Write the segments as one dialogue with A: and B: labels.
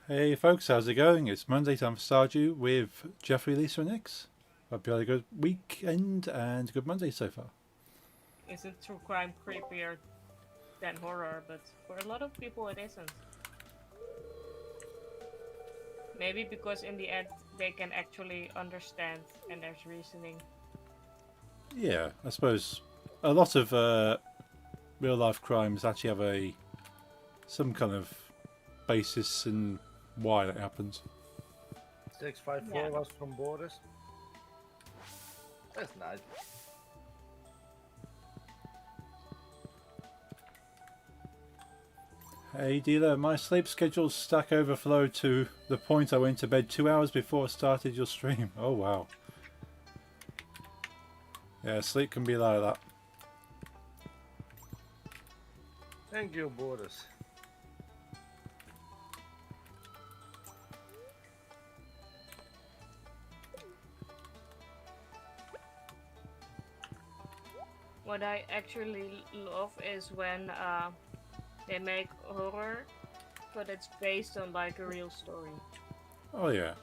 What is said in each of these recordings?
A: Hey folks, how's it going? It's Monday time for Stardew with Jeffrey, Lisa, and Nix. Hope you had a good weekend and good Monday so far.
B: Isn't true crime creepier than horror? But for a lot of people, it isn't. Maybe because in the end, they can actually understand and there's reasoning.
A: Yeah, I suppose a lot of real life crimes actually have some kind of basis in why that happens.
C: 654
B: Yeah.
C: was from Boris. That's nice.
A: Hey dealer, my sleep schedule's stack overflowed to the point I went to bed 2 hours before I started your stream. Oh wow. Yeah, sleep can be like that.
C: Thank you, Boris.
B: What I actually love is when they make horror, but it's based on like a real story.
A: Oh yeah.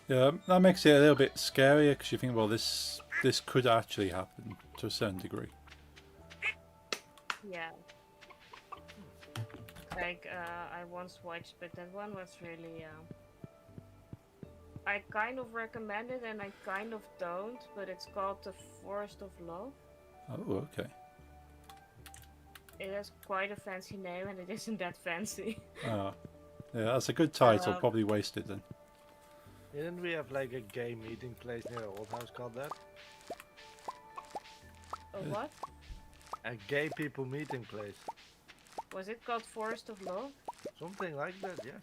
A: Yeah, that makes it a little bit scarier because you think, well, this could actually happen to a certain degree.
B: Yeah. Like I once watched, but that one was really. I kind of recommend it and I kind of don't, but it's called The Forest of Love.
A: Oh, okay.
B: It has quite a fancy name and it isn't that fancy.
A: Ah, yeah, that's a good title.
B: um,
A: Probably wasted then.
C: Didn't we have like a gay meeting place near our old house called that?
B: what?
C: A gay people meeting place.
B: Was it called Forest of Love?
C: Something like that, yes.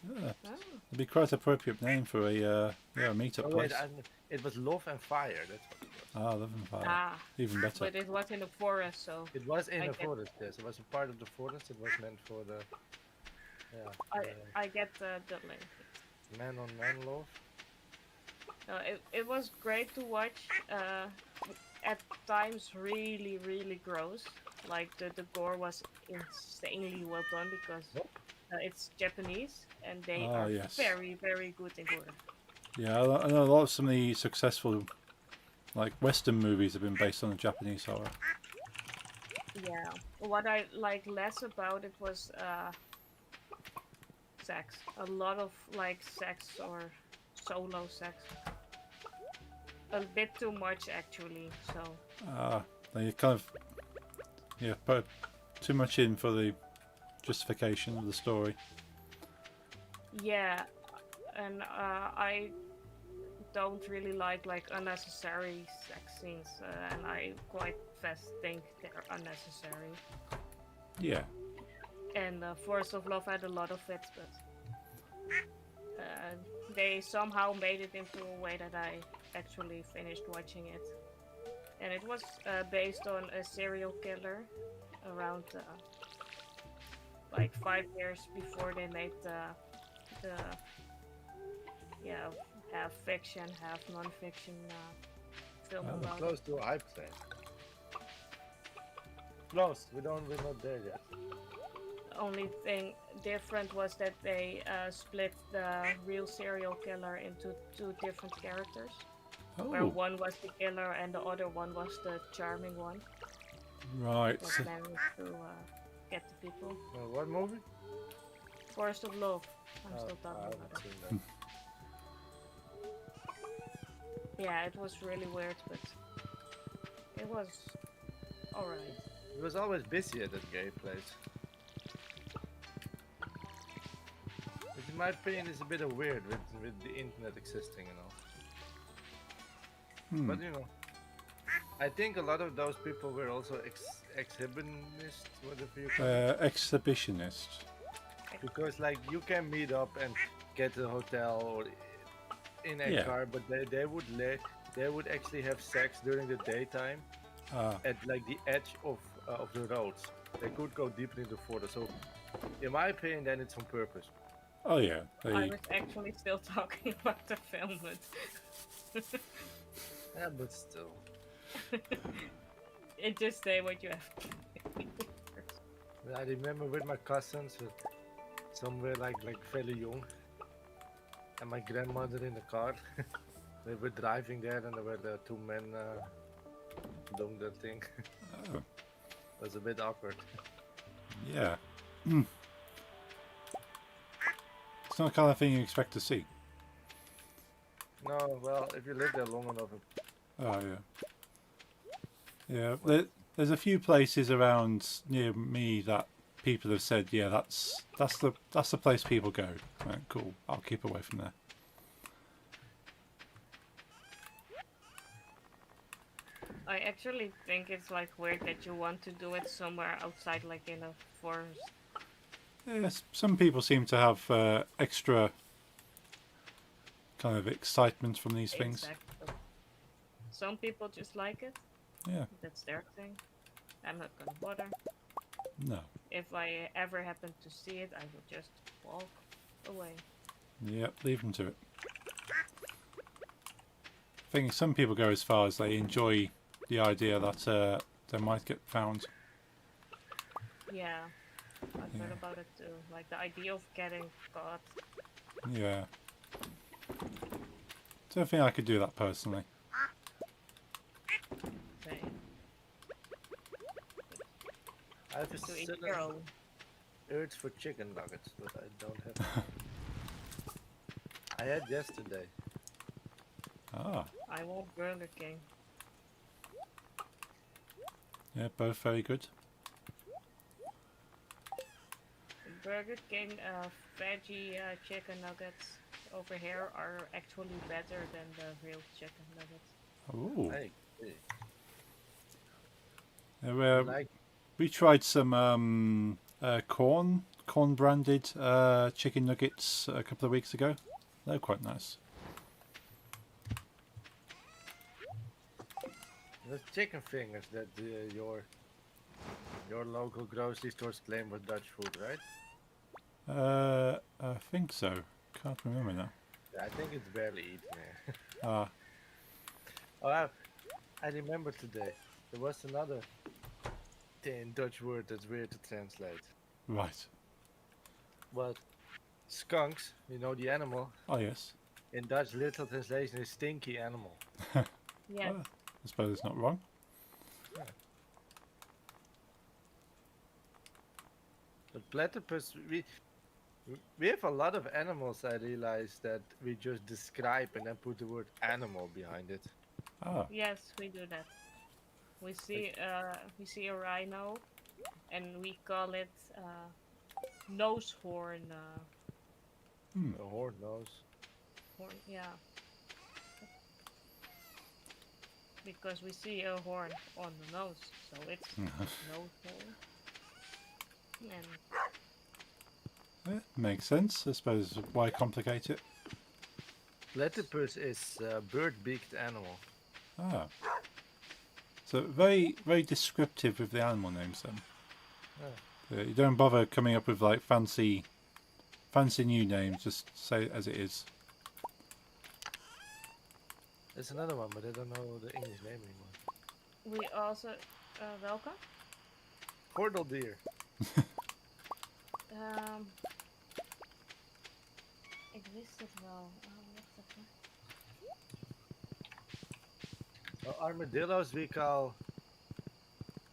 A: Yeah,
B: Oh.
A: it'd be quite appropriate name for a meetup
C: Oh, wait,
A: place.
C: it was Love and Fire, that's what it was.
A: Ah, Love and Fire.
B: Ah,
A: Even better.
B: but it was in the forest, so
C: It was in
B: I
C: a
B: get
C: forest, yes. It was a part of the forest. It was meant for the, yeah,
B: I get the link.
C: man on man love.
B: It was great to watch. At times, really gross. Like the gore was insanely well done because
C: Nope.
B: it's Japanese and they
A: Ah,
B: are
A: yes.
B: very good in gore.
A: Yeah, I know a lot of some of the successful, like Western movies, have been based on the Japanese horror.
B: Yeah. What I like less about it was sex. A lot of like sex or solo sex. A bit too much actually. So
A: They kind of put too much in for the justification of the story.
B: yeah, and I don't really like unnecessary sex scenes, and I quite fast think they're unnecessary.
A: Yeah.
B: And Force of Love had a lot of it, but they somehow made it into a way that I actually finished watching it. And it was based on a serial killer around like 5 years before they made the yeah, half fiction, half non-fiction film
A: Oh.
B: about it.
C: Close to a hype train. Close. We're not there yet.
B: The only thing different was that they split the real serial killer into two different characters, where
A: Oh,
B: one was the killer and the other one was the charming one
A: right.
B: that managed to get the people.
C: What movie?
B: Forest of Love. I'm
C: Oh,
B: still
C: I
B: talking
C: haven't
B: about it.
C: seen that.
B: Yeah, it was really weird, but it was alright.
C: It was always busy at that gay place. Which in my opinion is a bit of weird with the internet existing and all.
A: Hmm.
C: But you know, I think a lot of those people were also exhibitionists, whatever you call it.
A: Exhibitionist.
C: Because like you can meet up and get a hotel or in a
A: Yeah.
C: car, but they would actually have sex during the daytime
A: Ah,
C: at like the edge of the roads. They could go deeper into the forest. So, in my opinion, then it's on purpose.
A: oh yeah.
B: I
A: They,
B: was actually still talking about the film, but
C: Yeah, but still.
B: it just say what you have.
C: I remember with my cousins, somewhere like fairly young, and my grandmother in the car. We were driving there, and there were the two men doing their thing.
A: Oh,
C: It was a bit awkward.
A: yeah. It's not the kind of thing you expect to see.
C: No, well, if you live there long enough,
A: Oh, yeah. Yeah, there's a few places around near me that people have said, yeah, that's the place people go. Right, cool. I'll keep away from there.
B: I actually think it's like weird that you want to do it somewhere outside, like in a forest.
A: Yes, some people seem to have extra kind of excitement from these things.
B: Exactly. Some people just like it.
A: Yeah,
B: That's their thing. I'm not gonna bother.
A: no.
B: If I ever happen to see it, I will just walk away.
A: Yep, leave them to it. I think some people go as far as they enjoy the idea that they might get found.
B: Yeah, I've heard
A: Yeah.
B: about it too. Like the idea of getting caught.
A: Yeah. Don't think I could do that personally.
B: Same.
C: I have a
B: To eat
C: sudden
B: your own.
C: urge for chicken nuggets, but I don't have. I had yesterday.
A: Ah,
B: I want Burger King.
A: yeah, both very good.
B: Burger King veggie chicken nuggets over here are actually better than the real chicken nuggets.
A: Ooh.
C: Hey,
A: Yeah,
C: like
A: we tried some corn branded chicken nuggets a couple of weeks ago. They're quite nice.
C: the chicken fingers that your local grocery stores claim were Dutch food, right?
A: I think so. Can't remember now.
C: Yeah, I think it's barely eaten here.
A: Ah,
C: Oh, I remember today. There was another Dutch word that's weird to translate.
A: right.
C: But skunks, you know the animal,
A: Oh yes.
C: in Dutch literal translation is stinky animal.
B: Yeah,
A: Well, I suppose it's not wrong.
C: But platypus, we have a lot of animals. I realize that we just describe and then put the word animal behind it.
A: Ah,
B: yes, we do that. We see a rhino, and we call it nose horn.
C: A horn nose.
B: Horn, yeah. Because we see a horn on the nose, so it's nose horn. And
A: yeah, makes sense. I suppose why complicate it?
C: Platypus is a bird-beaked animal.
A: Ah. So very descriptive with the animal names then. You don't bother coming up with like fancy new names. Just say it as it is.
C: There's another one, but I don't know the English name anymore.
B: we also welcome.
C: Cordal deer.
B: Existed wel. What the fuck?
C: Armadillos we call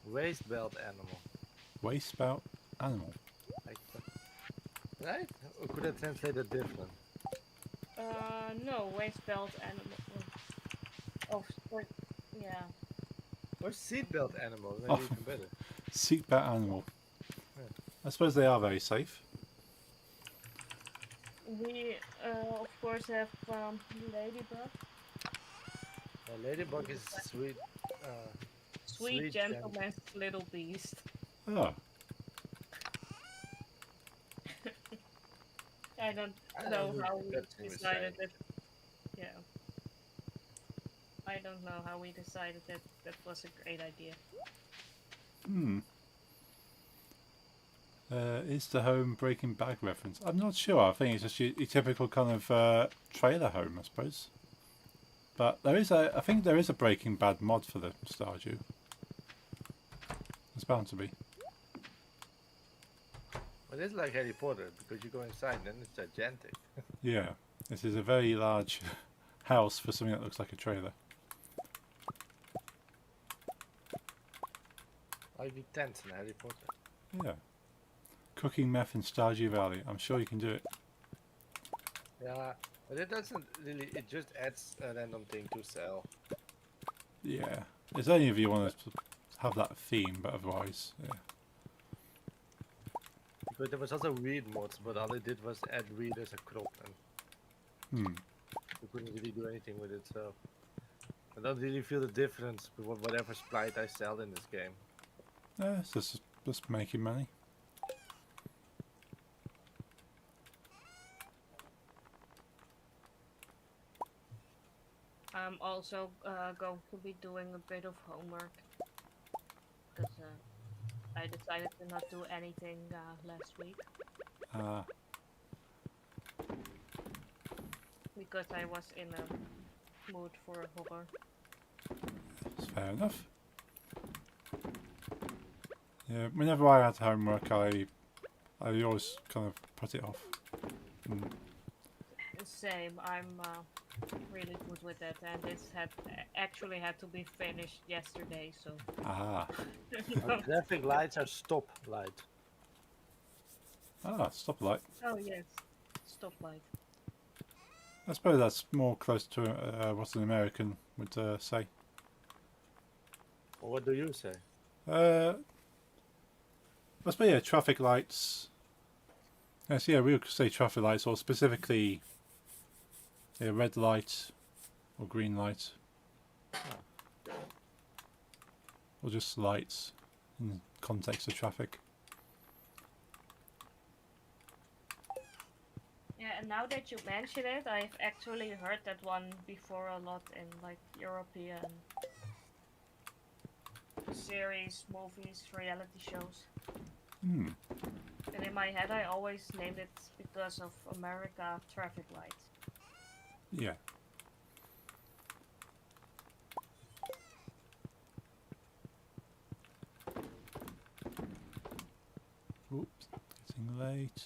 C: waist belt animal.
A: Waste spout animal.
C: Like right? Or could I translate it different?
B: No, waist belt animal. Or yeah.
C: Or seatbelt animal, maybe
A: Oh.
C: even better.
A: Seatbelt animal.
C: Yeah.
A: I suppose they are very safe.
B: We of course have ladybug.
C: Ladybug is sweet.
B: Sweet gentleman's little beast.
A: Oh,
B: I don't
C: I
B: know
C: don't know
B: how
C: if
B: we
C: that's what we
B: decided
C: say.
B: that. Yeah. I don't know how we decided that that was a great idea.
A: Is the home Breaking Bad reference? I'm not sure. I think it's just your typical kind of trailer home, I suppose. But I think there is a Breaking Bad mod for the Stardew. There's bound to be.
C: It is like Harry Potter because you go inside and it's gigantic.
A: Yeah, this is a very large house for something that looks like a trailer.
C: Ivy tents in Harry Potter.
A: Yeah. Cooking meth in Stardew Valley. I'm sure you can do it.
C: Yeah, but it doesn't really. It just adds a random thing to sell.
A: Yeah. It's only if you want to have that theme, but otherwise, yeah.
C: Because there was also weed mods, but all it did was add weed as a crop, and
A: Hmm.
C: you couldn't really do anything with it. So I don't really feel the difference with whatever sprite I sell in this game.
A: Yeah, it's just making money.
B: I'm also going to be doing a bit of homework because I decided to not do anything last week
A: Ah,
B: because I was in a mood for horror.
A: that's fair enough. Yeah, whenever I had homework, I always kind of put it off. Mm.
B: Same, I'm really good with it, and this actually had to be finished yesterday, so.
A: Ah,
C: Our traffic lights are stop light.
A: stoplight.
B: Oh yes, stoplight.
A: I suppose that's more close to what an American would say.
C: Or what do you say?
A: I suppose, yeah, traffic lights. Yes, yeah, we would say traffic lights, or specifically a red light or green light, or just lights in context of traffic.
B: Yeah, and now that you mention it, I've actually heard that one before a lot in like European series, movies, reality shows.
A: Hmm.
B: And in my head, I always named it because of America traffic lights.
A: Yeah. Oops, getting late.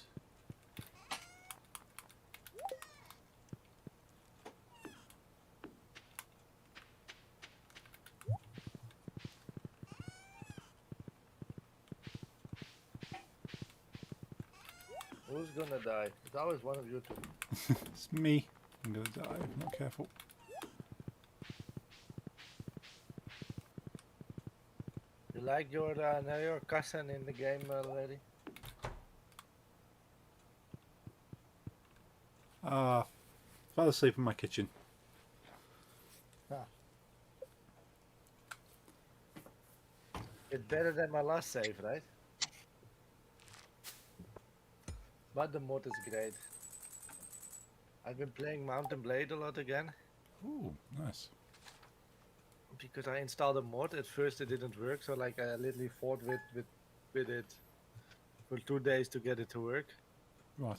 C: Who's gonna die? It's always one of you two.
A: It's me. I'm gonna die. If I'm not careful.
C: You like your now your cousin in the game already?
A: Fell asleep in my kitchen.
C: It's better than my last save, right? But the mod is great. I've been playing Mountain Blade a lot again
A: Ooh, nice.
C: because I installed a mod. At first it didn't work, so like I literally fought with it for 2 days to get it to work.
A: Right.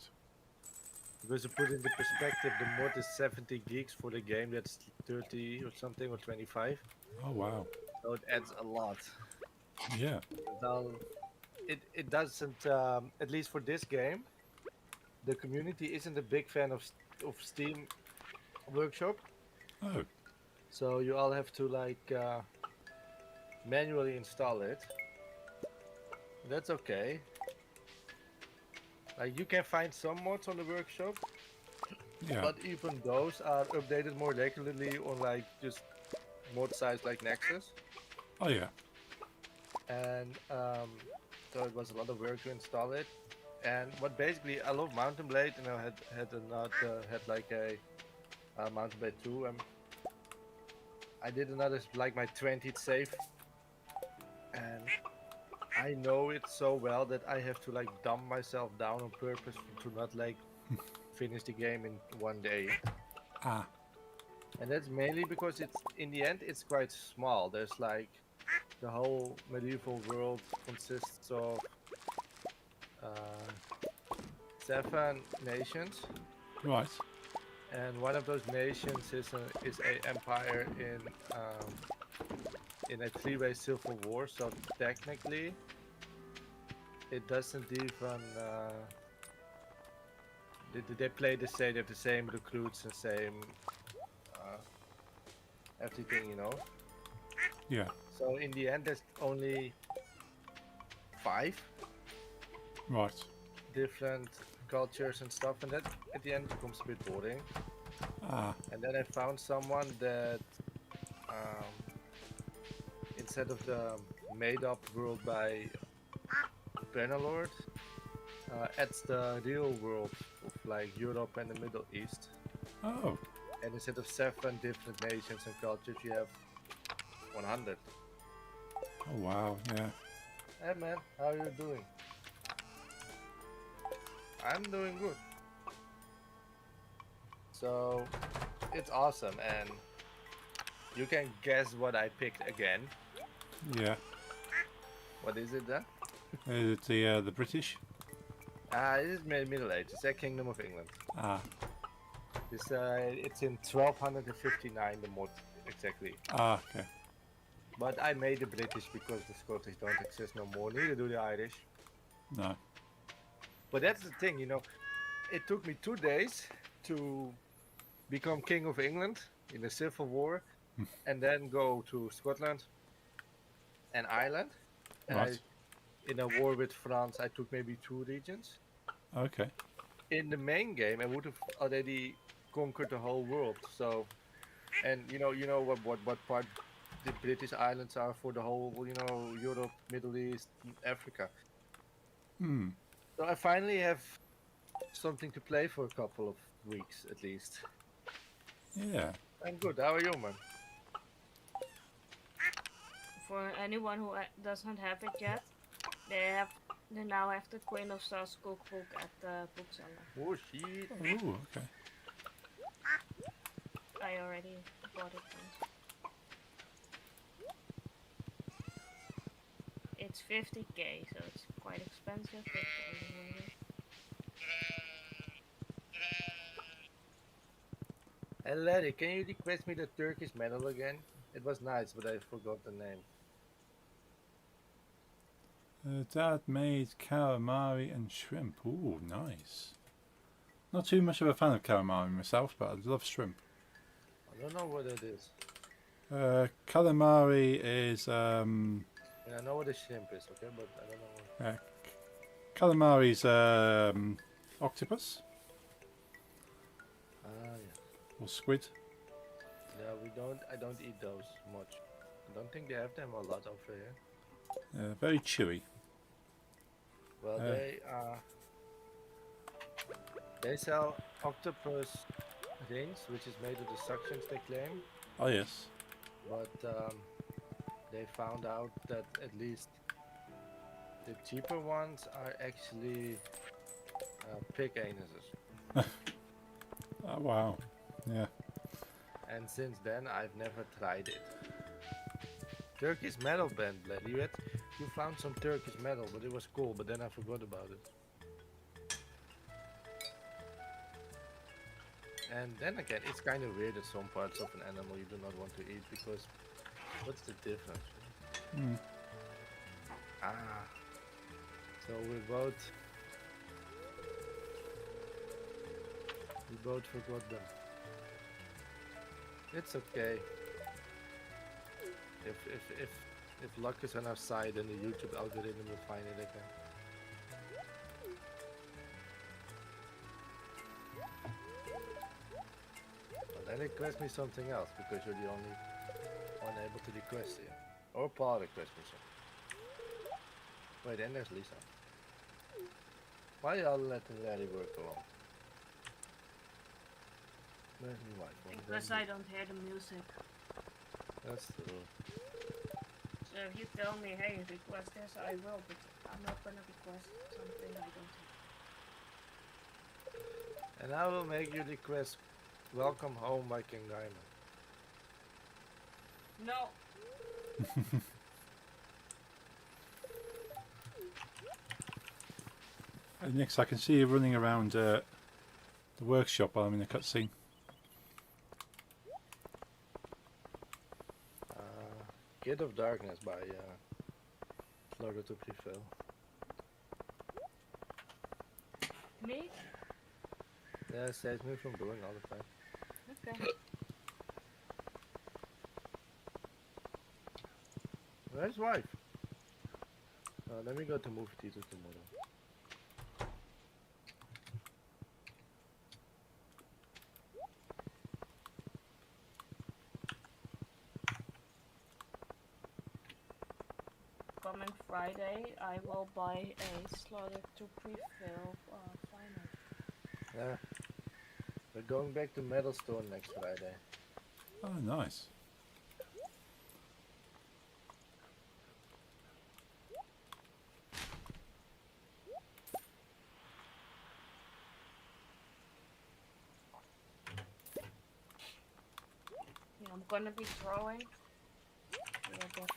C: Because to put into perspective, the mod is 70 gigs for the game. That's 30 or something or 25.
A: Oh wow.
C: So it adds a lot.
A: Yeah.
C: Now, it doesn't. At least for this game, the community isn't a big fan of Steam Workshop.
A: Oh.
C: So you all have to like manually install it. That's okay. Like you can find some mods on the workshop,
A: Yeah.
C: but even those are updated more regularly on like just mod sites like Nexus.
A: Oh yeah.
C: And so it was a lot of work to install it. And what basically I love Mountain Blade, and I had like a Mountain Blade 2. I did another like my 20th save, and I know it so well that I have to like dumb myself down on purpose to not like finish the game in one day.
A: Ah.
C: And that's mainly because it's in the end it's quite small. There's like the whole medieval world consists of 7 nations,
A: Right.
C: and one of those nations is a empire in a 3-way civil war. So technically, it doesn't even. They play the same. They have the same recruits and same uh, everything, you know.
A: Yeah.
C: So in the end, there's only 5
A: Right.
C: different cultures and stuff, and that at the end becomes a bit boring.
A: Ah.
C: And then I found someone that um, instead of the made-up world by Bannerlord, adds the real world of like Europe and the Middle East.
A: Oh.
C: And instead of 7 different nations and cultures, you have 100.
A: Oh wow. Yeah.
C: Hey man, how are you doing? I'm doing good. So it's awesome, and you can guess what I picked again.
A: Yeah.
C: What is it then?
A: It's the British.
C: It is Middle Age. It's a Kingdom of England.
A: Ah.
C: It's in 1259, the mod exactly.
A: Ah. Okay.
C: But I made the British because the Scottish don't exist no more. Neither do the Irish.
A: No.
C: But that's the thing, you know. It took me 2 days to become King of England in the Civil War, and then go to Scotland and Ireland. And
A: Right.
C: in a war with France, I took maybe 2 regions.
A: Okay.
C: In the main game, I would have already conquered the whole world. So, and you know what part the British Islands are for the whole, you know, Europe, Middle East, Africa.
A: Hmm.
C: So I finally have something to play for a couple of weeks at least.
A: Yeah.
C: I'm good. How are you, man?
B: For anyone who doesn't have it yet, they now have the Queen of Stars cookbook at the bookseller.
C: Oh shit!
A: Oh. Okay.
B: I already bought it once. It's 50k, so it's quite expensive, but anyway.
C: Hey Larry, can you request me the Turkish medal again? It was nice, but I forgot the name.
A: Dad made calamari and shrimp. Ooh, nice. Not too much of a fan of calamari myself, but I love shrimp.
C: I don't know what it is.
A: Calamari is
C: And I know what a shrimp is, okay, but I don't know what.
A: calamari's octopus
C: Ah, yeah.
A: or squid.
C: Yeah, we don't. I don't eat those much. I don't think they have them a lot over here.
A: Very chewy.
C: Well, they sell octopus rings, which is made of the suctions they claim,
A: Oh yes.
C: but they found out that at least the cheaper ones are actually pig anuses.
A: Oh, wow. Yeah.
C: And since then, I've never tried it. Turkish metal band, Larry. You found some Turkish metal, but it was cool, but then I forgot about it. And then again, it's kind of weird that some parts of an animal you do not want to eat because what's the difference?
A: Mm.
C: Ah, so we both forgot them. It's okay. If luck is on our side, then the YouTube algorithm will find it again. Well, then request me something else because you're the only one able to request it. Or Paul request me something. Wait, and there's Lisa. Why are you letting Larry work alone? Where's my wife?
B: Because I don't hear the music.
C: That's true.
B: So if you tell me, hey, request this, I will, but I'm not gonna request something I don't have.
C: And I will make you request Welcome Home by King Diamond.
B: No.
A: Next, I can see you running around the workshop while I'm in the cutscene.
C: Gate of Darkness by Florida to Prevail.
B: Me?
C: Yeah, saves me from doing all the time.
B: Okay.
C: Where's wife? Let me go to movie theater tomorrow.
B: Coming Friday, I will buy a Slaughter to pre-fill final.
C: Yeah. We're going back to Metalstone next Friday.
A: Oh, nice.
B: Yeah, I'm gonna be throwing. Yeah, but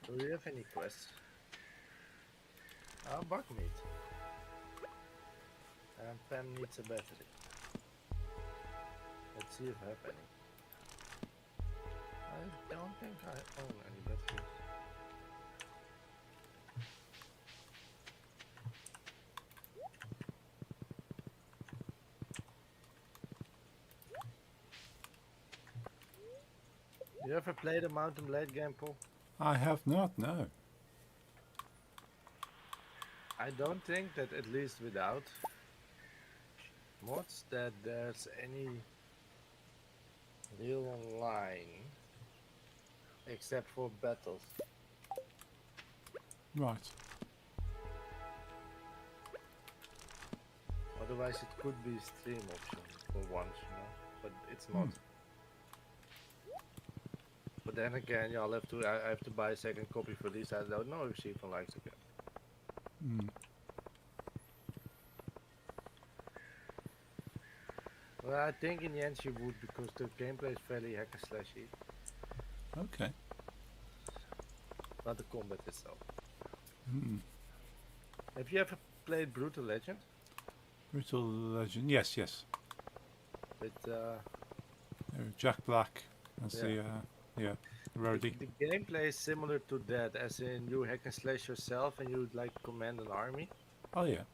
C: Do we have any quests? Bug meat. And Pam needs a battery. Let's see if I have any. I don't think I own any batteries. You ever played a Mountain Blade game, Paul?
A: I have not, no.
C: I don't think that, at least without mods, that there's any real online except for battles.
A: Right.
C: Otherwise, it could be stream option for once, you know, but it's not.
A: Hmm.
C: But then again, yeah, I have to buy a second copy for this. I don't know if Stephen likes it.
A: Hmm.
C: Well, I think in the end she would, because the gameplay is fairly hack and slashy,
A: Okay.
C: not the combat itself.
A: Hmm.
C: Have you ever played Brutal Legend?
A: Brutal Legend. Yes, yes.
C: With
A: Jack Black. That's
C: Yeah.
A: the roadie.
C: the gameplay is similar to that, as in you hack and slash yourself and you like command an army,
A: Oh, yeah.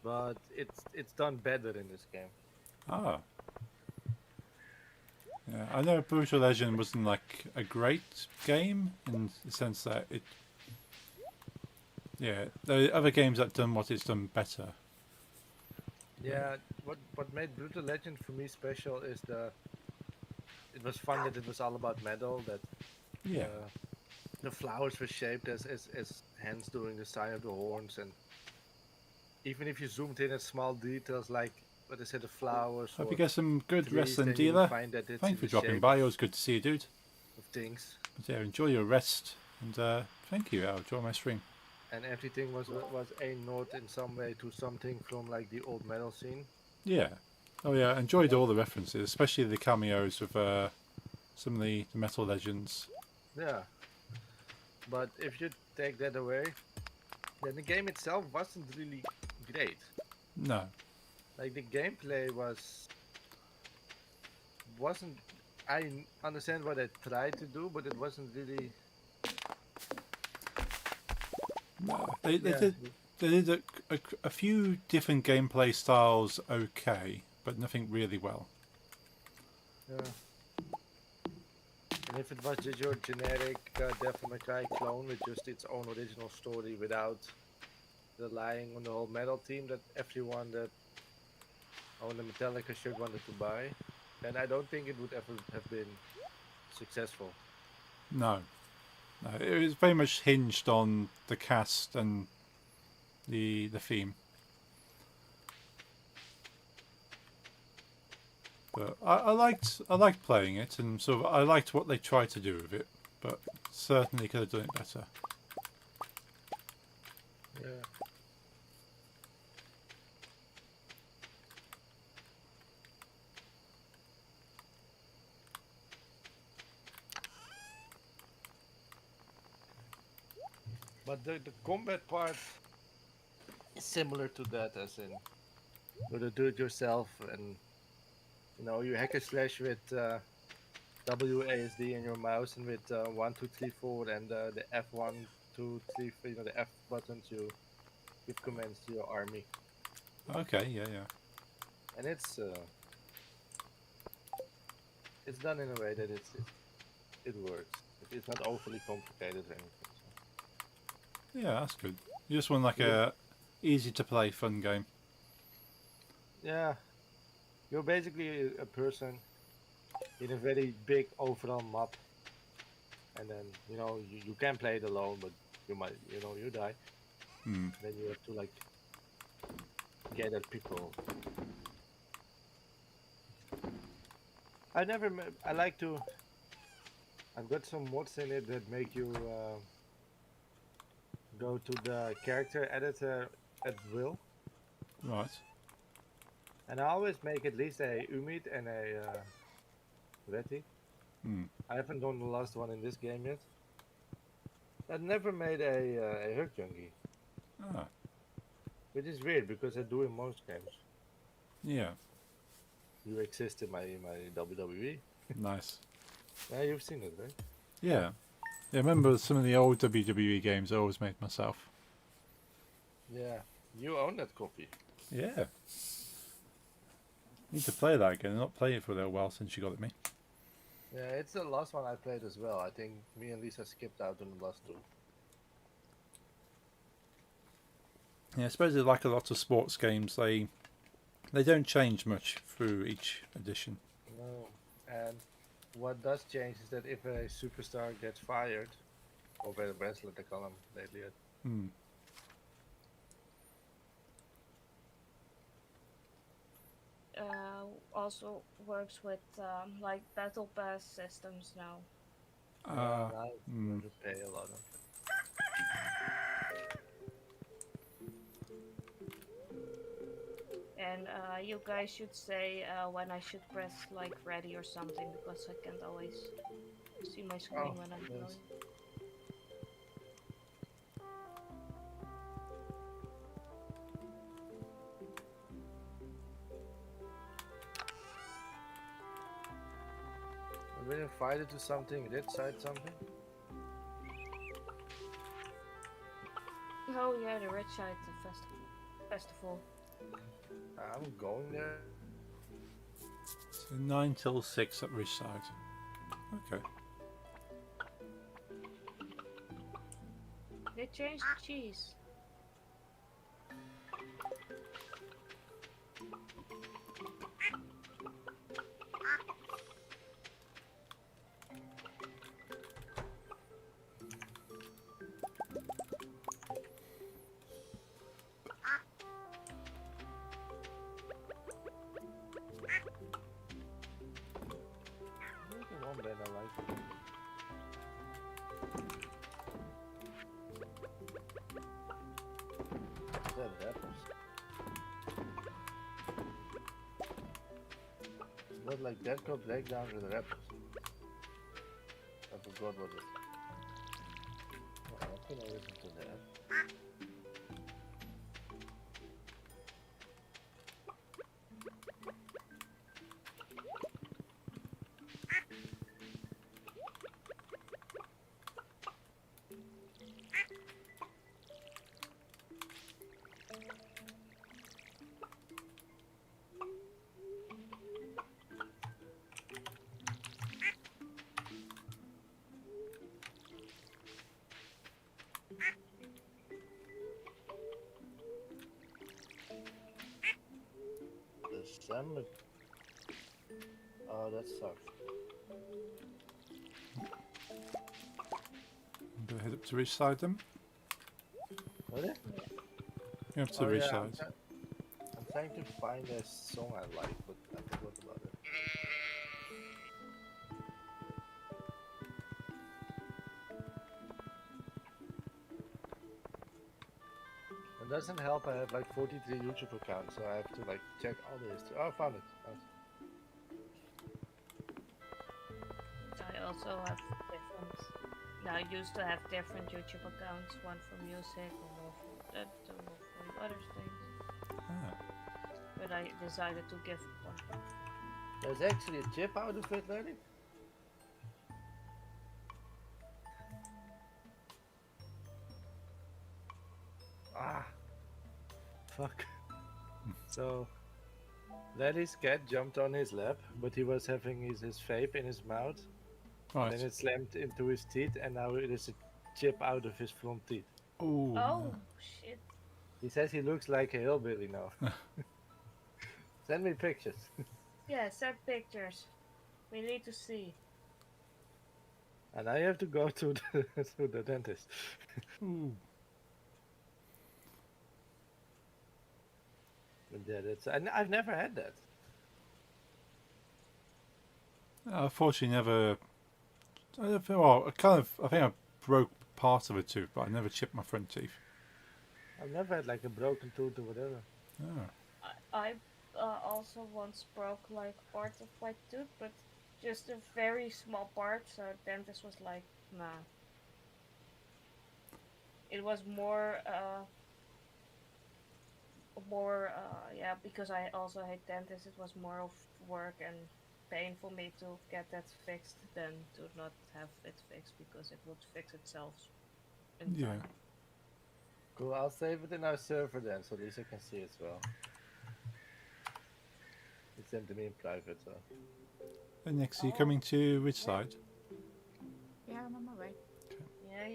C: but it's done better in this game.
A: Ah. Yeah, I know Brutal Legend wasn't like a great game in the sense that it. Yeah, there are other games that done what it's done better.
C: Yeah, what made Brutal Legend for me special is it was fun that it was all about metal, that
A: Yeah.
C: the flowers were shaped as hands doing the sign of the horns, and even if you zoomed in at small details like what I said, the flowers
A: Hope
C: or
A: you get some good
C: trees,
A: rest, then,
C: then you would
A: dealer.
C: find that it's
A: Thanks
C: in
A: for
C: the
A: dropping
C: shape
A: by. It was good to see you, dude.
C: of things,
A: But yeah, enjoy your rest, and thank you. I'll enjoy my stream.
C: and everything was a nod in some way to something from like the old metal scene.
A: Yeah. Oh yeah, I enjoyed all the references, especially the cameos of some of the metal legends.
C: Yeah, but if you take that away, then the game itself wasn't really great.
A: No.
C: Like the gameplay wasn't. I understand what they tried to do, but it wasn't really.
A: No. They
C: Yeah,
A: did a few different gameplay styles okay, but nothing really well.
C: yeah. And if it was just your generic Devil May Cry clone with just its own original story without relying on the whole metal team that everyone that owned the Metallica shirt wanted to buy, then I don't think it would ever have been successful.
A: No. No. It was very much hinged on the cast and the theme. But I liked playing it, and sort of I liked what they tried to do with it, but certainly could have done it better.
C: Yeah. But the combat part is similar to that, as in you do it yourself, and you know you hack and slash with WASD in your mouse, and with 1, 2, 3, 4, and the F1, 2, 3, 4, the F buttons, you give commands to your army,
A: Okay, yeah, yeah.
C: and it's done in a way that it works. It's not overly complicated or anything. So.
A: Yeah, that's good. You just want like
C: You,
A: a easy to play, fun game.
C: yeah, you're basically a person in a very big overall map, and then you can play it alone, but you might you die.
A: Hmm.
C: Then you have to like gather people. I like to. I've got some mods in it that make you go to the character editor at will,
A: Right.
C: and I always make at least a Umid and a Reti.
A: Hmm.
C: I haven't done the last one in this game yet. I've never made a Herc Junkie,
A: Ah,
C: which is weird because I do in most games.
A: yeah.
C: You exist in my WWE.
A: Nice.
C: Yeah, you've seen it, right?
A: Yeah. Yeah, I remember some of the old WWE games I always made myself.
C: Yeah, you own that copy.
A: Yeah. Need to play that again. Not play it for a little while since you got it me.
C: Yeah, it's the last one I played as well. I think me and Lisa skipped out on the last two.
A: Yeah, I suppose it's like a lot of sports games. They don't change much through each edition.
C: No, and what does change is that if a superstar gets fired, or a wrestler they call him lately,
A: Hmm.
B: Also works with like battle pass systems now.
C: now you
A: Hmm.
C: have to pay a lot of.
B: And you guys should say when I should press like ready or something because I can't always see my screen when I'm
C: yes.
B: playing.
C: When you're invited to something, red side something.
B: Oh yeah, the Red Side festival.
C: I'm going there.
A: So 9 till 6 at Ridge Side. Okay.
B: They changed the cheese.
C: There's one brand I like. Is that rappers? What like that called breakdown with rappers? I forgot what it. Oh, I can listen to that. The summer. Oh, that sucks.
A: Go head up to Ridge Side then.
C: Really?
A: Go up to
C: Oh,
A: Ridge
C: yeah,
A: Side.
C: I'm trying to find a song I like, but I forgot about it. It doesn't help. I have like 43 YouTube accounts, so I have to like check all the history. Oh, I found it. Nice.
B: I also have different. Now I used to have different YouTube accounts, one for music, one for that, one for other things.
A: Ah.
B: But I decided to give one.
C: There's actually a chip out of it, Larry. Ah, fuck. So, Larry's cat jumped on his lap, but he was having his vape in his mouth.
A: Right.
C: Then it slammed into his teeth, and now it is a chip out of his front teeth.
A: Oh.
B: Oh shit.
C: He says he looks like a hillbilly now. Send me pictures.
B: Yeah, send pictures. We need to see.
C: And I have to go to the, to the dentist.
A: Ooh.
C: But yeah, that's, and I've never had that.
A: Unfortunately, never. Well, I think I broke part of a tooth, but I never chipped my front teeth.
C: I've never had like a broken tooth or whatever.
A: Oh.
B: I also once broke like part of my tooth, but just a very small part. So dentist was like, nah. It was yeah, because I also hate dentists. It was more of work and pain for me to get that fixed than to not have it fixed because it would fix itself in
A: Yeah.
B: time.
C: Cool, I'll save it in our server then, so Lisa can see it as well. He sent to me in private, so.
A: And next, are you coming to which side?
D: Yeah, I'm on my way.
B: Yeah,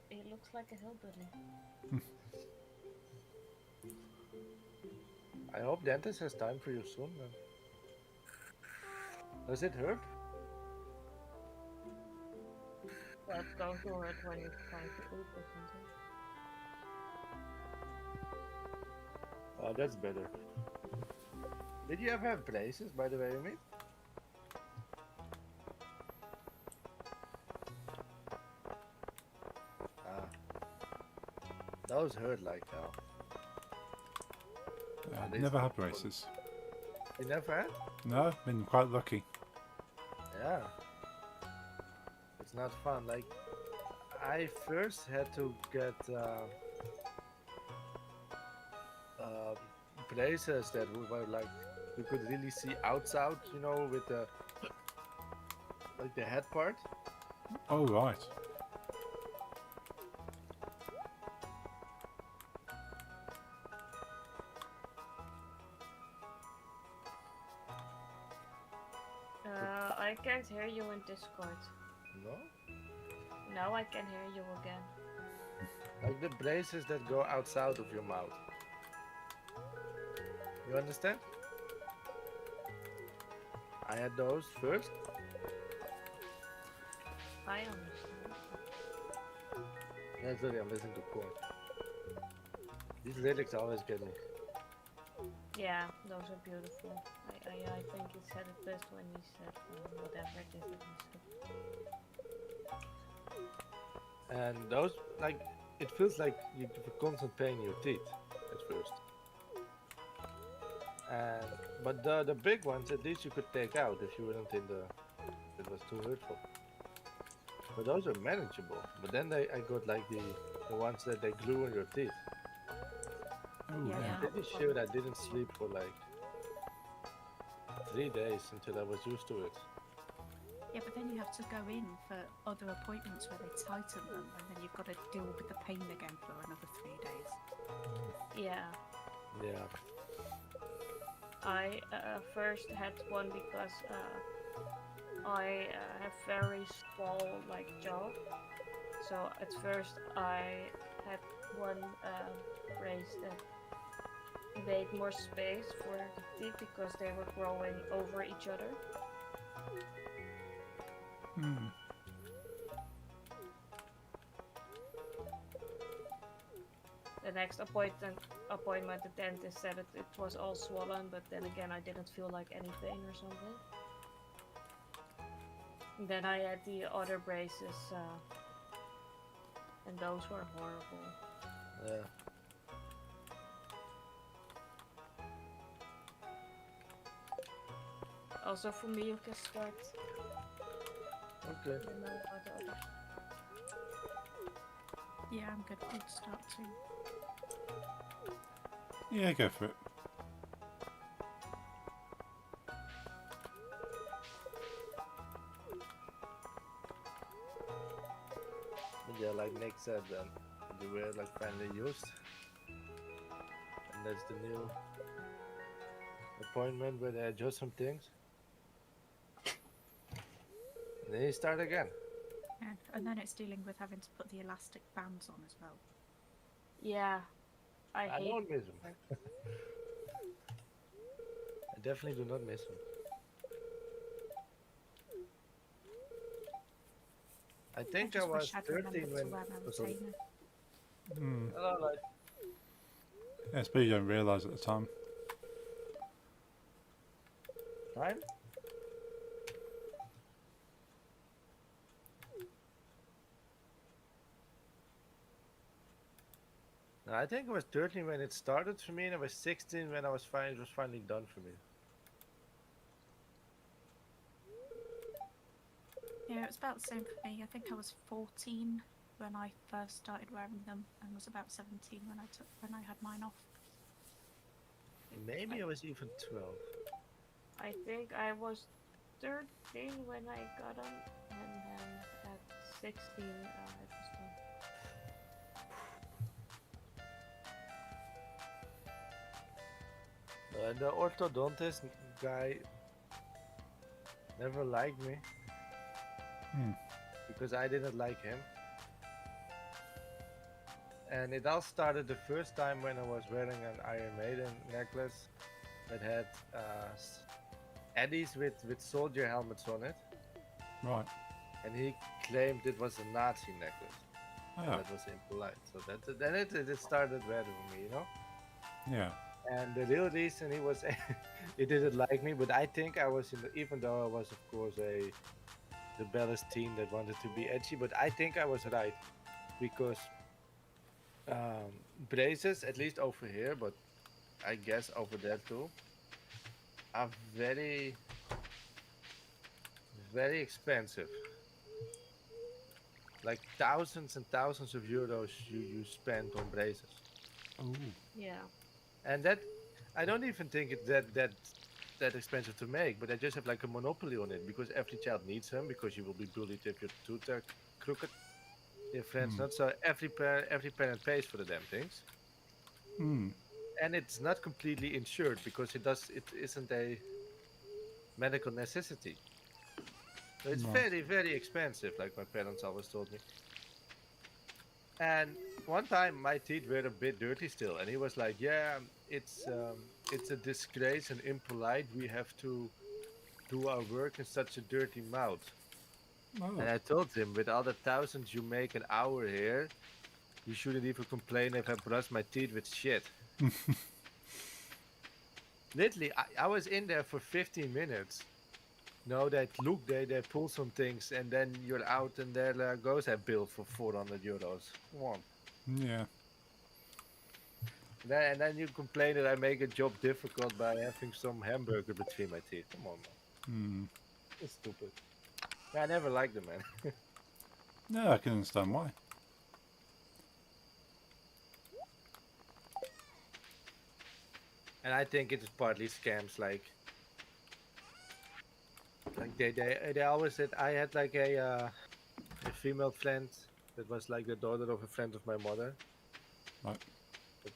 B: he looks like a hillbilly.
C: I hope dentist has time for you soon then. Does it hurt?
B: That's going to hurt when you're trying to poop or something.
C: Oh, that's better. Did you ever have braces, by the way, Amy? Ah. Those hurt like hell.
A: I never had braces.
C: You never had?
A: No, been quite lucky.
C: Yeah. It's not fun. Like, I first had to get braces that were like, you could really see outside, you know, with the, like the head part.
A: Oh, right.
B: I can't hear you in Discord.
C: No?
B: Now I can hear you again.
C: Like the braces that go outside of your mouth. You understand? I had those first.
B: I understand.
C: Yeah, sorry, I'm listening to porn. These lyrics always get me.
B: Yeah, those are beautiful. I think he said it best when he said whatever it is that he said.
C: And those, like, it feels like you have a constant pain in your teeth at first. And but the big ones, at least you could take out if you weren't in the. It was too hurtful. But those are manageable. But then I got like the ones that they glue on your teeth.
A: Oh,
D: Yeah.
A: yeah.
C: I'm pretty sure I didn't sleep for like 3 days until I was used to it.
D: Yeah, but then you have to go in for other appointments where they tighten them, and then you've got to deal with the pain again for another 3 days.
B: Yeah,
C: Yeah.
B: I first had one because I have very small like jaw. So at first I had one brace that made more space for the teeth because they were growing over each other.
A: Hmm.
B: The next appointment, the dentist said it was all swollen, but then again I didn't feel like any pain or something. And then I had the other braces, and those were horrible.
C: Yeah.
B: Also for me, you can start.
C: Okay.
B: You know about the others.
D: Yeah, I'm good to start too.
A: Yeah, go for it.
C: But yeah, like Nick said, they were like finally used. and that's the new appointment where they adjust some things. And then you start again.
D: Yeah. And then it's dealing with having to put the elastic bands on as well.
B: Yeah, I
C: I
B: hate.
C: don't miss him. I definitely do not miss him. I think I
D: just
C: was
D: wish I'd
C: 13
D: remembered to
C: when.
D: wear my
C: Oh, sorry.
D: retainer.
C: Hello, like,
A: Yeah, it's but you don't realise at the time.
C: time? No, I think I was 13 when it started for me, and I was 16 when it was finally done for me.
D: Yeah, it was about the same for me. I think I was 14 when I first started wearing them, and was about 17 when I had mine off.
C: Maybe I was even 12.
B: I think I was 13 when I got them, and then at 16 it was done.
C: The orthodontist guy never liked me because I didn't like him. And it all started the first time when I was wearing an Iron Maiden necklace that had eddies with soldier helmets on it.
A: Right.
C: And he claimed it was a Nazi necklace.
A: Oh,
C: That was impolite. So then it started bad for me, you know?
A: yeah.
C: And the real reason he didn't like me, but I think I was even though I was of course a rebellious teen that wanted to be edgy, but I think I was right because braces, at least over here, but I guess over there too, are very, very expensive. Like thousands and thousands of euros you spend on braces.
A: Ooh.
B: Yeah.
C: And that, I don't even think it's that expensive to make, but I just have like a monopoly on it because every child needs them because you will be bullied if your tooth are crooked, your friends not. So every parent pays for the damn things, and it's not completely insured because it isn't a medical necessity. So it's
A: Right.
C: very very expensive, like my parents always told me. And one time my teeth were a bit dirty still, and he was like, "Yeah, it's a disgrace and impolite. We have to do our work in such a dirty mouth."
A: Oh.
C: And I told him, with all the thousands you make an hour here, you shouldn't even complain if I brush my teeth with shit. Literally, I was in there for 15 minutes. No, they pull some things, and then you're out, and there goes that bill for 400 euros. Come on.
A: Yeah.
C: And then you complain that I make a job difficult by having some hamburger between my teeth. Come on, man. It's stupid. Yeah, I never liked them, man.
A: Yeah, I can understand why.
C: And I think it is partly scams, like they always said I had like a female friend that was like the daughter of a friend of my mother.
A: Right.
C: But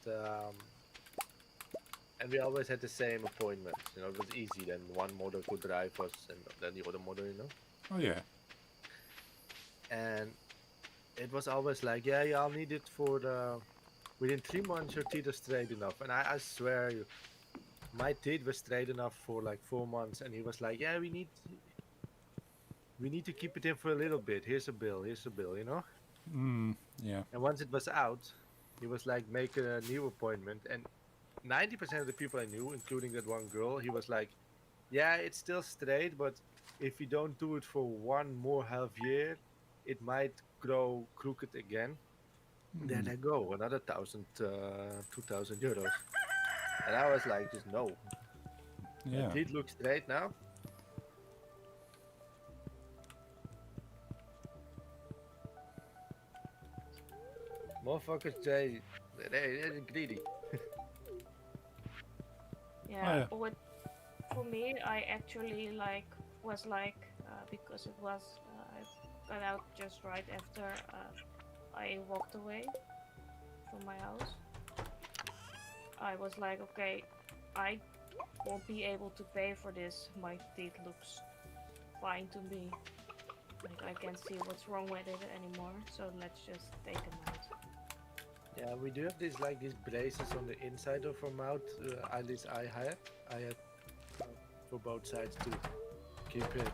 C: and we always had the same appointments. You know, it was easy. Then one mother could drive us, and then the other mother, you know.
A: Oh yeah.
C: And it was always like, yeah, I'll need it for the within 3 months your teeth are straight enough. And I swear you, my teeth were straight enough for like 4 months, and he was like, yeah, we need to keep it in for a little bit. Here's a bill, you know.
A: Yeah.
C: And once it was out, he was like, make a new appointment. And 90% of the people I knew, including that one girl, he was like, yeah, it's still straight, but if you don't do it for one more half year, it might grow crooked again. There they go, another 2,000 euros. And I was like, just no. My
A: Yeah.
C: teeth look straight now. Motherfuckers, they're greedy.
B: Yeah.
A: Oh,
B: What for me, I actually was because it was I got out just right after I walked away from my house. I was like, okay, I won't be able to pay for this. My teeth looks fine to me. Like I can't see what's wrong with it anymore. So let's just take them out.
C: Yeah, we do have these braces on the inside of our mouth. At least I had for both sides to keep it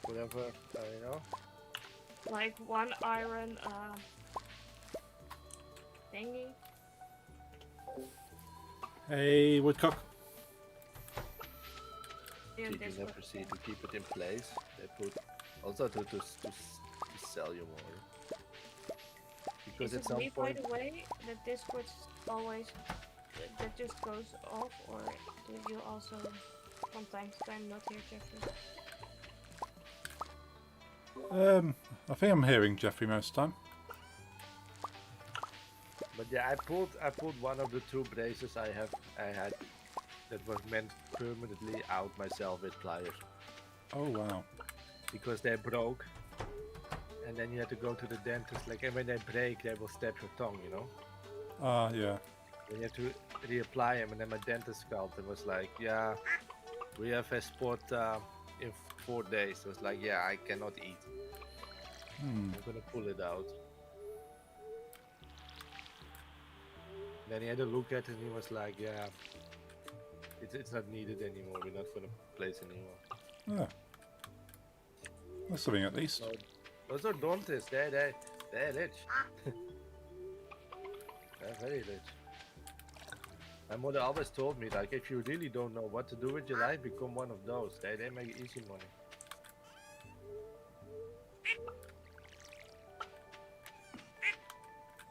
C: whatever, you know.
B: Like one iron thingy.
A: Hey, woodcock.
B: In
C: You
B: this
C: never
B: one.
C: see to keep it in place. They put also to sell you more. Because
B: Is
C: at
B: it
C: some
B: me, by
C: point,
B: the way, that Discord's always that just goes off, or do you also from time to time not hear Jeffrey?
A: I think I'm hearing Jeffrey most of the time.
C: but yeah, I pulled one of the two braces I had that was meant permanently out myself with pliers
A: Oh wow.
C: because they broke, and then you had to go to the dentist. Like, and when they break, they will stab your tongue, you know.
A: Ah, yeah.
C: Then you have to reapply them, and then my dentist called and was like, "Yeah, we have a spot in 4 days." I was like, "Yeah, I cannot eat.
A: Hmm.
C: I'm gonna pull it out." Then he had a look at it, and he was like, "Yeah, it's not needed anymore. We're not gonna place anymore."
A: Yeah. That's something at least.
C: So those are dentists. They're rich. They're very rich. My mother always told me, like, if you really don't know what to do with your life, become one of those. They make easy money.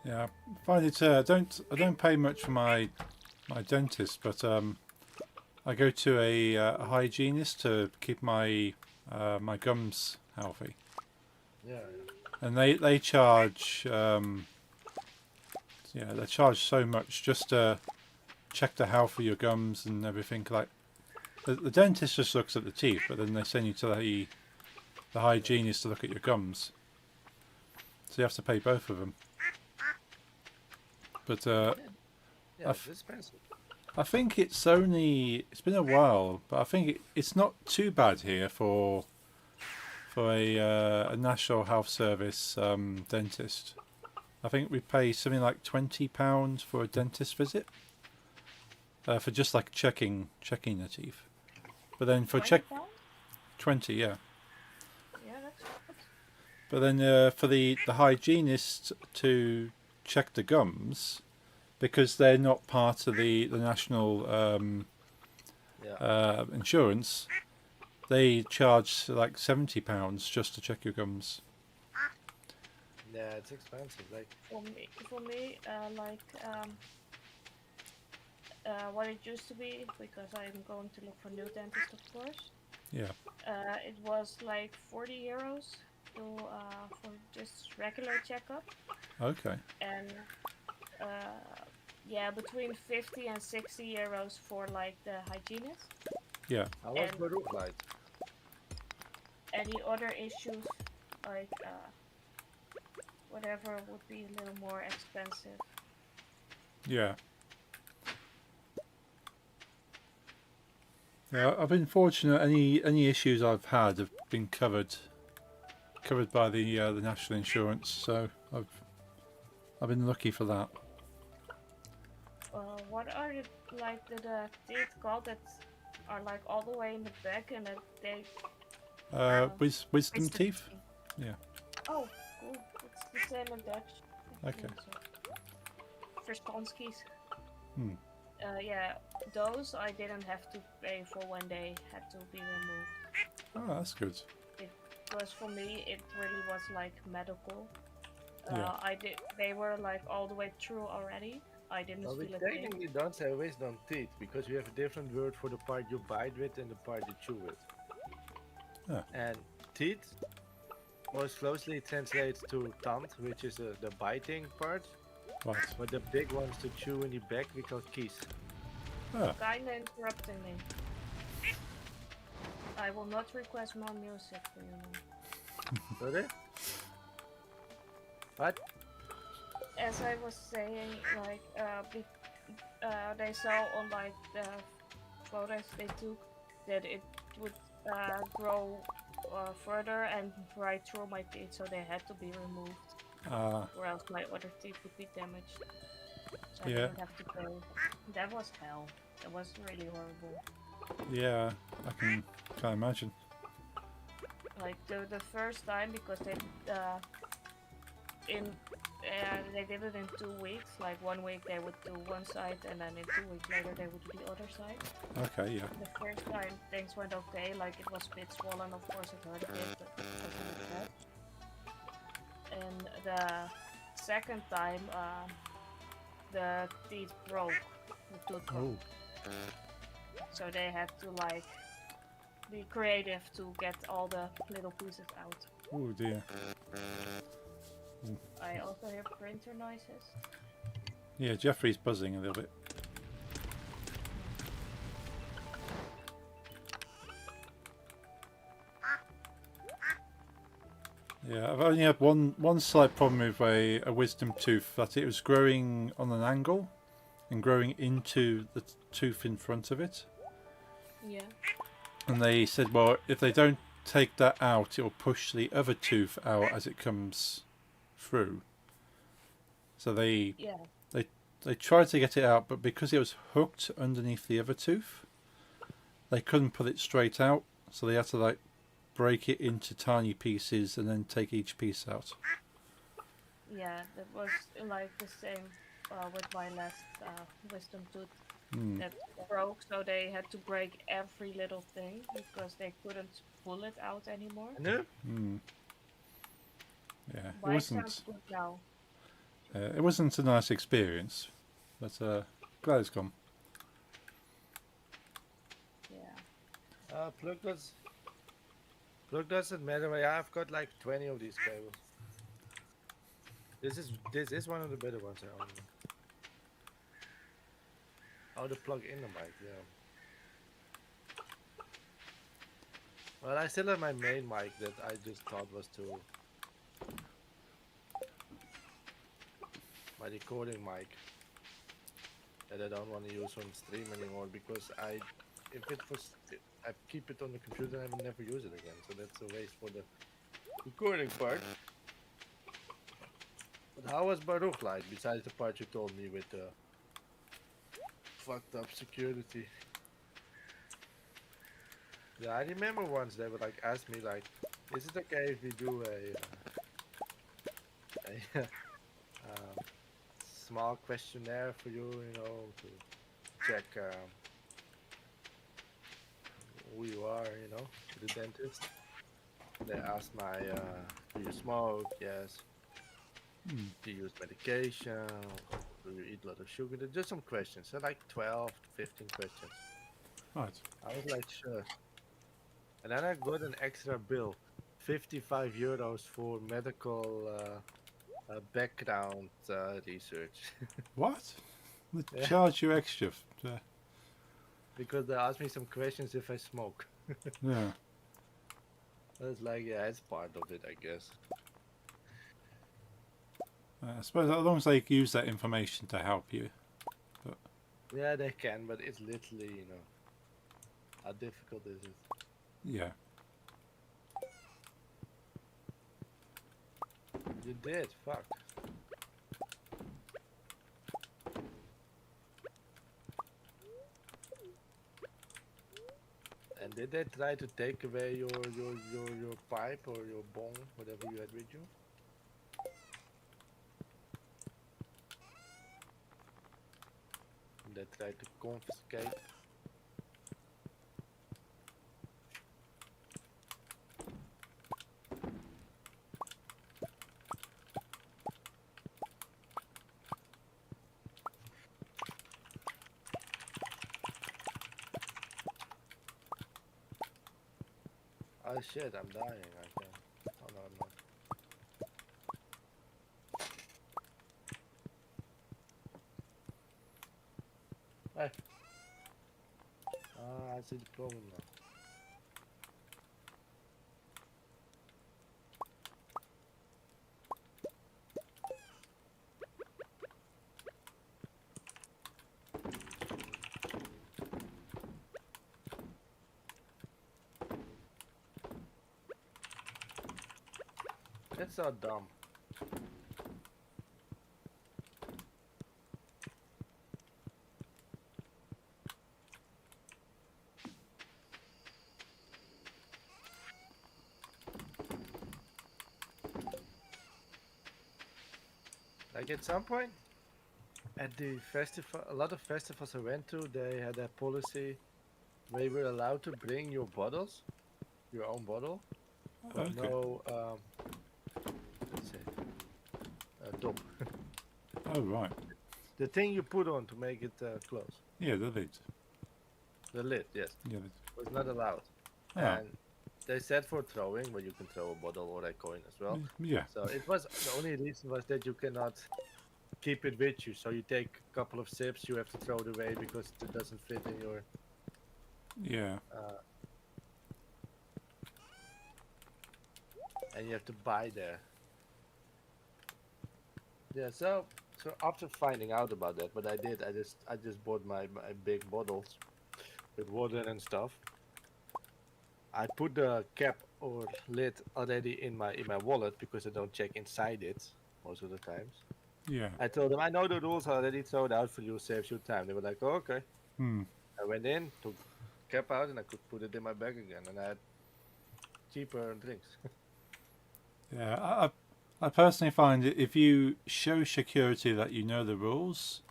A: Yeah. I find it. I don't pay much for my dentist, but I go to a hygienist to keep my my gums healthy,
C: Yeah,
A: and they charge they charge so much just to check the health of your gums and everything. Like the dentist just looks at the teeth, but then they send you to the hygienist to look at your gums. So you have to pay both of them. But
C: yeah,
A: I've-
C: it's expensive.
A: I think it's been a while, but I think it's not too bad here for a National Health Service dentist. I think we pay something like £20 for a dentist visit for just like checking the teeth. But then for
B: 20 pounds?
A: 20, yeah.
B: Yeah, that's good.
A: But then for the hygienist to check the gums, because they're not part of the national
C: Yeah,
A: insurance, they charge like £70 just to check your gums.
C: yeah, it's expensive. Like,
B: For me, what it used to be, because I'm going to look for new dentist, of course.
A: Yeah.
B: It was like 40 euros to for just regular checkup,
A: Okay.
B: and yeah, between 50 and 60 euros for like the hygienist.
A: Yeah.
C: how was
B: And-
C: Baruch like?
B: Any other issues, like whatever, would be a little more expensive.
A: Yeah. Yeah, I've been fortunate. Any issues I've had have been covered by the national insurance. So I've been lucky for that.
B: What are the teeth called that are like all the way in the back and that they
A: Wisdom
D: Wisdom
A: teeth.
D: teeth.
A: Yeah.
B: oh cool, it's the same in Dutch.
A: Okay.
B: Verstanskis.
A: Hmm.
B: Yeah, those I didn't have to pay for when they had to be removed.
A: Oh, that's good.
B: Because for me it really was like medical.
A: Yeah.
B: They were like all the way through already. I didn't
C: Well, we
B: feel a thing.
C: technically don't say wisdom teeth because we have a different word for the part you bite with and the part you chew with.
A: Yeah.
C: And teeth most closely translates to tand, which is the biting part,
A: Right.
C: but the big ones to chew in the back we call kies.
A: Ah,
B: Kinda interrupting me. I will not request more music for you now.
C: Sorry? What?
B: as I was saying, like they saw on like the photos they took that it would grow further and right through my teeth, so they had to be removed, or else my other teeth would be damaged. So I
A: Yeah.
B: didn't have to pay. That was hell. It was really horrible.
A: Yeah, I can't imagine.
B: Like the first time, because they in they did it in 2 weeks. Like 1 week they would do one side, and then in 2 weeks later they would do the other side.
A: Okay, yeah.
B: The first time things went okay. Like it was a bit swollen, of course it hurt a bit, but it wasn't that bad. And the second time, the teeth broke. The tooth broke.
A: Oh,
B: So they had to like be creative to get all the little pieces out.
A: oh dear.
B: I also hear printer noises.
A: Yeah, Jeffrey's buzzing a little bit. Yeah, I've only had one slight problem with a wisdom tooth, that it was growing on an angle and growing into the tooth in front of it.
B: Yeah.
A: And they said, well, if they don't take that out, it will push the other tooth out as it comes through. So they tried to get it out, but because it was hooked underneath the other tooth, they couldn't put it straight out. So they had to like break it into tiny pieces and then take each piece out.
B: Yeah, that was like the same with my last wisdom tooth that broke, so they had to break every little thing because they couldn't pull it out anymore.
C: No?
A: Yeah, it
B: Mine
A: wasn't.
B: sounds good now.
A: It wasn't a nice experience, but glad it's gone.
B: Yeah.
C: Plug doesn't matter. I've got like 20 of these cables. This is one of the better ones I own. Oh, the plug in the mic, yeah. Well, I still have my main mic that I just thought was too. My recording mic that I don't want to use on stream anymore because I keep it on the computer and I will never use it again. So that's a waste for the recording part. But how was Baruch like, besides the part you told me with the fucked up security? Yeah, I remember once they would like ask me like, is it okay if we do a small questionnaire for you, you know, to check who you are, you know, to the dentist. They asked my, do you smoke? Yes. Do you use medication? Do you eat a lot of sugar? There's just some questions. So like 12 to 15 questions.
A: Right.
C: I was like, sure. And then I got an extra bill, 55 euros for medical background research.
A: What? They
C: Yeah.
A: charge you extra.
C: Because they asked me some questions if I smoke.
A: Yeah.
C: I was like, yeah, it's part of it, I guess.
A: I suppose as long as they use that information to help you.
C: Yeah, they can, but it's literally, you know, how difficult is it?
A: Yeah.
C: You did, fuck. And did they try to take away your pipe or your bong, whatever you had with you? And they tried to confiscate. Oh shit, I'm dying. I can. Oh no, I'm not. Hey. Ah, I see the problem now. That's so dumb. Like at some point at the festival, a lot of festivals I went to, they had a policy where you were allowed to bring your bottles, your own bottle, but
A: Okay.
C: no, let's say, top.
A: Oh right.
C: The thing you put on to make it close.
A: Yeah, the lid.
C: The lid, yes,
A: Yeah.
C: was not allowed.
A: Oh.
C: And they said for throwing, but you can throw a bottle or a coin as well.
A: Yeah.
C: So it was the only reason was that you cannot keep it with you. So you take a couple of sips, you have to throw it away because it doesn't fit in your.
A: Yeah.
C: And you have to buy there. Yeah. So after finding out about that, what I did, I just bought my big bottles with water and stuff. I put the cap or lid already in my wallet because I don't check inside it most of the times.
A: Yeah.
C: I told them I know the rules already, throw it out for you, saves you time. They were like, oh, okay.
A: Hmm.
C: I went in, took cap out, and I could put it in my bag again, and I had cheaper drinks.
A: Yeah. I personally find it if you show security that you know the rules,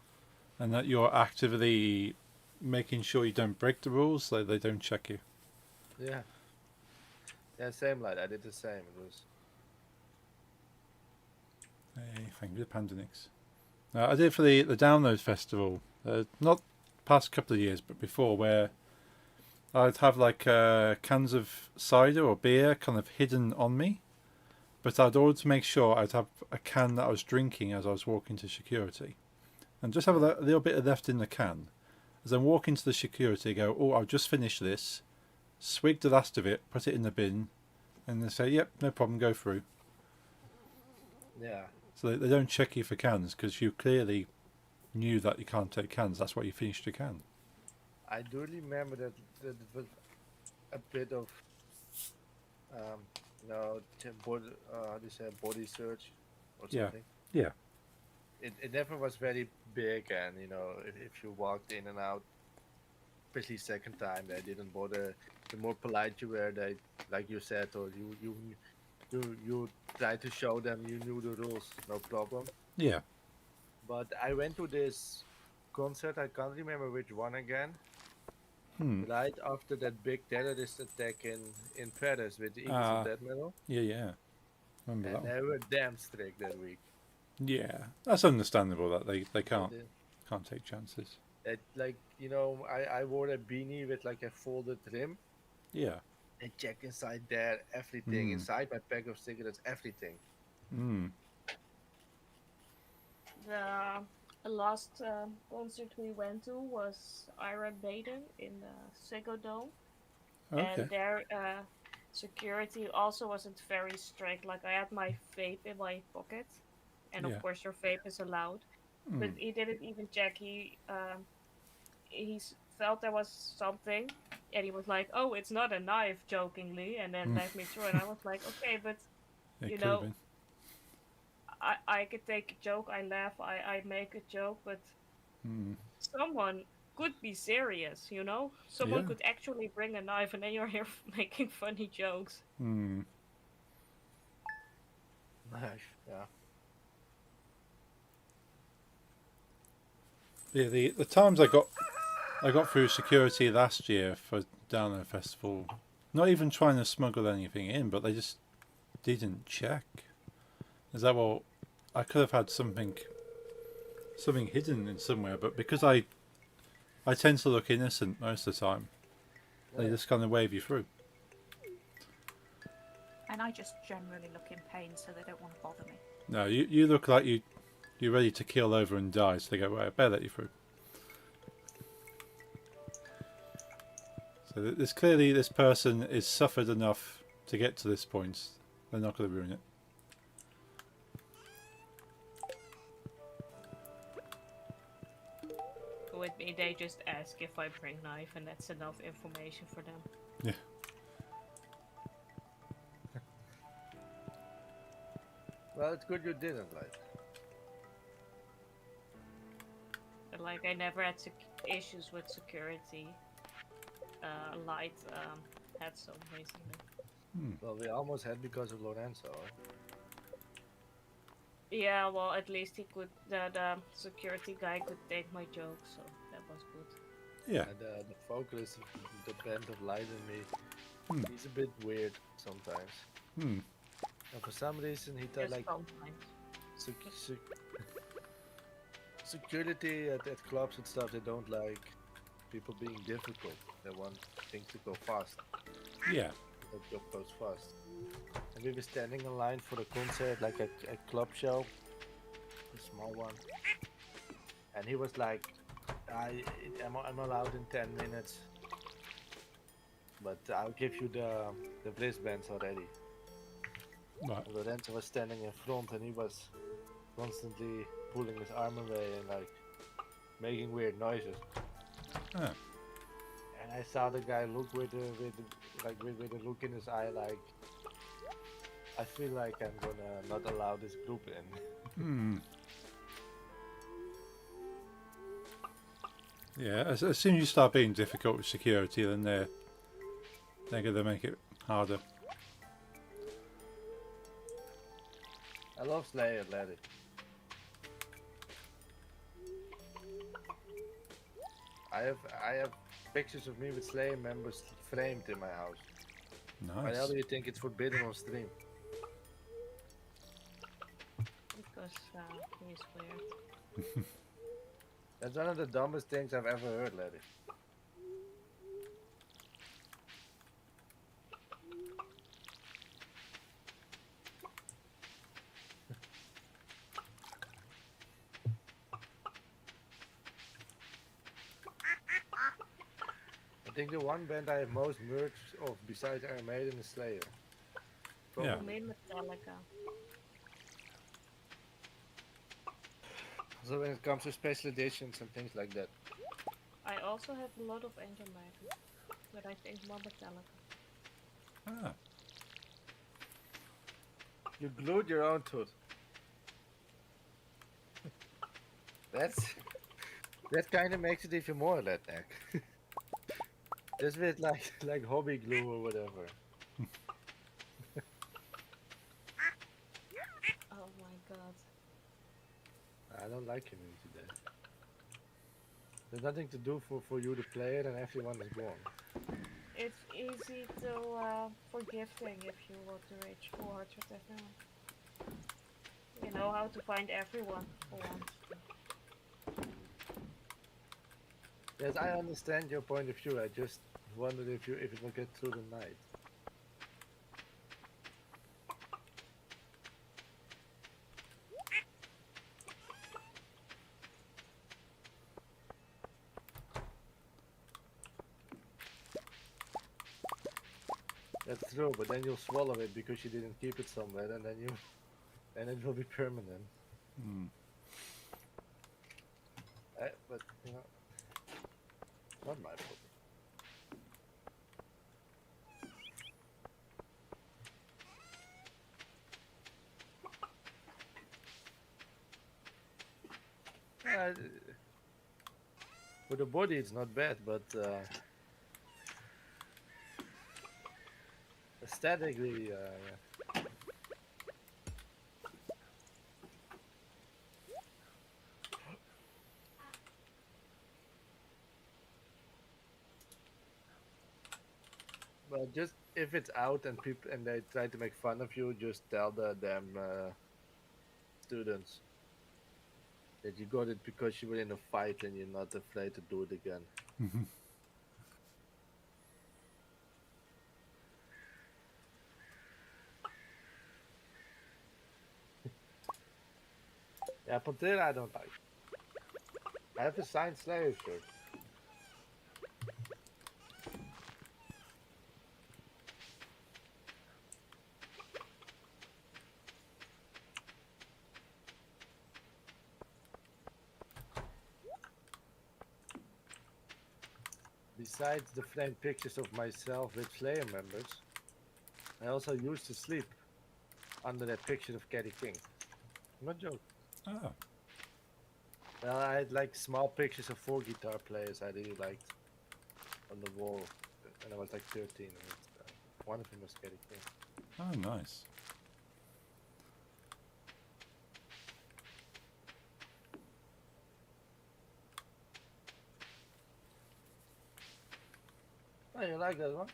A: and that you're actively making sure you don't break the rules, they don't check you.
C: Yeah. Yeah, same like I did the same. It was
A: Hey, thank you, Pandanix. I did it for the Download Festival. Not past couple of years, but before, where I'd have like cans of cider or beer kind of hidden on me, but I'd order to make sure I'd have a can that I was drinking as I was walking to security, and just have a little bit left in the can. As I'm walking to the security, go, oh, I'll just finish this, swig the last of it, put it in the bin, and they say, yep, no problem, go through.
C: yeah.
A: So they don't check you for cans because you clearly knew that you can't take cans. That's why you finished your can.
C: I do remember that it was a bit of body, how do you say, body search or
A: Yeah.
C: something.
A: Yeah.
C: It never was very big, and if you walked in and out, especially second time, they didn't bother. The more polite you were, they, like you said, or you tried to show them you knew the rules, no problem.
A: Yeah.
C: But I went to this concert, I can't remember which one again,
A: Hmm.
C: right after that big terrorist attack in Paris with the Eagles
A: Ah.
C: of Death Metal,
A: Yeah, yeah. Remember
C: and
A: that one.
C: they were damn strict that week.
A: Yeah. That's understandable that they
C: They
A: can't
C: did.
A: take chances.
C: Like I wore a beanie with like a folded rim.
A: Yeah.
C: They check inside there, everything
A: Mm.
C: inside my pack of cigarettes, everything.
A: Hmm.
B: The last concert we went to was Iron Maiden in the Sego Dome,
A: Okay.
B: and their security also wasn't very strict. Like I had my vape in my pocket, and
A: Yeah.
B: of course your vape is allowed, but
A: Hmm.
B: he didn't even check. He felt there was something, and he was like, "Oh, it's not a knife," jokingly, and then led me through. And I was like, "Okay, but
A: It
B: you
A: could have
B: know,
A: been.
B: I could take a joke, I laugh, I make a joke, but
A: Hmm.
B: someone could be serious, you know? Someone
A: Yeah.
B: could actually bring a knife, and then you're here making funny jokes."
A: Hmm.
C: Nice, yeah.
A: Yeah. The times I got through security last year for Download Festival, not even trying to smuggle anything in, but they just didn't check. Is that well? I could have had something hidden in somewhere, but because I tend to look innocent most of the time, they
C: Yeah.
A: just kind of wave you through.
D: And I just generally look in pain, so they don't want to bother me.
A: No, you look like you're ready to keel over and die, so they go, right, I better let you through. So there's clearly this person is suffered enough to get to this point. They're not going to ruin it.
B: With me, they just ask if I bring knife, and that's enough information for them.
C: Well, it's good you didn't, like.
B: But, like, I never had issues with security. Light had some basically.
C: Well, we almost had because of Lorenzo.
B: Yeah, well, at least he could. The security guy could take my jokes, so that was good.
A: Yeah.
C: And the vocalist of the band of Light and Me,
A: Hmm.
C: he's a bit weird sometimes.
A: Hmm.
C: And for some reason, he thought
B: Just
C: like
B: sometimes.
C: security at clubs and stuff. They don't like people being difficult. They want things to go fast.
A: Yeah.
C: That job goes fast. And we were standing in line for a concert, like a club show, a small one. And he was like, I'm allowed in 10 minutes, but I'll give you the wristbands already.
A: Right.
C: And Lorenzo was standing in front and he was constantly pulling his arm away and like making weird noises.
A: Ah.
C: And I saw the guy look with a look in his eye like, I feel like I'm gonna not allow this group in.
A: Hmm. Yeah. As soon as you start being difficult with security, then they're gonna make it harder.
C: I love Slayer, Larry. I have pictures of me with Slayer members framed in my house. Why the hell
A: Nice.
C: do you think it's forbidden on stream?
B: Because he's weird.
C: That's one of the dumbest things I've ever heard, Larry. I think the one band I have most merch of besides Iron Maiden is Slayer.
A: Yeah.
B: I mean Metallica.
C: So when it comes to special editions and things like that.
B: I also have a lot of Angel Maiden, but I think more Metallica.
A: Ah.
C: You glued your own tooth. That kind of makes it even more redneck. Just with like hobby glue or whatever.
B: Oh my god.
C: I don't like him today. There's nothing to do for you to play it and everyone is gone.
B: It's easy to forgive things if you want to rage 400 with everyone. You know how to find everyone for once.
C: Yes, I understand your point of view. I just wondered if it will get through the night. That's true, but then you'll swallow it because you didn't keep it somewhere, and then it will be permanent.
A: Hmm.
C: But you know, not my fault. Uh, for the body, it's not bad, but aesthetically, yeah. But just if it's out and people and they try to make fun of you, just tell the damn students that you got it because you were in a fight and you're not afraid to do it again. Yeah, Pantera I don't like. I have a signed Slayer shirt. Besides the framed pictures of myself with Slayer members, I also used to sleep under that picture of Caddy King. I'm not joking.
A: Oh,
C: Well, I had like small pictures of 4 guitar players I really liked on the wall, and I was like 13. And one of them was Caddy King.
A: oh, nice.
C: Oh, you like that one?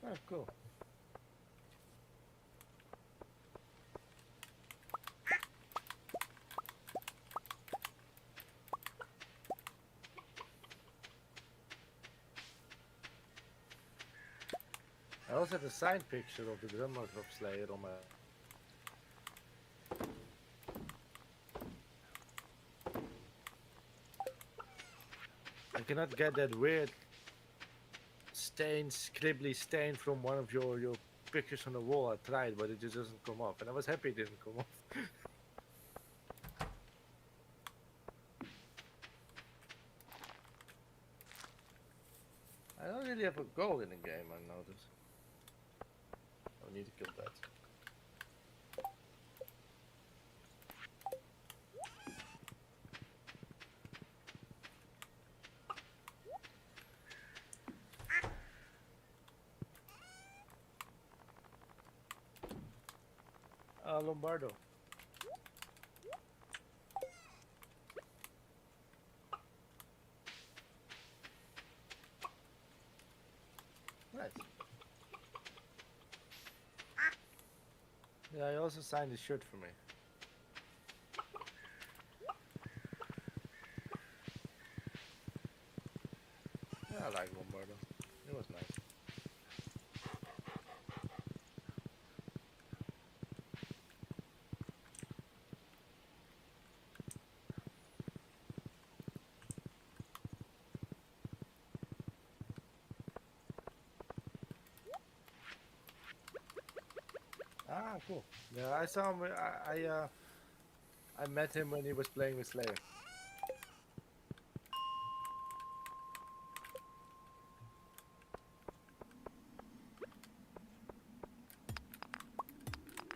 C: Oh, cool. I also had a signed picture of the drummer of Slayer on my. I cannot get that weird stain, scribbly stain from one of your pictures on the wall. I tried, but it just doesn't come off, and I was happy it didn't come off. I don't really have a goal in the game, I noticed. I need to kill that. Lombardo. Nice. Yeah, I also signed a shirt for me. Yeah, I like Lombardo. It was nice. Ah, cool. Yeah, I saw him. I met him when he was playing with Slayer.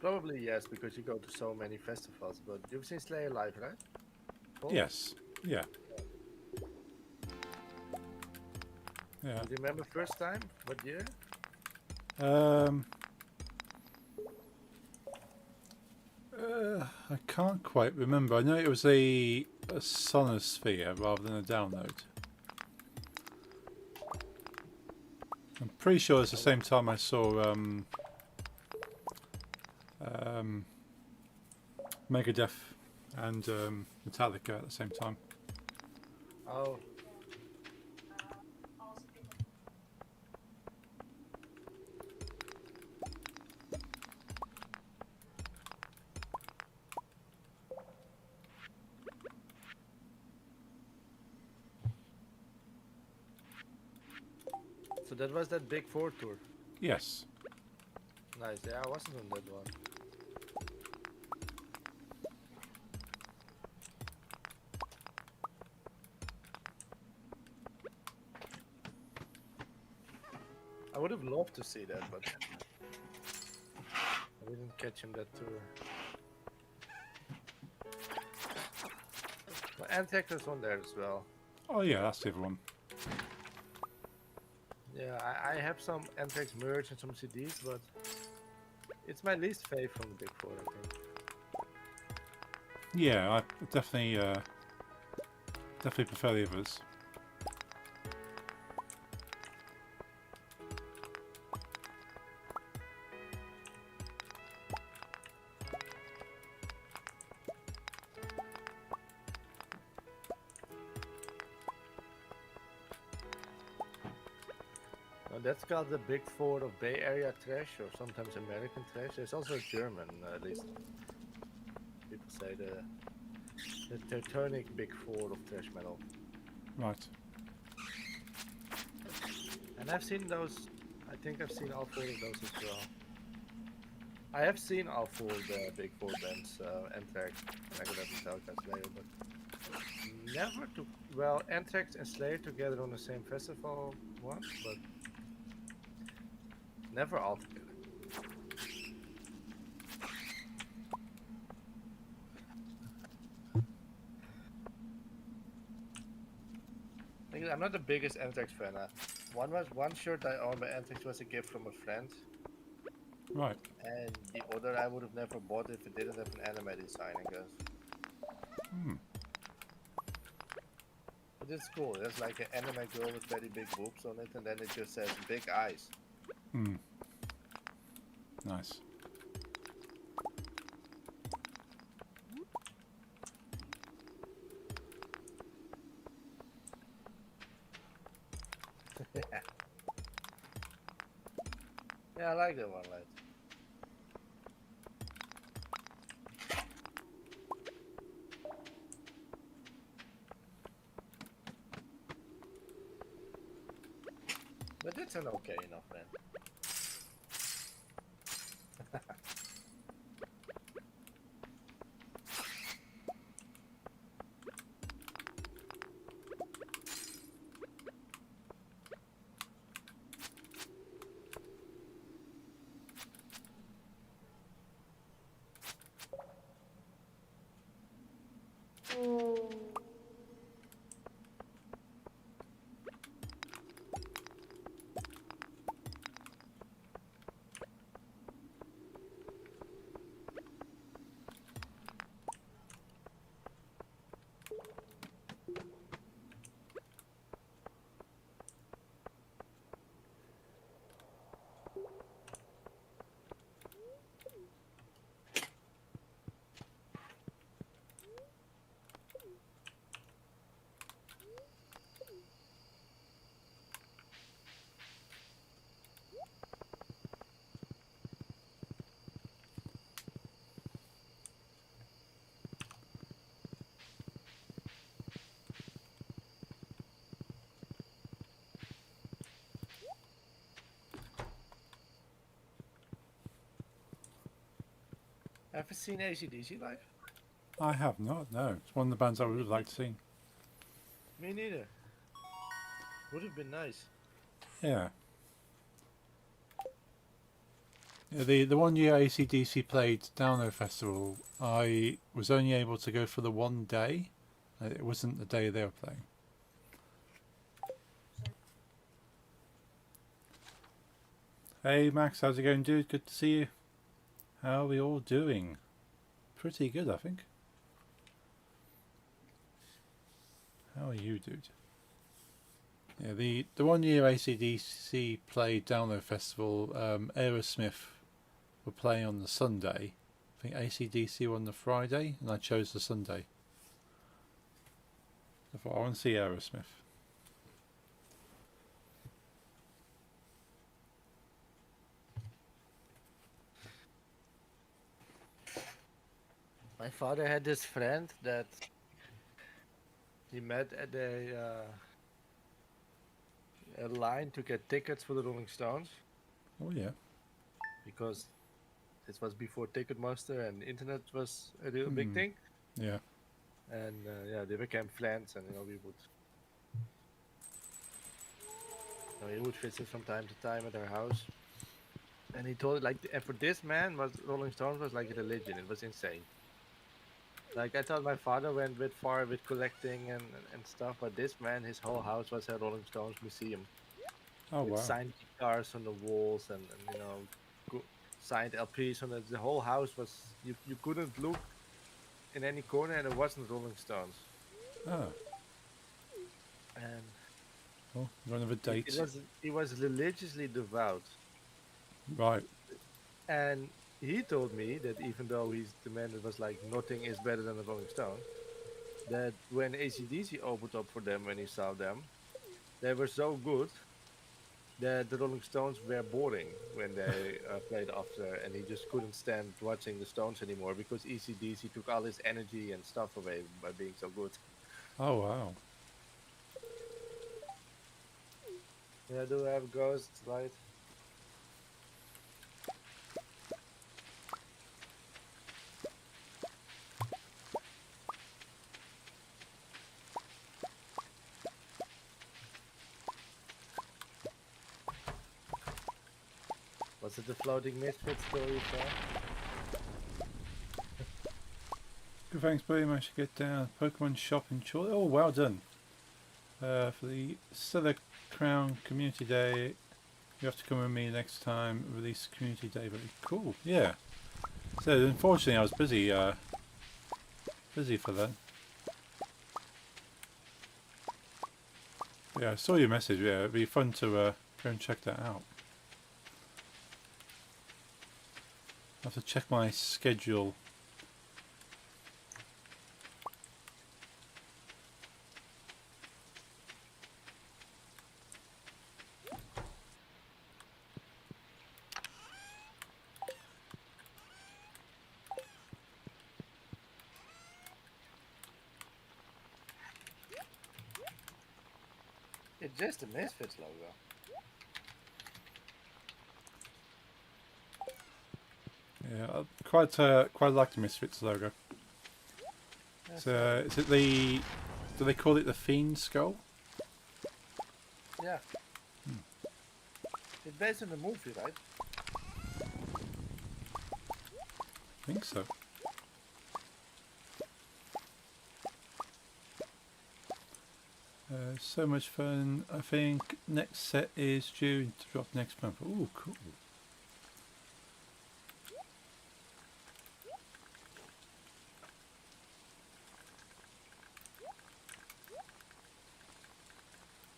C: Probably yes, because you go to so many festivals. But you've seen Slayer live, right? Paul?
A: Yes. Yeah. Yeah.
C: Do you remember first time? What year?
A: Um. I can't quite remember. I know it was a sonosphere rather than a download. I'm pretty sure it's the same time I saw Megadeth and Metallica at the same time.
C: Oh, so that was that Big Four tour.
A: Yes.
C: Nice. Yeah, I wasn't on that one. I would have loved to see that, but I didn't catch him that tour. But Antek was on there as well.
A: Oh yeah, that's the other one.
C: Yeah, I have some Anthrax merch and some CDs, but it's my least fave from the Big Four, I think.
A: Yeah, I definitely prefer the others.
C: Now that's called the Big Four of Bay Area Trash, or sometimes American Trash. There's also German, at least. People say the Teutonic Big Four of thrash metal.
A: Right.
C: And I've seen those. I think I've seen all four of those as well. I have seen all four of the big four bands, Anthrax, Megadeth, Metallica, Slayer, but never to. Well, Anthrax and Slayer together on the same festival once, but never all together. Like, I'm not the biggest Anthrax fan. One shirt I owned by Anthrax was a gift from a friend,
A: Right.
C: and the other I would have never bought if it didn't have an anime design, I guess.
A: Hmm.
C: But it's cool. There's like an anime girl with very big boobs on it, and then it just says big eyes.
A: Hmm. Nice.
C: Yeah, I like that one, lad. But it's an okay enough, man. Ever seen ACDC live?
A: I have not. No, it's one of the bands I would like to see.
C: Me neither. Would have been nice.
A: Yeah. Yeah, the one year AC/DC played Download Festival, I was only able to go for the one day. It wasn't the day they were playing. Hey Max, how's it going, dude? Good to see you. How are we all doing? Pretty good, I think. How are you, dude? Yeah, the one year AC/DC played Download Festival, Aerosmith were playing on the Sunday. I think AC/DC were on the Friday, and I chose the Sunday. I thought I want to see Aerosmith.
C: My father had this friend that he met at a line to get tickets for the Rolling Stones
A: Oh yeah.
C: because this was before Ticketmaster and internet was a real big
A: Hmm.
C: thing.
A: Yeah.
C: And yeah, they became friends, and he would visit from time to time at our house. And he told like, and for this man, was Rolling Stones was like a religion. It was insane. Like I thought my father went a bit far with collecting and stuff, but this man, his whole house was a Rolling Stones museum
A: Oh
C: with
A: wow.
C: signed guitars on the walls and signed LPs on it. The whole house was you couldn't look in any corner and it wasn't Rolling Stones.
A: Oh.
C: And
A: Well, one of the dates.
C: he was religiously devout.
A: Right.
C: And he told me that even though he's the man that was like nothing is better than the Rolling Stones, that when ACDC opened up for them when he saw them, they were so good that the Rolling Stones were boring when they played after, and he just couldn't stand watching the Stones anymore because ACDC took all his energy and stuff away by being so good.
A: Oh wow.
C: Yeah, do have ghosts, right? Was it the floating misfit story, sir?
A: Good, thanks, buddy. Managed to get down. Pokemon shop in Chorley. Oh, well done. For the Stellar Crown Community Day, you have to come with me next time. Release Community Day, buddy. Cool. Yeah. So unfortunately, I was busy. Busy for that. Yeah, I saw your message. Yeah, it'd be fun to go and check that out. I have to check my schedule.
C: It's just the Misfits logo.
A: Yeah, I quite like the Misfits logo.
C: That's
A: So, is it the? Do they call it the Fiend Skull?
C: yeah. It's based on the movie, right?
A: I think so. So much fun. I think next set is due to drop next month. Ooh, cool.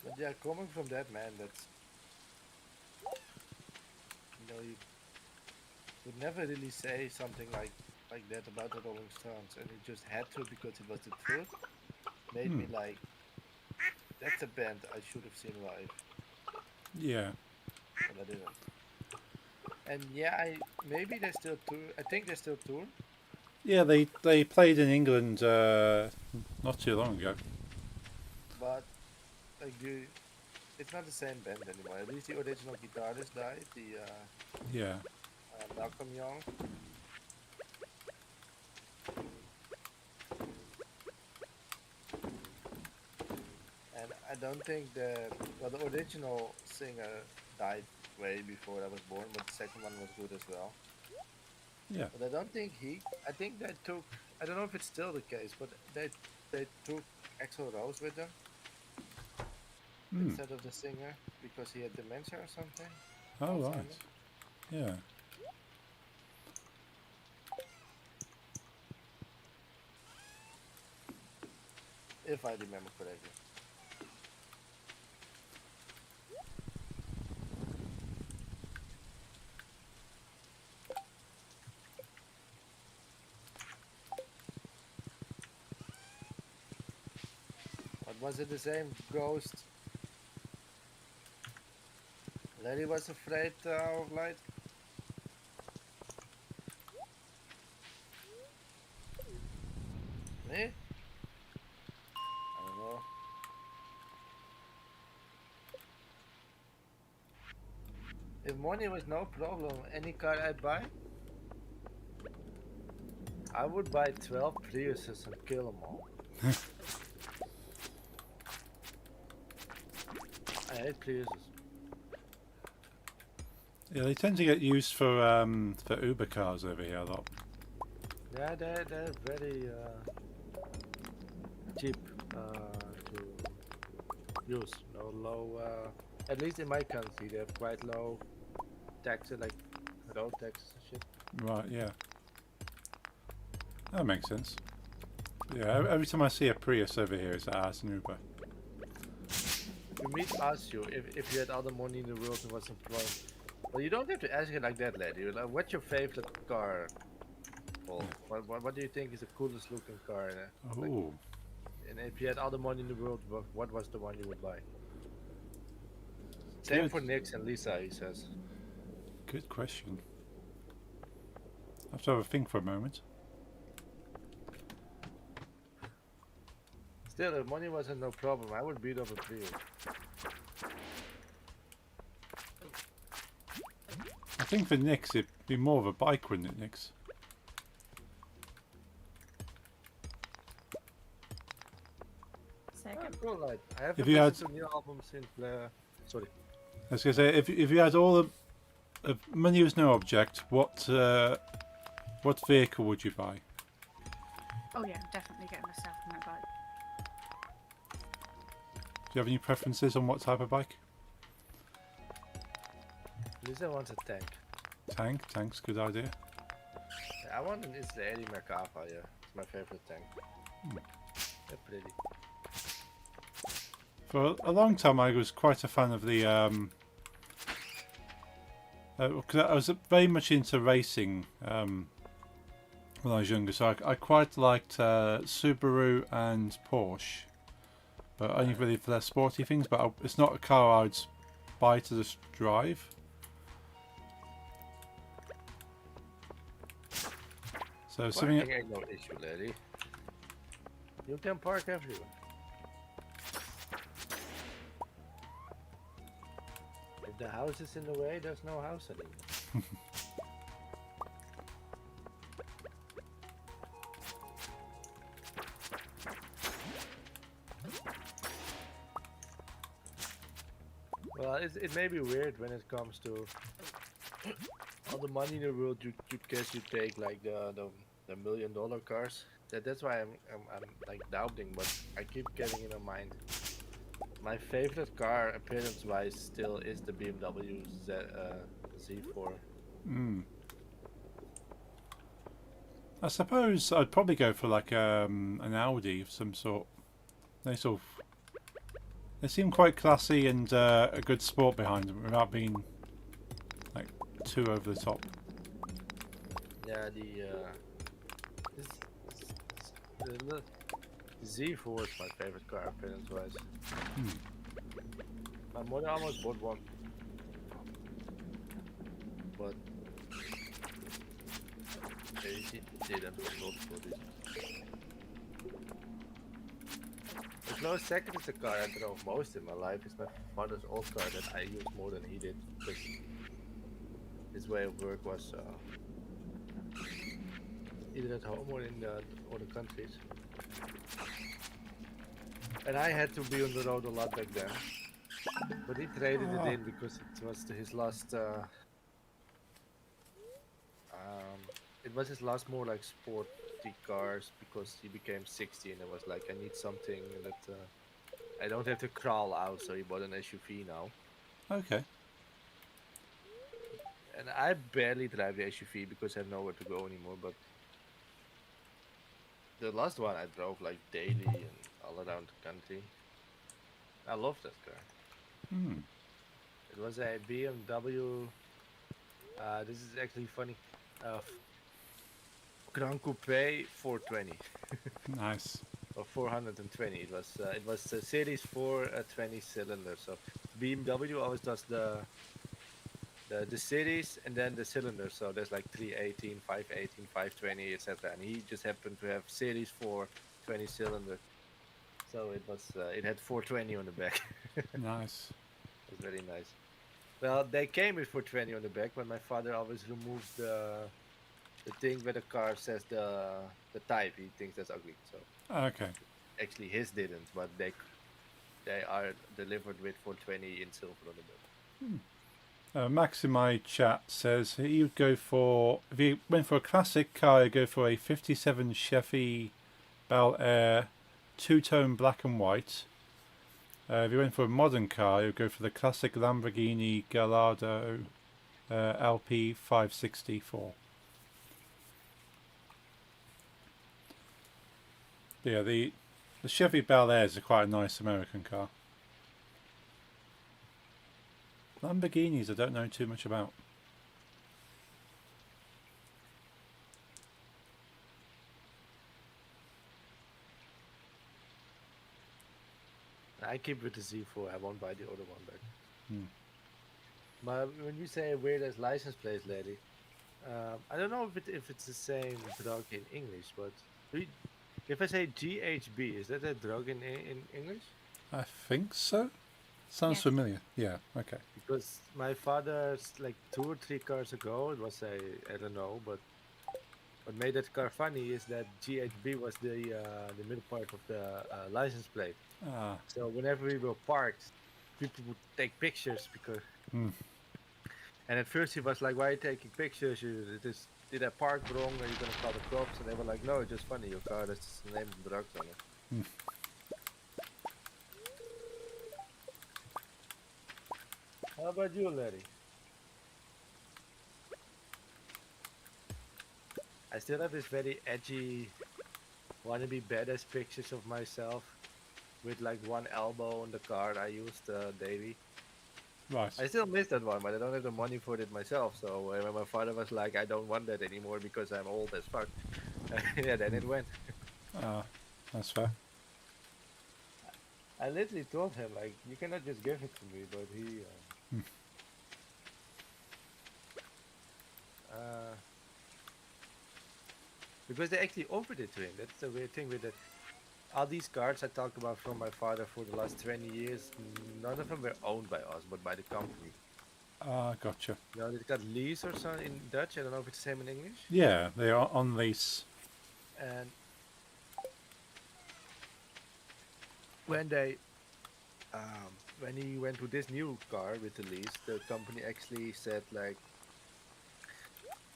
C: But yeah, coming from that man, that's you would never really say something like that about the Rolling Stones, and he just had to because it was the truth. Made me like, that's a band I should have seen live,
A: Yeah.
C: but I didn't. And yeah, maybe they still tour. I think they still tour.
A: Yeah, they played in England not too long ago.
C: But like it's not the same band anymore. At least the original guitarist died, the
A: Yeah.
C: Malcolm Young. And I don't think the original singer died way before I was born, but the second one was good as well.
A: Yeah.
C: But I don't think I think they took. I don't know if it's still the case, but they took Axl Rose with them instead of the singer because he had dementia or something.
A: Oh right.
C: Alzheimer's.
A: Yeah.
C: If I remember correctly. But was it the same ghost? Larry was afraid of light. Me? I don't know. If money was no problem, any car I'd buy, I would buy 12 Priuses and kill them all. I hate Priuses.
A: Yeah, they tend to get used for Uber cars over here a lot.
C: Yeah, they're very cheap to use. No low. At least in my country, they have quite low taxes, like road taxes and shit.
A: Right, yeah. That makes sense. Yeah, every time I see a Prius over here, it's as an Uber.
C: You meet ask you if you had all the money in the world and was employed. Well, you don't have to ask it like that, lady. Like, what's your favorite car? Paul? What do you think is the coolest looking car? Like,
A: Oh,
C: and if you had all the money in the world, what was the one you would buy? Same
A: Good.
C: for Nix and Lisa, he says.
A: good question. I have to have a think for a moment.
C: Still, if money wasn't no problem, I would beat up a Prius.
A: think for Nix it'd be more of a bike, wouldn't it, Nix?
D: Second.
C: Cool, like, I haven't
A: If you
C: listened to new albums since sorry.
A: I was gonna say if you had all the if money was no object, what vehicle would you buy?
D: Oh yeah, definitely getting myself on my bike.
A: Do you have any preferences on what type of bike?
C: Lisa wants a tank.
A: Tank's a good idea.
C: I want an Israeli Merkava, yeah. It's my favorite tank. They're pretty.
A: For a long time, I was quite a fan of the. Because I was very much into racing when I was younger, so I quite liked Subaru and Porsche, but only really for their sporty things. But it's not a car I'd buy to just drive. So something.
C: Parking ain't no issue, lady. You can park everywhere. If the house is in the way, there's no house anymore. Well, it may be weird when it comes to all the money in the world. You guess you take like the $1 million cars. That's why I'm like doubting, but I keep getting in my mind. My favorite car, appearance-wise, still is the BMW Z4.
A: I suppose I'd probably go for like an Audi of some sort. They seem quite classy and a good sport behind them without being like too over the top.
C: Yeah, the Z4 is my favorite car, appearance-wise. My mother almost bought one, but they didn't for multiple reasons. The close second is the car I drove most in my life. Is my father's old car that I used more than he did, because his way of work was either at home or in other countries. And I had to be on the road a lot back then. But he traded it in because it was his last it was his last more like sporty cars, because he became 60 and it was like, I need something that I don't have to crawl out, so he bought an SUV now.
A: Okay.
C: And I barely drive the SUV because I have nowhere to go anymore, but the last one I drove like daily and all around the country. I love that car. It was a BMW. This is actually funny. Grand Coupe 420
A: Nice.
C: or 420. It was a Series 4 20 cylinder. So BMW always does the series and then the cylinder. So there's like 318, 518, 520, etc. And he just happened to have Series 4 20 cylinder. So it had 420 on the back.
A: Nice.
C: It was very nice. Well, they came with 420 on the back, but my father always removed the thing where the car says the type. He thinks that's ugly. So
A: Okay.
C: actually his didn't, but they are delivered with 420 in silver on the back.
A: Max in my chat says he would go for, if he went for a classic car, he'd go for a 57 Chevy Bel Air two-tone black and white. If you went for a modern car, you would go for the classic Lamborghini Gallardo LP 564. Yeah, the Chevy Bel Airs are quite a nice American car. Lamborghinis I don't know too much about.
C: I keep with the Z4. I won't buy the other one back. But when you say weird as license plate, lady, I don't know if it's the same drug in English, but if I say GHB, is that a drug in English?
A: I think so. Sounds
D: Yes.
A: familiar. Yeah. Okay.
C: Because my father's like 2 or 3 cars ago, it was a I don't know, but what made that car funny is that GHB was the middle part of the license plate.
A: Ah.
C: So whenever we were parked, people would take pictures because.
A: Hmm.
C: And at first he was like, "Why are you taking pictures? You just did I park wrong? Are you gonna call the cops?" And they were like, "No, it's just funny. Your car has the name of the drugs on it."
A: Hmm.
C: How about you, Larry? I still have this very edgy, wannabe badass pictures of myself with like one elbow on the car I used daily.
A: Right.
C: I still miss that one, but I don't have the money for it myself. So when my father was like, "I don't want that anymore because I'm old as fuck," yeah, then it went.
A: Ah. That's fair.
C: I literally told him like, "You cannot just give it to me," but he.
A: Hmm.
C: Uh, because they actually offered it to him. That's the weird thing with it. All these cards I talked about from my father for the last 20 years, none of them were owned by us, but by the company.
A: Ah. Gotcha.
C: You know, they got lease or something in Dutch. I don't know if it's the same in English.
A: Yeah. They are on lease.
C: And when they, when he went to this new car with the lease, the company actually said like,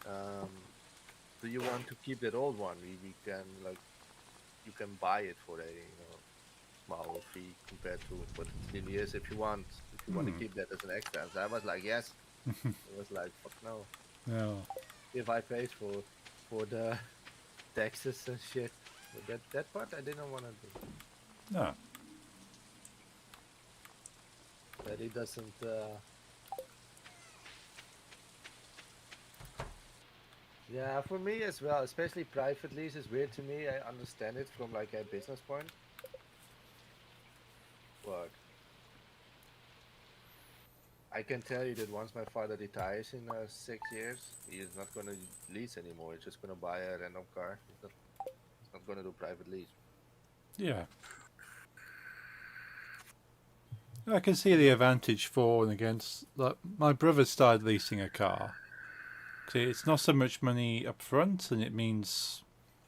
C: um, "Do you want to keep that old one? We can like, you can buy it for a small fee compared to what it really is if you want to
A: Hmm.
C: keep that as an extra." So I was like, yes. It was like, fuck no.
A: No.
C: If I paid for the taxes and shit, but that part I didn't want to do.
A: No.
C: That he doesn't. Yeah, for me as well, especially private lease is weird to me. I understand it from like a business point, but I can tell you that once my father retires in 6 years, he is not going to lease anymore. He's just going to buy a random car. He's not going to do private lease.
A: Yeah. I can see the advantage for and against. Like my brother started leasing a car. See, it's not so much money up front, and it means,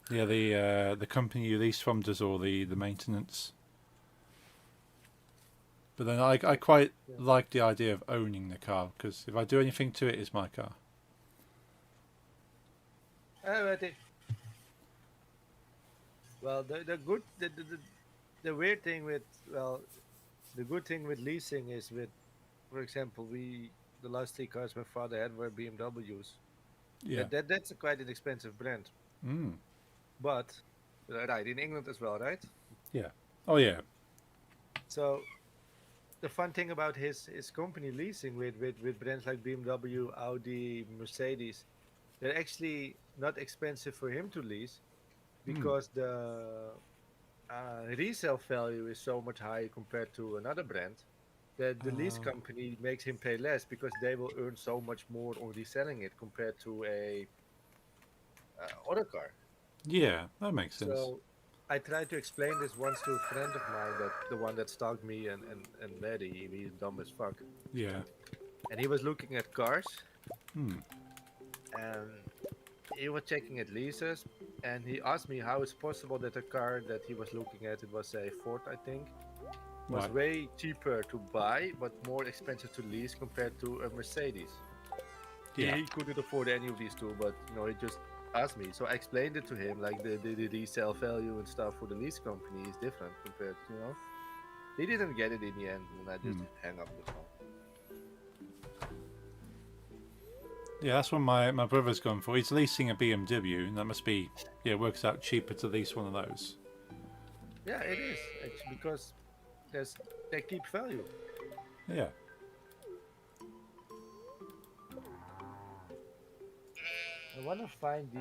A: yeah, the company you lease from does all the maintenance. But then I quite
C: Yeah.
A: like the idea of owning the car because if I do anything to it, it's my car.
C: But well, the good the weird thing with well, the good thing with leasing is with, for example, the last 3 cars my father had were BMWs.
A: Yeah.
C: That's a quite an expensive brand,
A: Mm.
C: but right in England as well, right?
A: Yeah. Oh yeah.
C: So the fun thing about his company leasing with brands like BMW, Audi, Mercedes, they're actually not expensive for him to lease
A: Mm.
C: because the resale value is so much higher compared to another brand that the lease
A: Oh.
C: company makes him pay less because they will earn so much more on reselling it compared to a other car.
A: Yeah, that makes sense.
C: So I tried to explain this once to a friend of mine, that the one that stalked me and Larry, he's dumb as fuck.
A: Yeah.
C: And he was looking at cars
A: Hmm.
C: and he was checking at leases, and he asked me how it's possible that the car that he was looking at, it was a Ford I think, was
A: Right.
C: way cheaper to buy but more expensive to lease compared to a Mercedes.
A: Yeah.
C: He couldn't afford any of these two, but he just asked me. So I explained it to him, like the resale value and stuff for the lease company is different compared to. He didn't get it in the end, and I just
A: Hmm.
C: hang up the phone.
A: Yeah, that's what my brother's gone for. He's leasing a BMW, and that must be, yeah, it works out cheaper to lease one of those.
C: Yeah, it is actually because they keep value.
A: Yeah.
C: I want to find the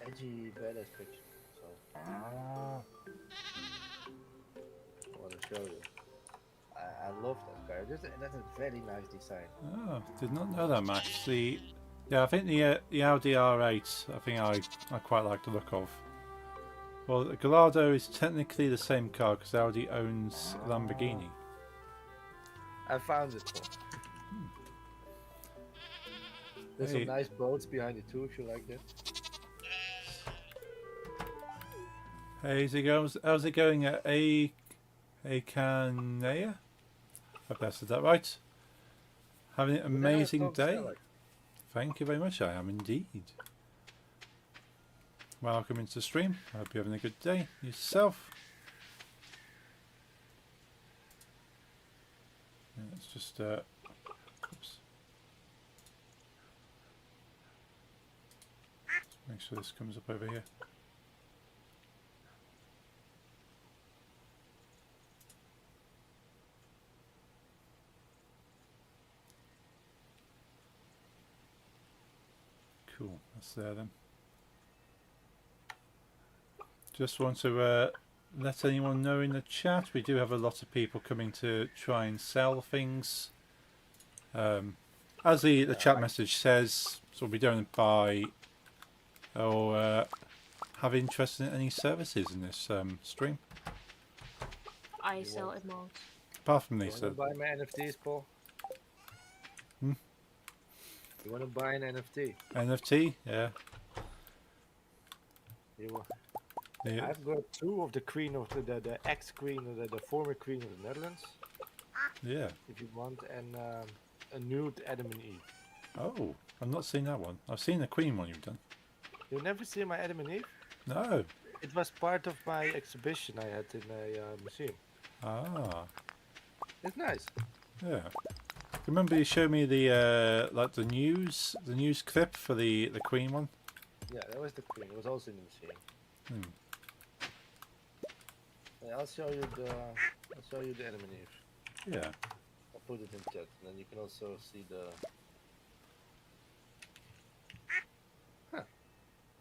C: edgy badass picture, so I want to show you. I love that car. That's a very nice design.
A: Oh, did not know that much. Yeah, I think the Audi R8. I think I quite like the look of. Well, the Gallardo is technically the same car because Audi owns Lamborghini.
C: I found it. Paul. There's
A: Hey.
C: some nice boats behind it too, if you like that.
A: Hey, how's it going at Akanea? I bested that right. Having an amazing day. Thank you very much. I am indeed. Welcome into the stream. I hope you're having a good day yourself. Yeah, let's just oops. Make sure this comes up over here. Cool, that's there then. Just want to let anyone know in the chat, we do have a lot of people coming to try and sell things. As the chat message says, so we don't buy or have interest in any services in this stream.
B: I sell emotes.
A: Apart from
C: You
A: Lisa.
C: want to buy my NFTs, Paul?
A: Hmm?
C: You want to buy an NFT?
A: NFT, yeah. Yeah.
C: I've got 2 of the queen of the ex-queen, the former queen of the Netherlands.
A: Yeah.
C: If you want, and a nude Adam and Eve.
A: Oh, I've not seen that one. I've seen the Queen one you've done.
C: You've never seen my Adam and Eve?
A: No.
C: It was part of my exhibition I had in a museum.
A: Ah.
C: It's nice.
A: Yeah. Remember you showed me the like the news clip for the Queen one?
C: Yeah, that was the queen. It was also in the museum.
A: Hmm.
C: Yeah, I'll show you the Adam and Eve.
A: Yeah.
C: I'll put it in chat, and then you can also see the.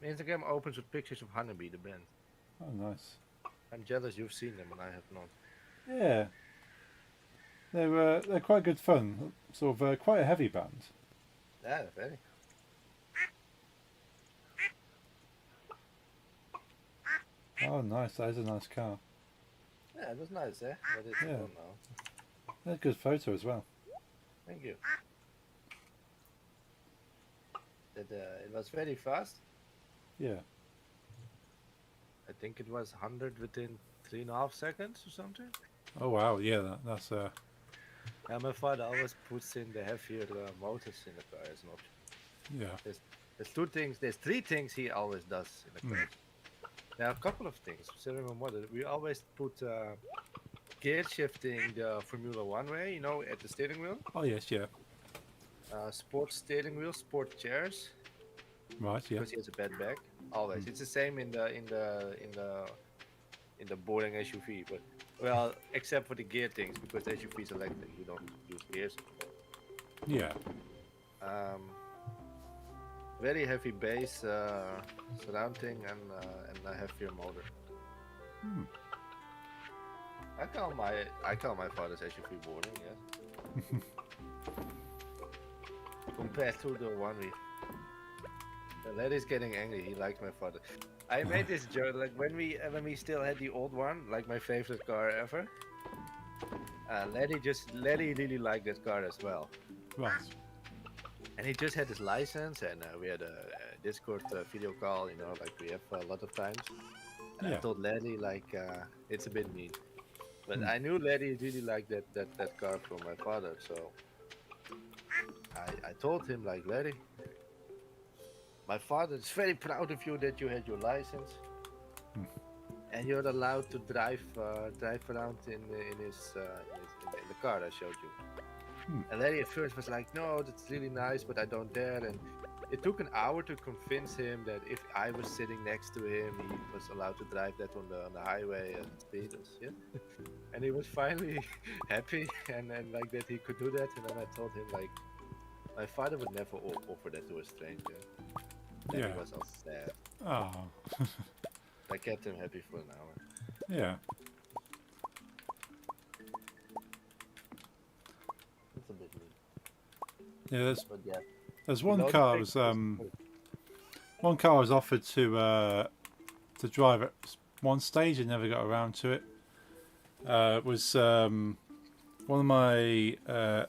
C: My Instagram opens with pictures of Honeybee, the band.
A: Oh, nice.
C: I'm jealous you've seen them and I have not.
A: Yeah. They're quite good fun. Sort of quite a heavy band.
C: Yeah, very.
A: Oh, nice. That is a nice car.
C: Yeah, it was nice, eh? But it's
A: Yeah.
C: gone now.
A: That's a good photo as well.
C: Thank you. It was very fast.
A: Yeah.
C: I think it was 100 within 3.5 seconds or something.
A: Oh wow. Yeah. That's
C: And my father always puts in the heavier motors in the car as an option.
A: yeah.
C: There's 3 things he always does in the car. There are a couple of things. So my mother, we always put gear shifting the Formula One way, you know, at the steering wheel.
A: Oh yes. Yeah.
C: Sport steering wheel, sport chairs.
A: Right. Yeah.
C: Because he has a bad back. Always. It's the same in the boring SUV, but well, except for the gear things, because the SUV is electric, you don't use gears.
A: Yeah.
C: Very heavy bass surrounding and a heavier motor.
A: Hmm.
C: I call my father's SUV boring, yes. Compared to the one we. The lady's getting angry. He likes my father. I made this joke like when we still had the old one, like my favorite car ever. Letty really liked that car as well.
A: Right.
C: And he just had his license, and we had a Discord video call, you know, like we have a lot of times. And
A: Yeah.
C: I told Letty like it's a bit mean, but I knew Letty really liked that car from my father, so I told him like, Letty, my father is very proud of you that you had your license, and you're allowed to drive around in the car I showed you. And Larry at first was like, no, that's really nice, but I don't dare. And it took an hour to convince him that if I was sitting next to him, he was allowed to drive that on the highway at speed. Yeah? And he was finally happy and like that he could do that. And then I told him like, my father would never offer that to a stranger. Then
A: Yeah.
C: he was all sad.
A: Oh.
C: I kept him happy for an hour.
A: Yeah.
C: It's a bit mean.
A: Yeah.
C: But yeah.
A: There's
C: You
A: one
C: know the
A: car
C: thing
A: was
C: is-
A: one car I was offered to drive at one stage and never got around to it. It was one of my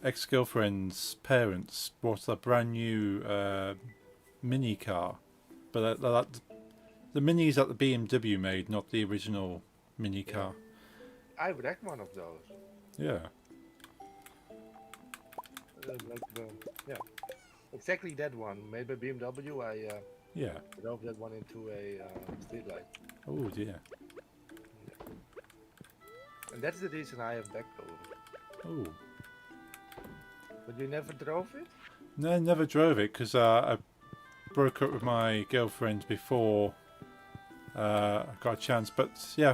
A: ex-girlfriend's parents bought a brand new mini car, but the minis that the BMW made, not the original mini
C: Yeah.
A: car.
C: I wrecked one of those.
A: Yeah.
C: Yeah, exactly that one made by BMW. I
A: Yeah.
C: drove that one into a street light,
A: Oh dear.
C: and that's the reason I have back problem.
A: Oh.
C: But you never drove it?
A: No, never drove it because I broke up with my girlfriend before I got a chance. But yeah,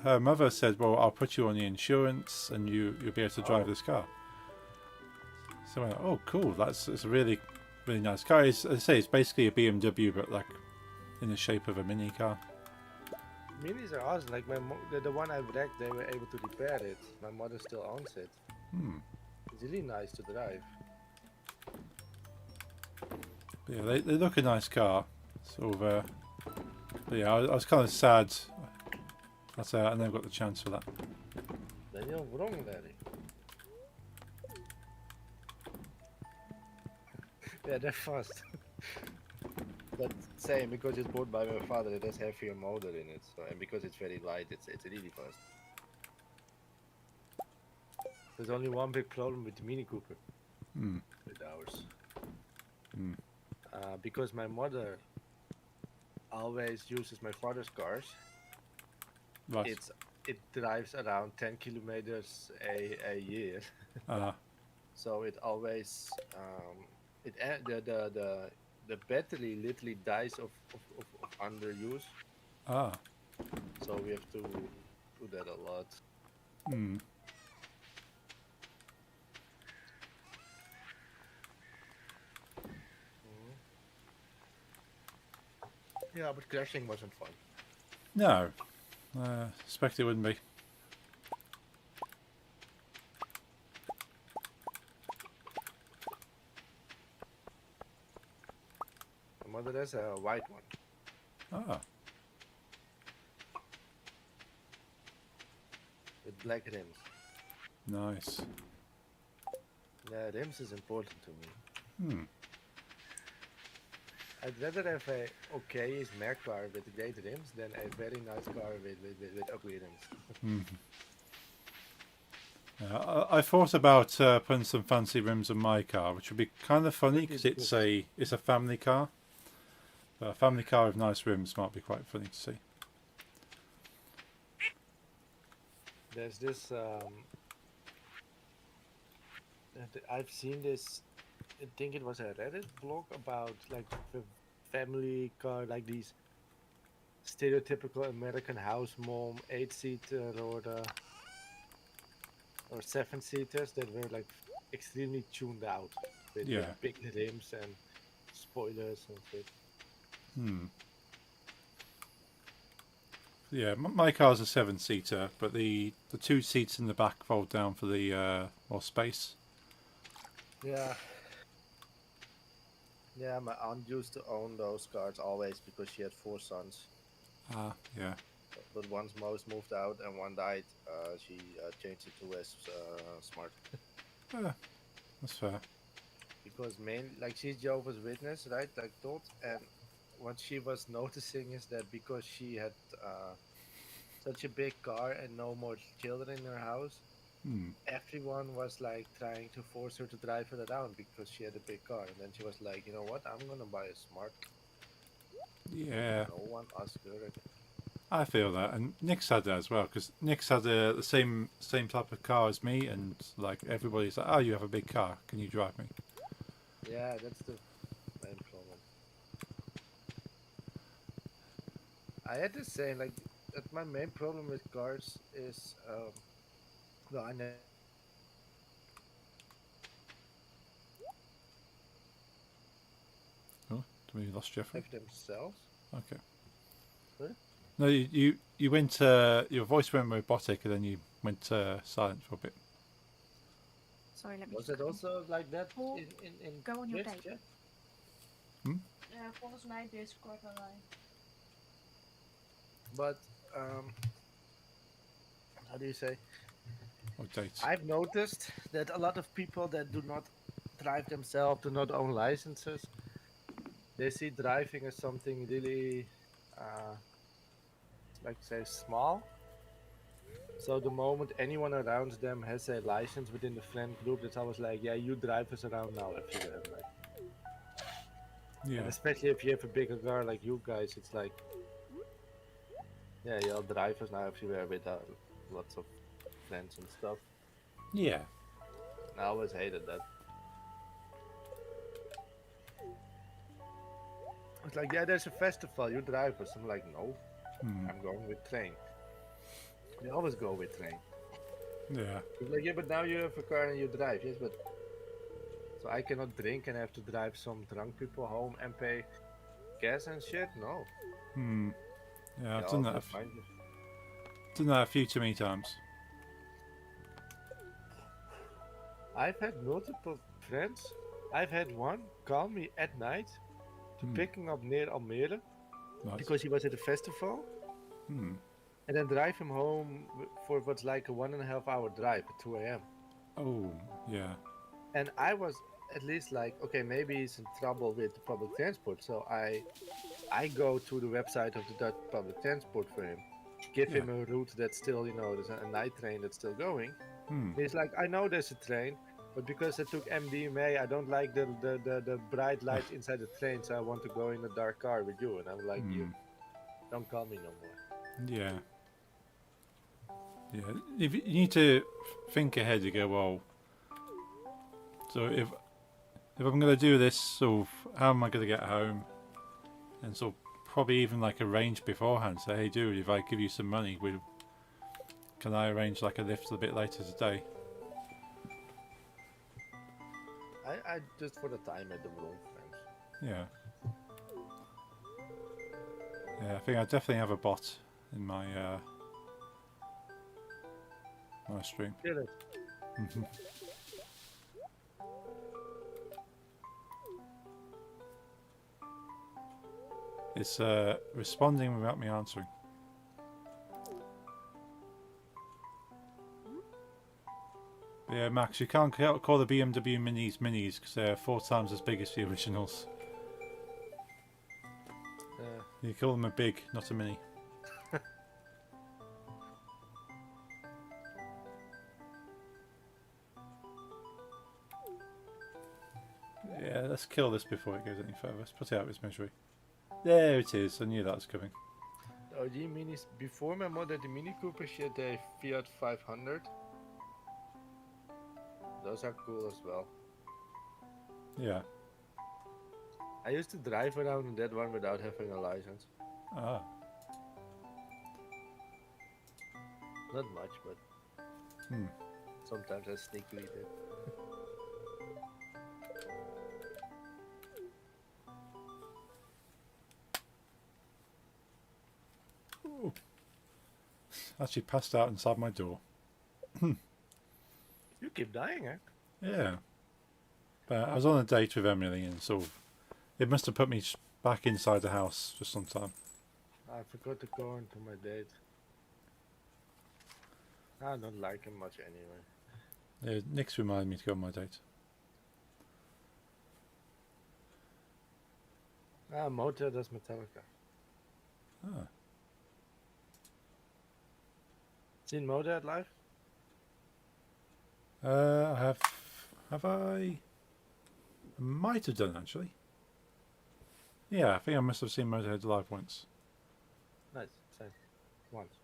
A: her mother said, "Well, I'll put you on the insurance, and you'll be able to drive
C: Oh.
A: this car." So I went, "Oh, cool! It's a really nice car." As I say, it's basically a BMW, but like in the shape of a mini car.
C: Minis are awesome. Like the one I wrecked, they were able to repair it. My mother still owns it.
A: Hmm.
C: It's really nice to drive.
A: But yeah, they look a nice car. Sort of. But yeah, I was kind of sad. I never got the chance for that.
C: Daniel, wrong, Larry. Yeah, they're fast. But same, because it's bought by my father, it has heavier motor in it. So, and because it's very light, it's really fast. There's only one big problem with the Mini Cooper.
A: Hmm.
C: With ours.
A: Hmm.
C: Because my mother always uses my father's cars.
A: Right.
C: It drives around 10 kilometers a year. So it always the battery literally dies of underuse. So we have to do that a lot.
A: Hmm.
C: Yeah, but crashing wasn't fun.
A: No. Expect it wouldn't be.
C: My mother has a white one with black rims.
A: Nice.
C: Yeah, rims is important to me.
A: Hmm.
C: I'd rather have a okay Mac car with great rims than a very nice car with ugly rims.
A: I thought about putting some fancy rims on my car, which would be kind of funny because
C: Would be
A: it's a family car. But a family car with nice rims might be quite funny to see.
C: There's this. I've seen this. I think it was a Reddit blog about like the family car, like these stereotypical American house mom 8-seater or 7-seaters that were like extremely tuned out with
A: Yeah.
C: big rims and spoilers and shit.
A: Hmm. Yeah, my car's a 7-seater, but the 2 seats in the back fold down for the more space.
C: Yeah. Yeah, my aunt used to own those cars always because she had 4 sons.
A: Yeah.
C: But once most moved out and one died, she changed it to a smart.
A: That's fair.
C: Because like she's Jehovah's Witness, right? Like Todd, and what she was noticing is that because she had such a big car and no more children in her house, everyone was like trying to force her to drive it around because she had a big car. And then she was like, you know what? I'm gonna buy a smart.
A: Yeah.
C: No one asked her again.
A: I feel that, and Nick's had that as well, because Nick's had the same type of car as me, and like everybody's like, "Oh, you have a big car. Can you drive me?"
C: Yeah, that's the main problem. I had to say, like, that my main problem with cars is, well, I never
A: Oh, we lost Jeffrey.
C: have themselves.
A: Okay.
C: Sorry?
A: No, you went. Your voice went robotic, and then you went silent for a bit.
D: Sorry, let me
C: Was
D: just
C: it also like that
D: Paul,
C: in
D: go on your
C: Twitch,
D: date.
C: chat?
B: Ja, volgens mij Discord online.
C: But how do you say?
A: Update.
C: I've noticed that a lot of people that do not drive themselves, do not own licenses, they see driving as something really, uh, like say, small. So the moment anyone around them has a license within the friend group, it's always like, yeah, you drive us around now everywhere. Like,
A: Yeah.
C: and especially if you have a bigger car like you guys, it's like, yeah, you'll drive us now everywhere with lots of friends and stuff.
A: Yeah.
C: And I always hated that. It's like, yeah, there's a festival, you drive us. I'm like, no,
A: Hmm.
C: I'm going with train. They always go with train.
A: Yeah.
C: It's like, yeah, but now you have a car and you drive. Yes, but so I cannot drink and have to drive some drunk people home and pay gas and shit? No.
A: Hmm. Yeah,
C: Yeah,
A: I've done
C: I'll
A: that.
C: just find you.
A: Done that a few too many times.
C: I've had multiple friends. I've had one call me at night to picking up near Almere
A: Nice.
C: because he was at a festival,
A: Hmm.
C: and then drive him home for what's like a 1.5 hour drive at 2 a.m.
A: Oh, yeah.
C: And I was at least like, okay, maybe he's in trouble with the public transport. So I go to the website of the Dutch public transport for him, give
A: Yeah.
C: him a route that's still, there's a night train that's still going.
A: Hmm.
C: And he's like, I know there's a train, but because I took MDMA, I don't like the bright lights inside the train, so I want to go in a dark car with you. And I'm like, you don't call me no more.
A: Yeah. Yeah. If you need to think ahead, you go, well, so if I'm going to do this, so how am I going to get home? And so probably even like arrange beforehand. Say, hey, dude, if I give you some money, can I arrange like a lift a bit later today?
C: I just for the time at the room, friends.
A: Yeah. Yeah, I think I definitely have a bot in my my stream.
C: Kill it.
A: It's responding without me answering. But yeah, Max, you can't call the BMW Minis Minis because they're 4 times as big as the originals. You call them a big, not a mini. Yeah, let's kill this before it goes any further. Let's put it out of its misery. There it is. I knew that was coming.
C: The OG minis, before my mother had the Mini Cooper, she had a Fiat 500. Those are cool as well.
A: Yeah.
C: I used to drive around in that one without having a license.
A: Ah.
C: Not much, but sometimes I sneakily did.
A: Ooh. Actually passed out inside my door.
C: You keep dying, eh?
A: Yeah. But I was on a date with Emily, and so it must have put me back inside the house for some time.
C: I forgot to go into my date. I don't like him much anyway.
A: Yeah, Nick's reminded me to go on my date.
C: Motor does Metallica.
A: Ah.
C: Seen Motorhead live?
A: Have I might have done actually. Yeah, I think I must have seen Motorhead live once.
C: Nice, same. Once.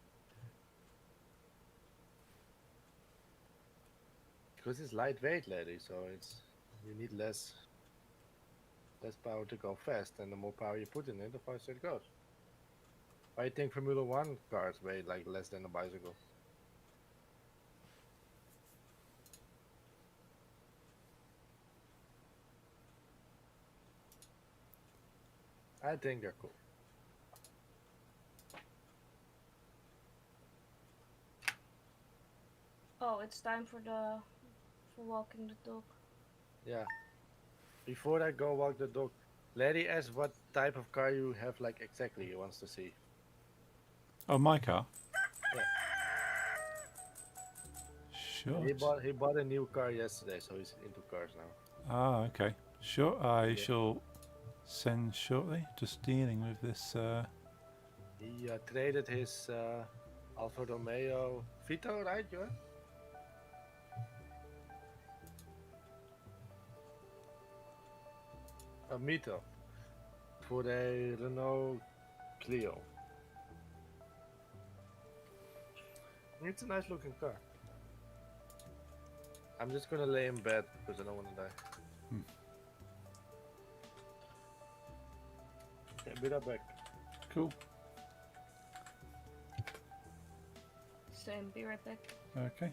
C: Because it's lightweight, lady, so you need less power to go fast, and the more power you put in it, the faster it goes. I think Formula One cars weigh like less than a bicycle. I think they're cool.
B: Oh, it's time for walking the dog.
C: Yeah. Before I go walk the dog, Larry asks what type of car you have, like exactly he wants to see.
A: Oh, my car?
C: Yeah.
A: Sure.
C: He bought a new car yesterday, so he's into cars now.
A: Ah, okay. Sure, I
C: Yeah.
A: shall send shortly. Just dealing with this.
C: He traded his Alfa Romeo Vito, right, Johan? A Mito for a Renault Clio. It's a nice looking car. I'm just gonna lay in bed because I don't want to die. Okay, be right back.
A: Cool.
B: Same, be right back.
A: Okay.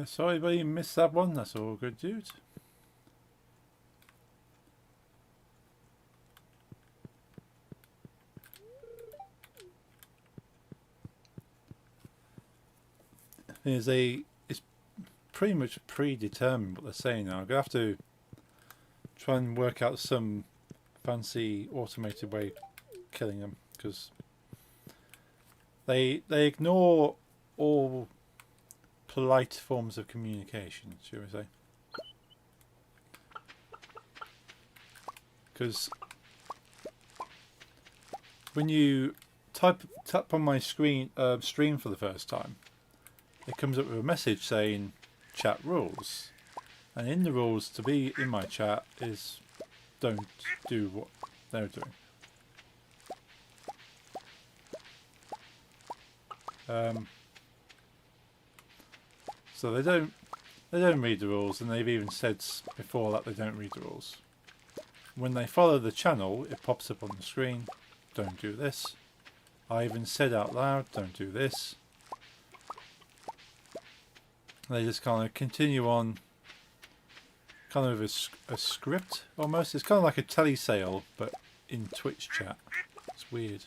A: Sorry, but you missed that one. That's all good, dude. It's pretty much predetermined what they're saying now. I'm gonna have to try and work out some fancy automated way of killing them because they ignore all polite forms of communication, shall we say? Because when you tap on my stream for the first time, it comes up with a message saying chat rules, and in the rules to be in my chat is don't do what they're doing. So they don't read the rules, and they've even said before that they don't read the rules. When they follow the channel, it pops up on the screen, don't do this. I even said out loud, don't do this. They just kind of continue on, kind of a script almost. It's kind of like a telesale, but in Twitch chat. It's weird.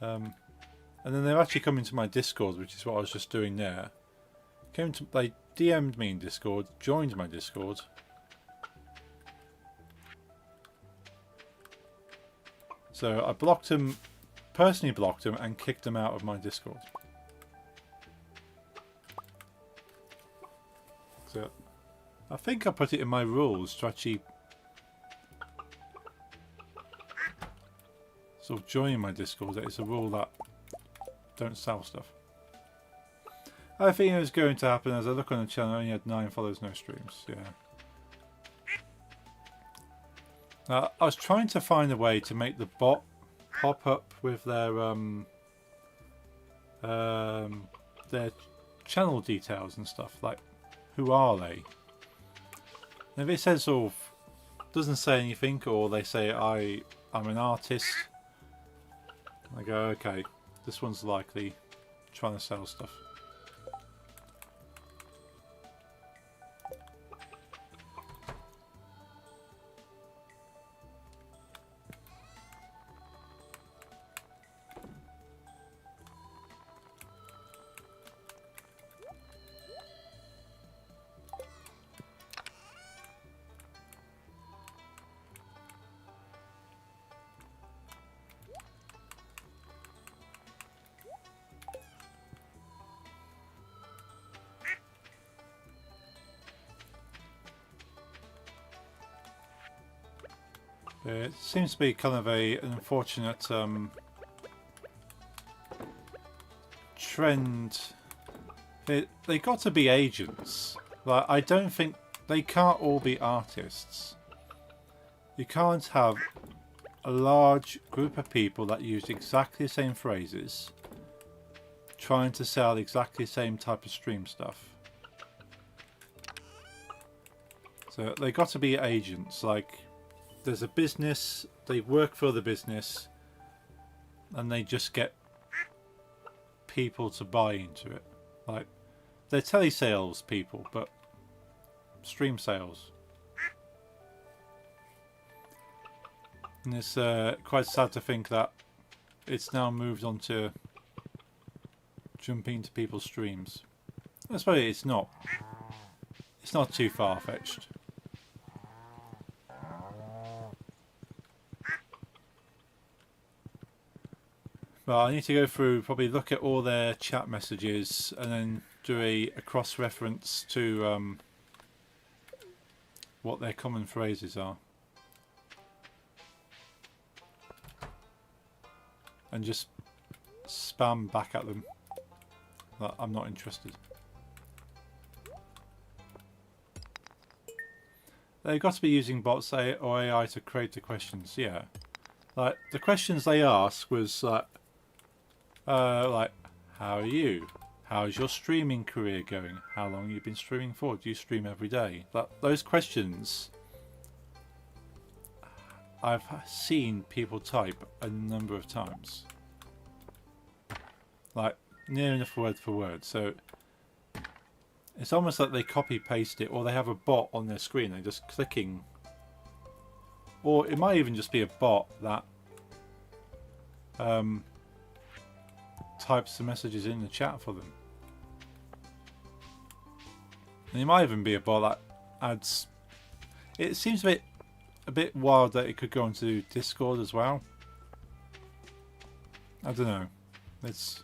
A: And then they've actually come into my Discord, which is what I was just doing there. They DM'd me in Discord, joined my Discord. So I blocked him, personally blocked him, and kicked him out of my Discord. So I think I put it in my rules to actually sort of join my Discord. That it's a rule that don't sell stuff. I think it was going to happen as I look on the channel. I only had 9 followers, no streams. Yeah. Now, I was trying to find a way to make the bot pop up with their channel details and stuff, like who are they? And if it says sort of doesn't say anything, or they say I'm an artist, I go, okay, this one's likely trying to sell stuff. It seems to be kind of an unfortunate trend. They got to be agents. Like, I don't think they can't all be artists. You can't have a large group of people that use exactly the same phrases trying to sell exactly the same type of stream stuff. So they got to be agents. Like, there's a business, they work for the business, and they just get people to buy into it. Like, they're telesales people, but stream sales. And it's quite sad to think that it's now moved on to jumping into people's streams. I suppose it's not too far-fetched. Well, I need to go through, probably look at all their chat messages and then do a cross-reference to what their common phrases are. And just spam back at them that I'm not interested. They've got to be using bots or AI to create the questions, yeah. Like, the questions they asked was like, how are you? How's your streaming career going? How long have you been streaming for? Do you stream every day? Those questions I've seen people type a number of times. Like, near enough word for word. So it's almost like they copy paste it, or they have a bot on their screen. They're just clicking. Or it might even just be a bot that types the messages in the chat for them. And it might even be a bot that adds... It seems a bit wild that it could go onto Discord as well. I don't know. It's...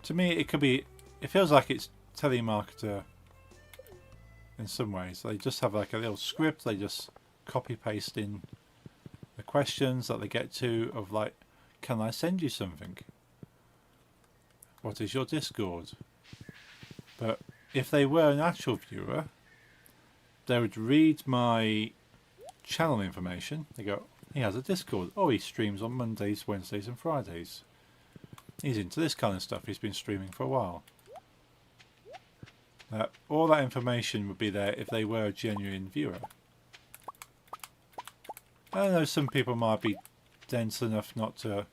A: To me, it could be... It feels like it's telemarketer in some ways. They just have like a little script. They just copy paste in the questions that they get to of like, can I send you something? What is your Discord? But if they were an actual viewer, they would read my channel information. They go, he has a Discord. Oh, he streams on Mondays, Wednesdays and Fridays. He's into this kind of stuff. He's been streaming for a while. All that information would be there if they were a genuine viewer. I know some people might be dense enough not to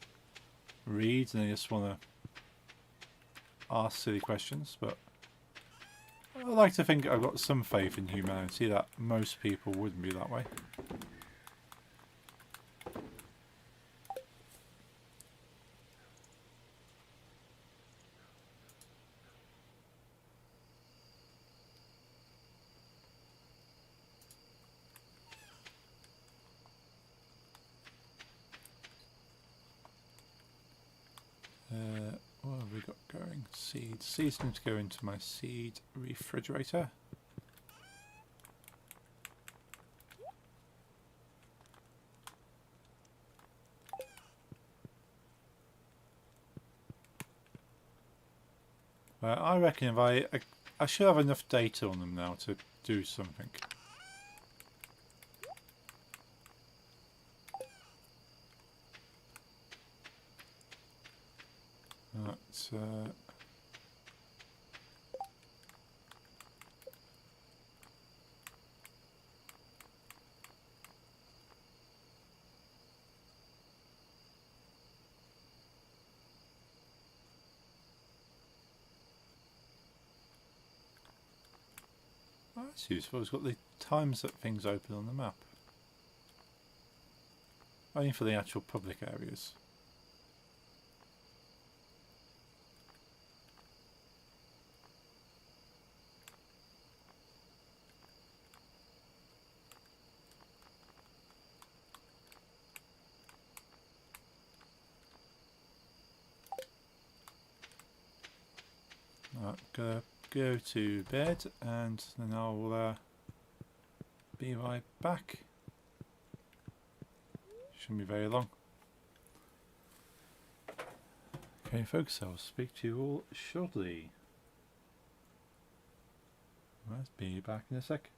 A: read and they just want to ask silly questions, but I like to think I've got some faith in humanity that most people wouldn't be that way. What have we got going? Seeds. Seeds need to go into my seed refrigerator. I reckon if I should have enough data on them now to do something. That's oh, that's useful. It's got the times that things open on the map. Only for the actual public areas. Right, gonna go to bed and then I'll be right back. Shouldn't be very long. Okay, folks, I'll speak to you all shortly. Right, be back in a sec.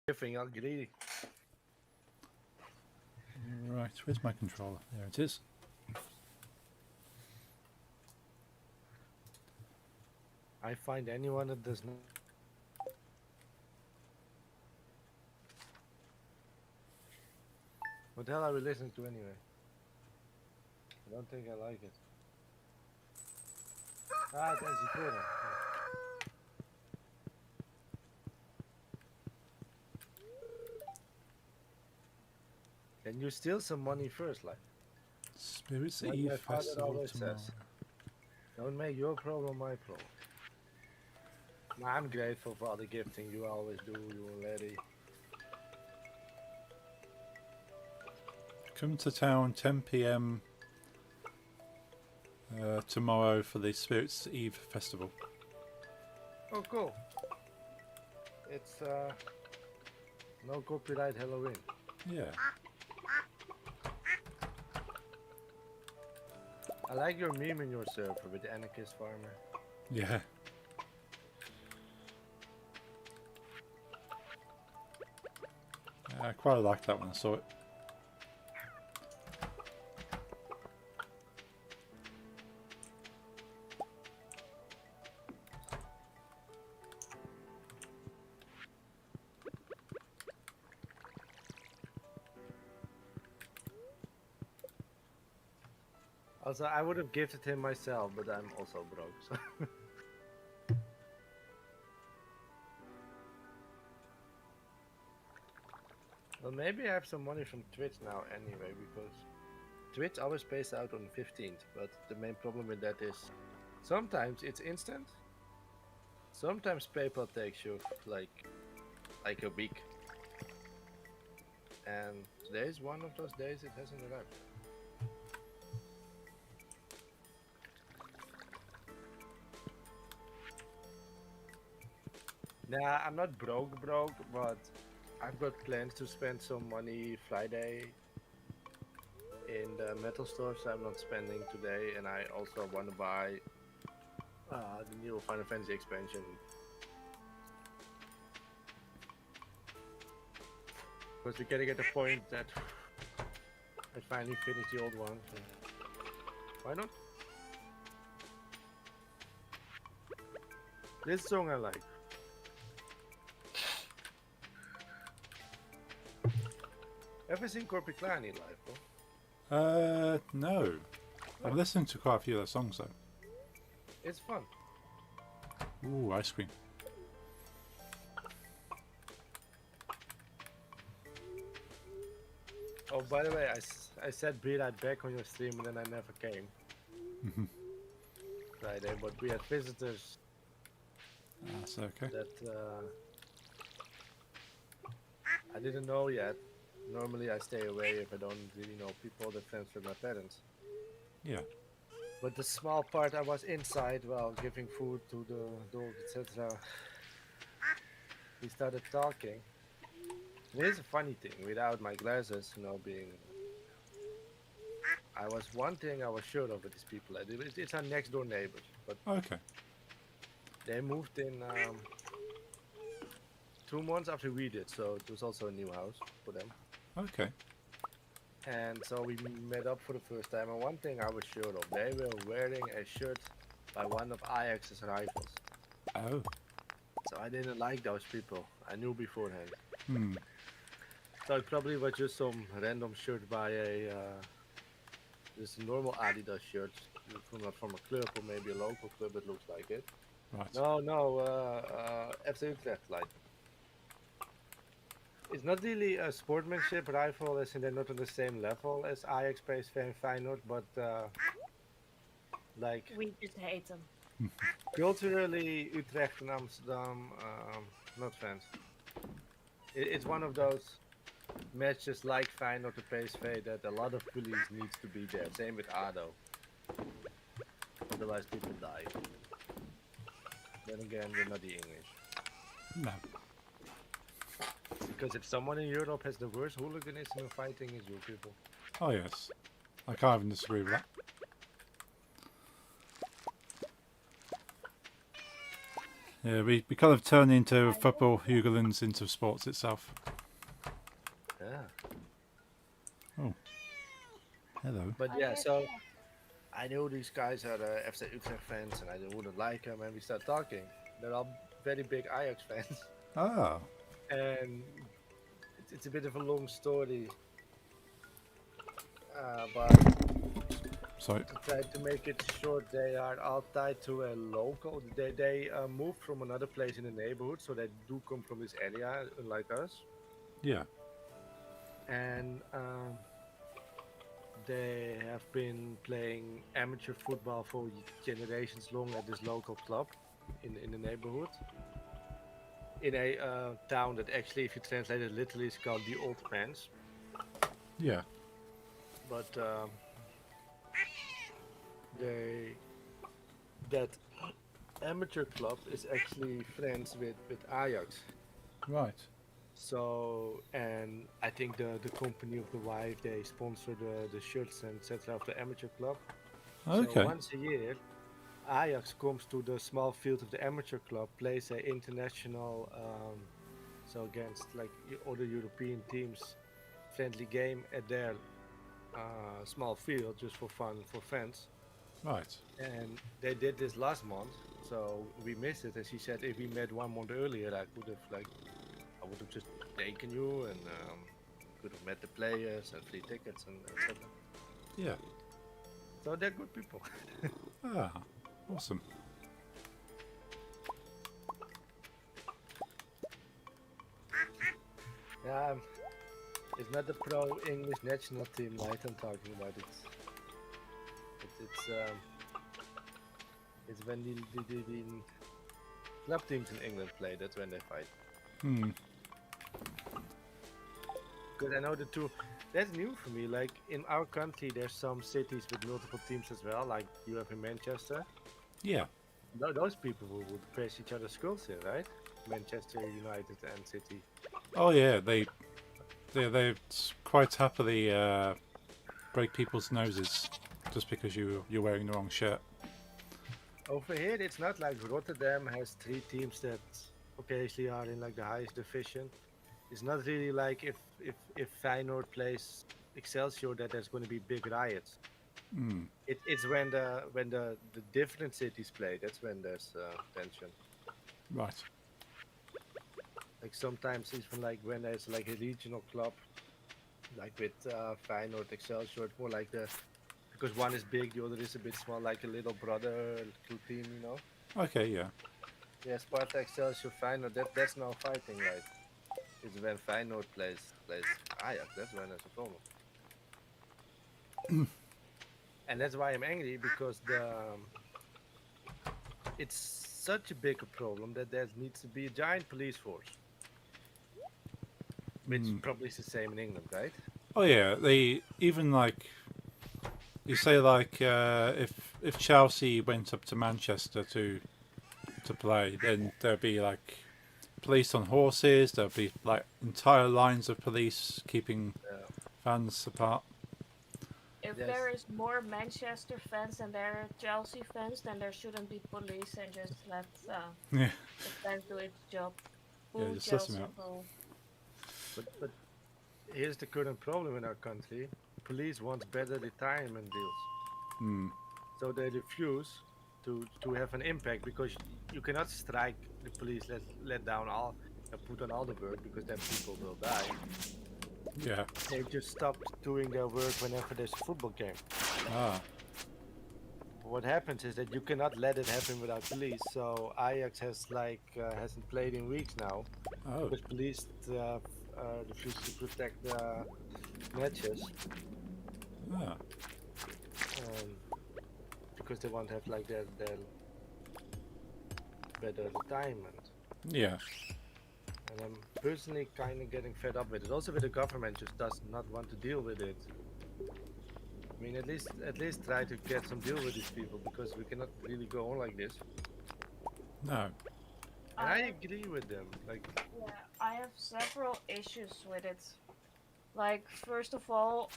C: Giving out greedy.
A: Right, where's my controller? There it is.
C: I find anyone that does not. What the hell are we listening to anyway? I don't think I like it. Ah, thanks for Can you steal some money first, like?
A: Spirits
C: Like
A: Eve
C: my father
A: Festival
C: always
A: tomorrow.
C: says. Don't make your problem my problem. I'm grateful for all the gifting you always do, you lady.
A: Come to town 10 p.m. Tomorrow for the Spirits Eve Festival.
C: Oh, cool. It's no copyright Halloween.
A: Yeah.
C: I like your meme in your server with the anarchist farmer.
A: Yeah. I quite liked that when I saw it.
C: Also, I would have gifted him myself, but I'm also broke. So. Well, maybe I have some money from Twitch now anyway, because Twitch always pays out on the 15th, but the main problem with that is sometimes it's instant, sometimes PayPal takes you like a week, and today is one of those days it hasn't arrived. Nah, I'm not broke, but I've got plans to spend some money Friday in the metal store, so I'm not spending today, and I also want to buy the new Final Fantasy expansion. Because we gotta get the point that I finally finished the old one. So why not? This song I like. Ever seen Corpiclani live, bro?
A: No. I've listened to quite a few of their songs though.
C: It's fun.
A: Ooh, ice cream.
C: Oh, by the way, I said be right back on your stream and then I never came. Friday, but we had visitors
A: That's okay.
C: that I didn't know yet. Normally I stay away if I don't really know people that friends with my parents.
A: Yeah.
C: But the small part I was inside while giving food to the dog, etc. We started talking. And here's a funny thing, without my glasses, being... I was one thing I was sure of with these people. It's our next door neighbors, but
A: Okay.
C: they moved in 2 months after we did, so it was also a new house for them.
A: Okay.
C: And so we met up for the first time, and one thing I was sure of, they were wearing a shirt by one of Ajax's rivals.
A: Oh.
C: So I didn't like those people. I knew beforehand.
A: Hmm.
C: So it probably was just some random shirt by just a normal Adidas shirt, not from a club or maybe a local club. It looks like it.
A: Right.
C: No, FC Utrecht, like. It's not really a sportsmanship rival, as in they're not on the same level as Ajax, PSV, and Feyenoord, but like
B: We just hate them.
C: culturally, Utrecht and Amsterdam, not fans. It's one of those matches like Feyenoord or PSV that a lot of police needs to be there. Same with ADO. Otherwise, people die. Then again, we're not the English.
A: No.
C: Because if someone in Europe has the worst hooliganism in fighting, it's you people.
A: Oh yes. I can't even disagree with that. Yeah, we kind of turn into football hooligans into sports itself.
C: Yeah.
A: Hello.
C: But yeah, so I know these guys are FC Utrecht fans, and I wouldn't like them. And we start talking. They're all very big Ajax fans,
A: Ah,
C: and it's a bit of a long story. But
A: sorry.
C: to try to make it short, they are all tied to a local. They moved from another place in the neighborhood, so they do come from this area, unlike us.
A: Yeah.
C: And they have been playing amateur football for generations long at this local club in the neighborhood. In a town that actually, if you translate it literally, is called the Old Pens.
A: Yeah.
C: But they that amateur club is actually friends with Ajax.
A: Right.
C: So, and I think the company of the wife, they sponsor the shirts and etc. of the amateur club. So
A: Okay.
C: once a year, Ajax comes to the small field of the amateur club, plays a international, so against like other European teams, friendly game at their small field just for fun for fans.
A: Right.
C: And they did this last month, so we missed it. And she said if we met 1 month earlier, I would have just taken you and could have met the players and free tickets and etc.
A: Yeah.
C: So they're good people.
A: Ah, awesome.
C: Yeah, it's not the pro English national team night I'm talking about. It's when the club teams in England play. That's when they fight.
A: Hmm.
C: Because I know the two. That's new for me. Like in our country, there's some cities with multiple teams as well. Like you have in Manchester.
A: Yeah.
C: Those people would crash each other's skulls here, right? Manchester United and City.
A: Oh yeah. They quite happily break people's noses just because you're wearing the wrong shirt.
C: Over here, it's not like Rotterdam has 3 teams that occasionally are in like the highest division. It's not really like if Feyenoord plays Excelsior that there's going to be big riots.
A: Hmm.
C: It's when the different cities play, that's when there's tension.
A: Right.
C: Like sometimes even like when there's like a regional club, like with Feyenoord, Excelsior, it's more like because one is big, the other is a bit small, like a little brother little team, you know.
A: Okay. Yeah.
C: Yeah, Sparta, Excelsior, Feyenoord, that's no fighting, right? It's when Feyenoord plays Ajax, that's when there's a problem. And that's why I'm angry, because it's such a big problem that there needs to be a giant police force. Which probably is the same in England, right?
A: Oh yeah. They even like you say like if Chelsea went up to Manchester to play, then there'd be like police on horses. There'd be like entire lines of police keeping fans apart.
B: If
C: Yes.
B: there is more Manchester fans than there are Chelsea fans, then there shouldn't be police and just let
A: Yeah.
B: the fans do its job.
A: Yeah,
B: Boo
A: just suss 'em
B: Chelsea,
A: out.
B: boo.
C: But here's the current problem in our country: police want better retirement deals,
A: Hmm.
C: so they refuse to have an impact, because you cannot strike the police, let down all and put on all the work, because then people will die.
A: Yeah.
C: They just stop doing their work whenever there's a football game.
A: Ah.
C: What happens is that you cannot let it happen without police. So Ajax hasn't played in weeks now,
A: Oh.
C: because police refuse to protect the matches,
A: Ah.
C: because they want to have like their better retirement.
A: Yeah.
C: And I'm personally kind of getting fed up with it. Also, with the government just does not want to deal with it. I mean, at least try to get some deal with these people, because we cannot really go on like this.
A: No.
C: And I agree with them. Like,
B: Yeah, I have several issues with it. Like, first of all,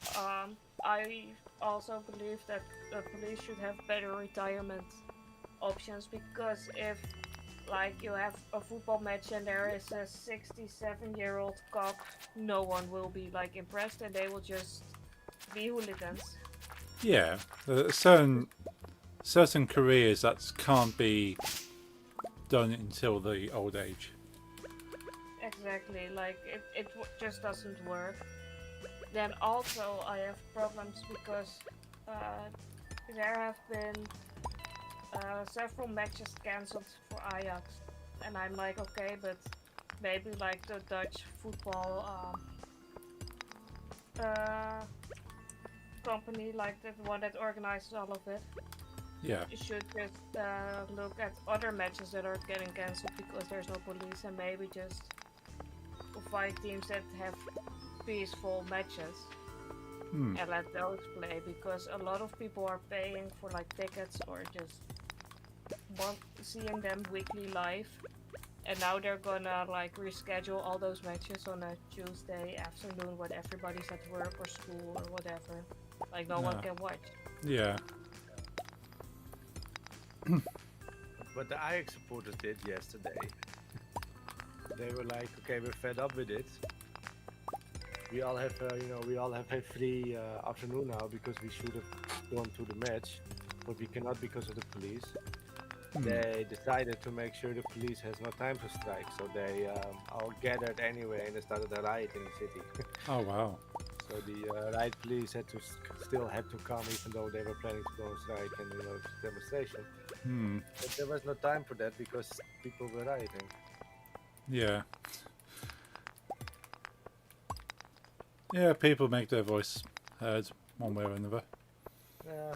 B: I also believe that the police should have better retirement options, because if like you have a football match and there is a 67-year-old cop, no one will be like impressed and they will just be hooligans.
A: Yeah, certain careers that can't be done until the old age.
B: Exactly, like just doesn't work. Then also I have problems because uh, there have been several matches cancelled for Ajax, and I'm like, okay, but maybe like the Dutch football uh, company, like the one that organizes all of it,
A: Yeah,
B: you should just look at other matches that are getting cancelled because there's no police, and maybe just find teams that have peaceful matches
A: hmm.
B: and let those play, because a lot of people are paying for like tickets or just want seeing them weekly live, and now they're gonna like reschedule all those matches on a Tuesday afternoon when everybody's at work or school or whatever, like no one
A: Ah,
B: can watch.
A: yeah,
C: What the Ajax supporters did yesterday, they were like, okay, we're fed up with it. We all have, we all have a free afternoon now because we should have gone to the match, but we cannot because of the police. They decided to make sure the police has no time to strike, so they all gathered anyway and they started a riot in the city.
A: oh wow.
C: So the riot police still had to come, even though they were planning to go on strike and demonstration.
A: Hmm.
C: But there was no time for that because people were rioting.
A: Yeah. Yeah, people make their voice heard one way or another.
C: Yeah.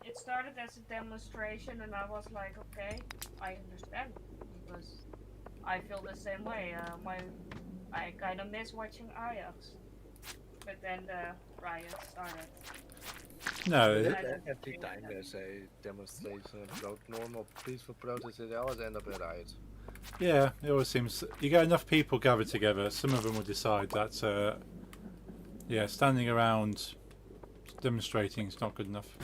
B: It started as a demonstration, and I was like, okay, I understand because I feel the same way. I kind of miss watching Ajax, but then the riot started.
A: No,
C: But
A: it,
B: I don't
C: every
B: feel
C: time
B: that.
C: there's a demonstration, normal peaceful protest, they always end up in riots.
A: yeah, it always seems you get enough people gathered together. Some of them will decide that, yeah, standing around demonstrating is not good enough.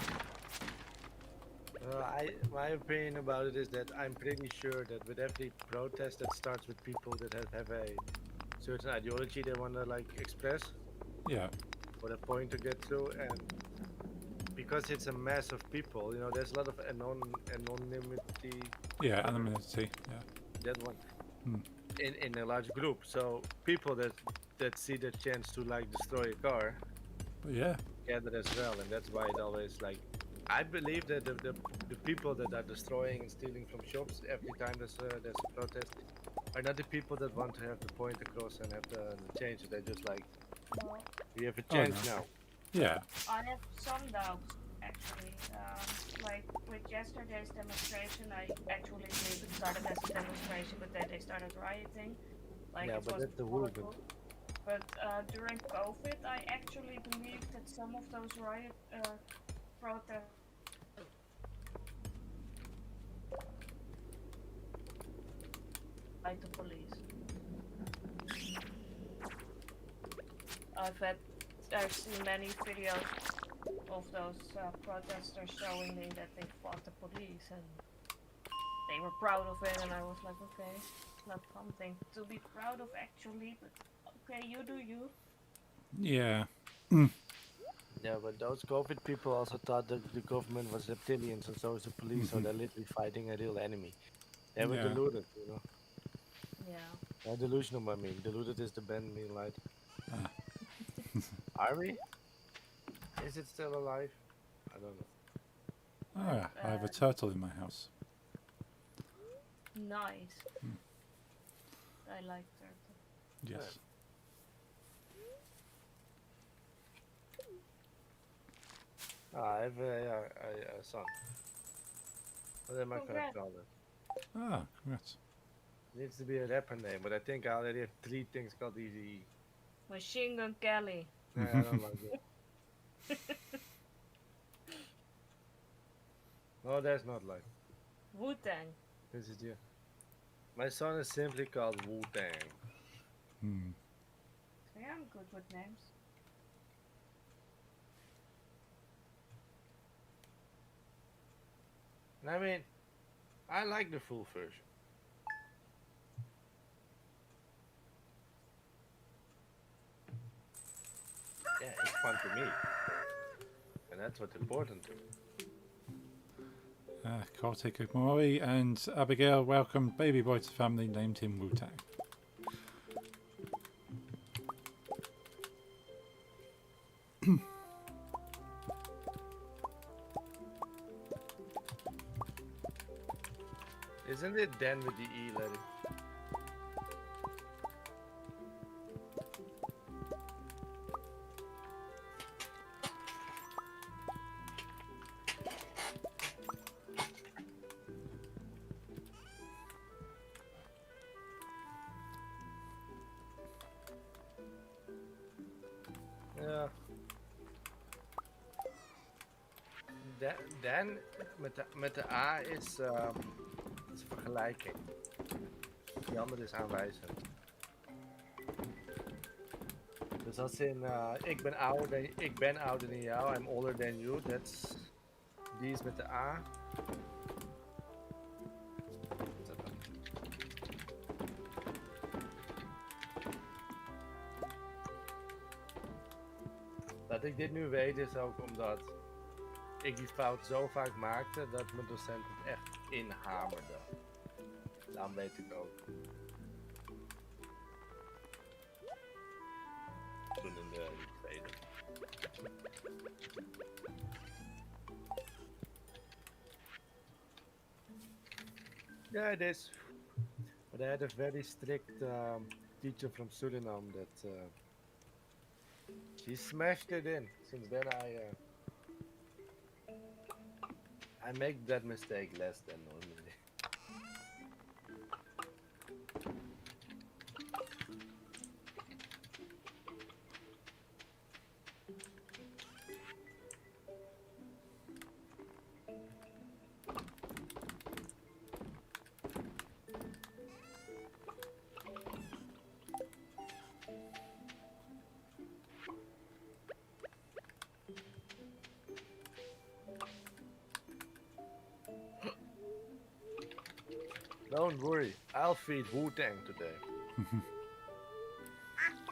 C: My opinion about it is that I'm pretty sure that with every protest that starts with people that have a certain ideology they want to like express
A: Yeah,
C: or a point to get through, and because it's a mass of people, there's a lot of anonymity.
A: yeah, anonymity. Yeah.
C: That one
A: Hmm.
C: in a large group. So people that see the chance to like destroy a car
A: But yeah,
C: gather as well, and that's why it always like. I believe that the people that are destroying and stealing from shops every time there's a protest are not the people that want to have the point across and have the change. They're just like,
B: Well,
C: we have a
A: Oh,
C: chance
A: no.
C: now.
A: yeah,
B: I have some doubts actually. Like with yesterday's demonstration, I actually believe it started as a demonstration, but then they started rioting. Like
C: Yeah,
B: it
C: but
B: was
C: that's the movement.
B: political. But during COVID, I actually believe that some of those riot protests like the police. I've seen many videos of those protesters showing me that they fought the police and they were proud of it, and I was like, okay, it's not something to be proud of actually, but okay, you do you.
A: yeah,
C: Yeah, but those COVID people also thought that the government was reptilians and so is the police, so they're literally fighting a real enemy. They were
A: yeah.
C: deluded.
B: Yeah.
C: Delusional, I mean. Deluded is the band mean light.
A: Ah.
C: Are we? Is it still alive? I don't know.
A: Ah, I have a turtle in my house.
B: Nice. I like turtle.
A: Yes.
C: I have a son. What am I gonna
B: Congrats.
C: call it?
A: Ah, congrats.
C: Needs to be a rapper name, but I think I already have 3 things called Easy.
B: Machine Gun Kelly.
C: Nah, I don't like that. No, that's not like.
B: Wu Tang.
C: This is you. My son is simply called Wu Tang.
A: Hmm.
B: Yeah, I'm good with names.
C: And I mean, I like the full version. fun to me, and that's what's important.
A: Kote Kumori and Abigail welcomed baby boy to family, named him Wu-Tang.
C: Isn't it Dan with the E letter? Ja. Dan met de A is vergelijking. Die andere is aanwijzend. Dus als in ik ben ouder dan jou, I'm older than you, die is met de A. Dat ik dit nu weet is ook omdat ik die fout zo vaak maakte dat mijn docent het echt inhamerde. Daarom weet ik ook. Toen in de tweede. Yeah, it is. But I had a very strict teacher from Suriname that she smashed it in. Since then I make that mistake less than normally. Don't worry, I'll feed Wu-Tang today.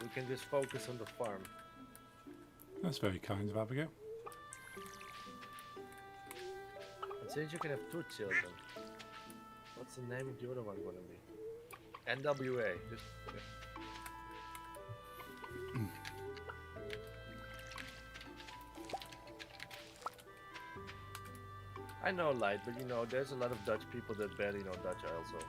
C: We can just focus on the farm.
A: That's very kind of Abigail.
C: And since you can have 2 children, what's the name of the other one gonna be? NWA. Just, I know light, but you know, there's a lot of Dutch people that barely know Dutch also.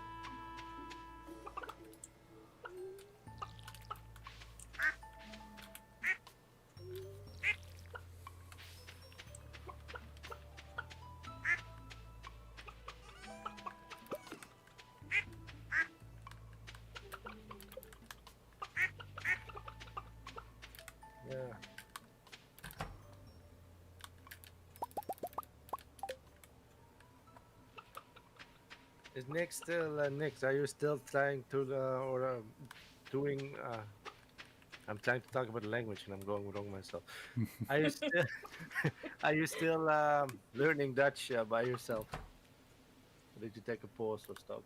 C: Yeah. Is Nick still Nick? Are you still trying to doing? I'm trying to talk about the language and I'm going wrong myself. Are you still are you still learning Dutch by yourself? Or did you take a pause or stop?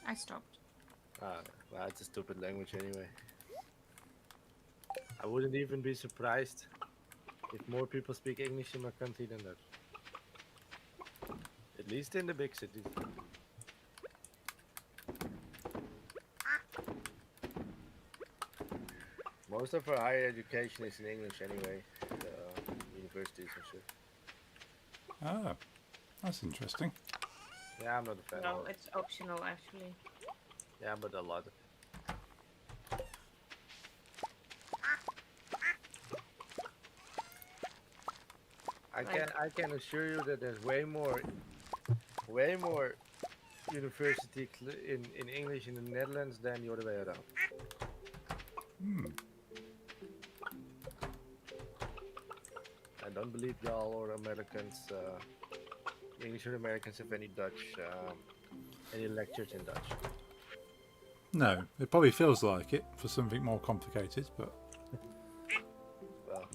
D: I stopped.
C: Well, it's a stupid language anyway. I wouldn't even be surprised if more people speak English in my country than Dutch. At least in the big cities. Most of our higher education is in English anyway, universities and shit.
A: Ah, that's interesting.
C: Yeah, I'm not a fan
B: No,
C: of it.
B: it's optional actually.
C: Yeah, but a lot. I can assure you that there's way more university in English in the Netherlands than the other way around. I don't believe y'all or Americans, English or Americans have any Dutch, any lectures in Dutch.
A: No, it probably feels like it for something more complicated, but
C: Well,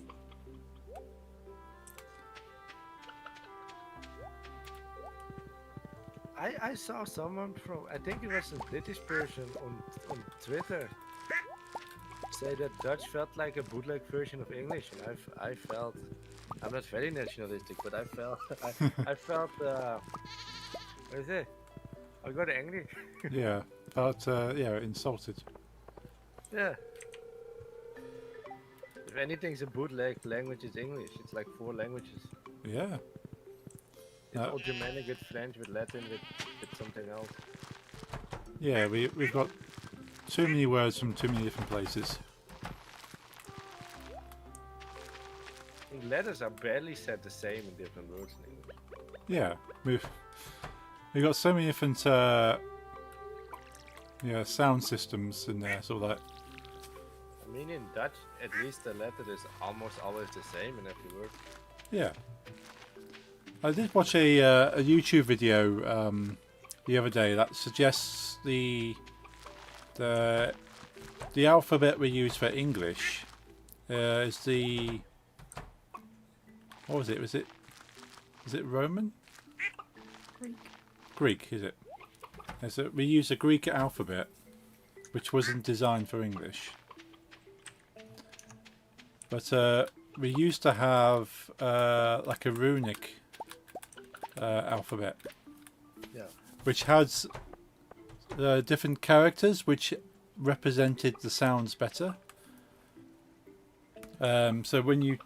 C: I saw someone from, I think it was a British person on Twitter say that Dutch felt like a bootleg version of English, and I felt I'm not very nationalistic, but I felt I felt what is it? I got angry.
A: Yeah, but yeah, insulted.
C: Yeah. If anything's a bootleg language, is English. It's like 4 languages.
A: Yeah.
C: It's
A: No,
C: all Germanic with French, with Latin, with something else.
A: yeah, we've got too many words from too many different places.
C: I think letters are barely said the same in different words in English.
A: Yeah, we've got so many different yeah, sound systems in there, sort of like.
C: I mean, in Dutch, at least the letter is almost always the same in every word.
A: Yeah. I did watch a YouTube video the other day that suggests the alphabet we use for English is the, what was it? Is it Roman?
D: Greek.
A: Greek, is it? So we use a Greek alphabet, which wasn't designed for English. But we used to have like a runic alphabet,
C: Yeah.
A: which has different characters which represented the sounds better. So when you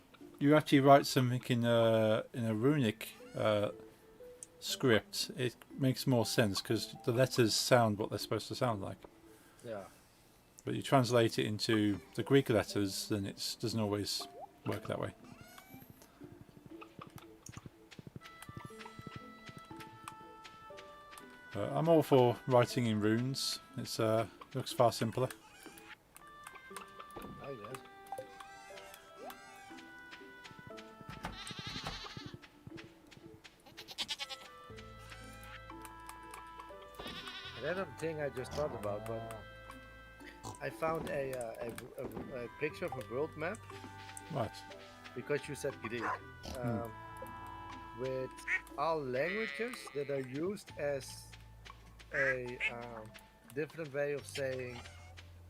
A: actually write something in a runic script, it makes more sense because the letters sound what they're supposed to sound like.
C: Yeah.
A: But you translate it into the Greek letters, then it doesn't always work that way. I'm all for writing in runes. It's looks far simpler.
C: I guess. Another thing I just thought about, but I found a picture of a world map
A: Right.
C: because you said Greek, with all languages that are used as a different way of saying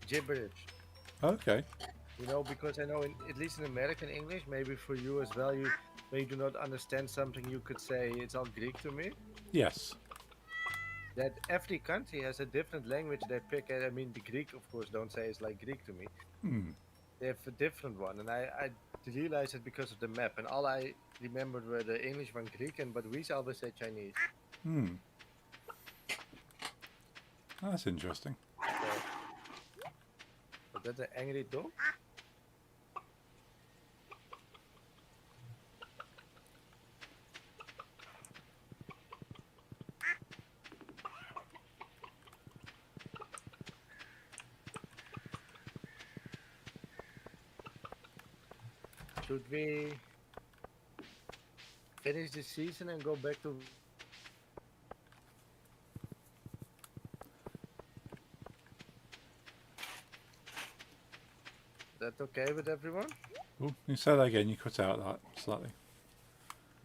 C: gibberish.
A: Okay.
C: You know, because I know, at least in American English, maybe for you as well, when you do not understand something, you could say it's all Greek to me.
A: Yes.
C: That every country has a different language they pick. I mean, the Greek, of course, don't say it's like Greek to me.
A: Hmm.
C: They have a different one, and I realized it because of the map. And all I remembered were the English one Greek, but we always say Chinese.
A: Hmm. That's interesting.
C: So, but that's an angry dog. Should we finish the season and go back to? That okay with everyone?
A: Oh, you say that again. You cut out that slightly.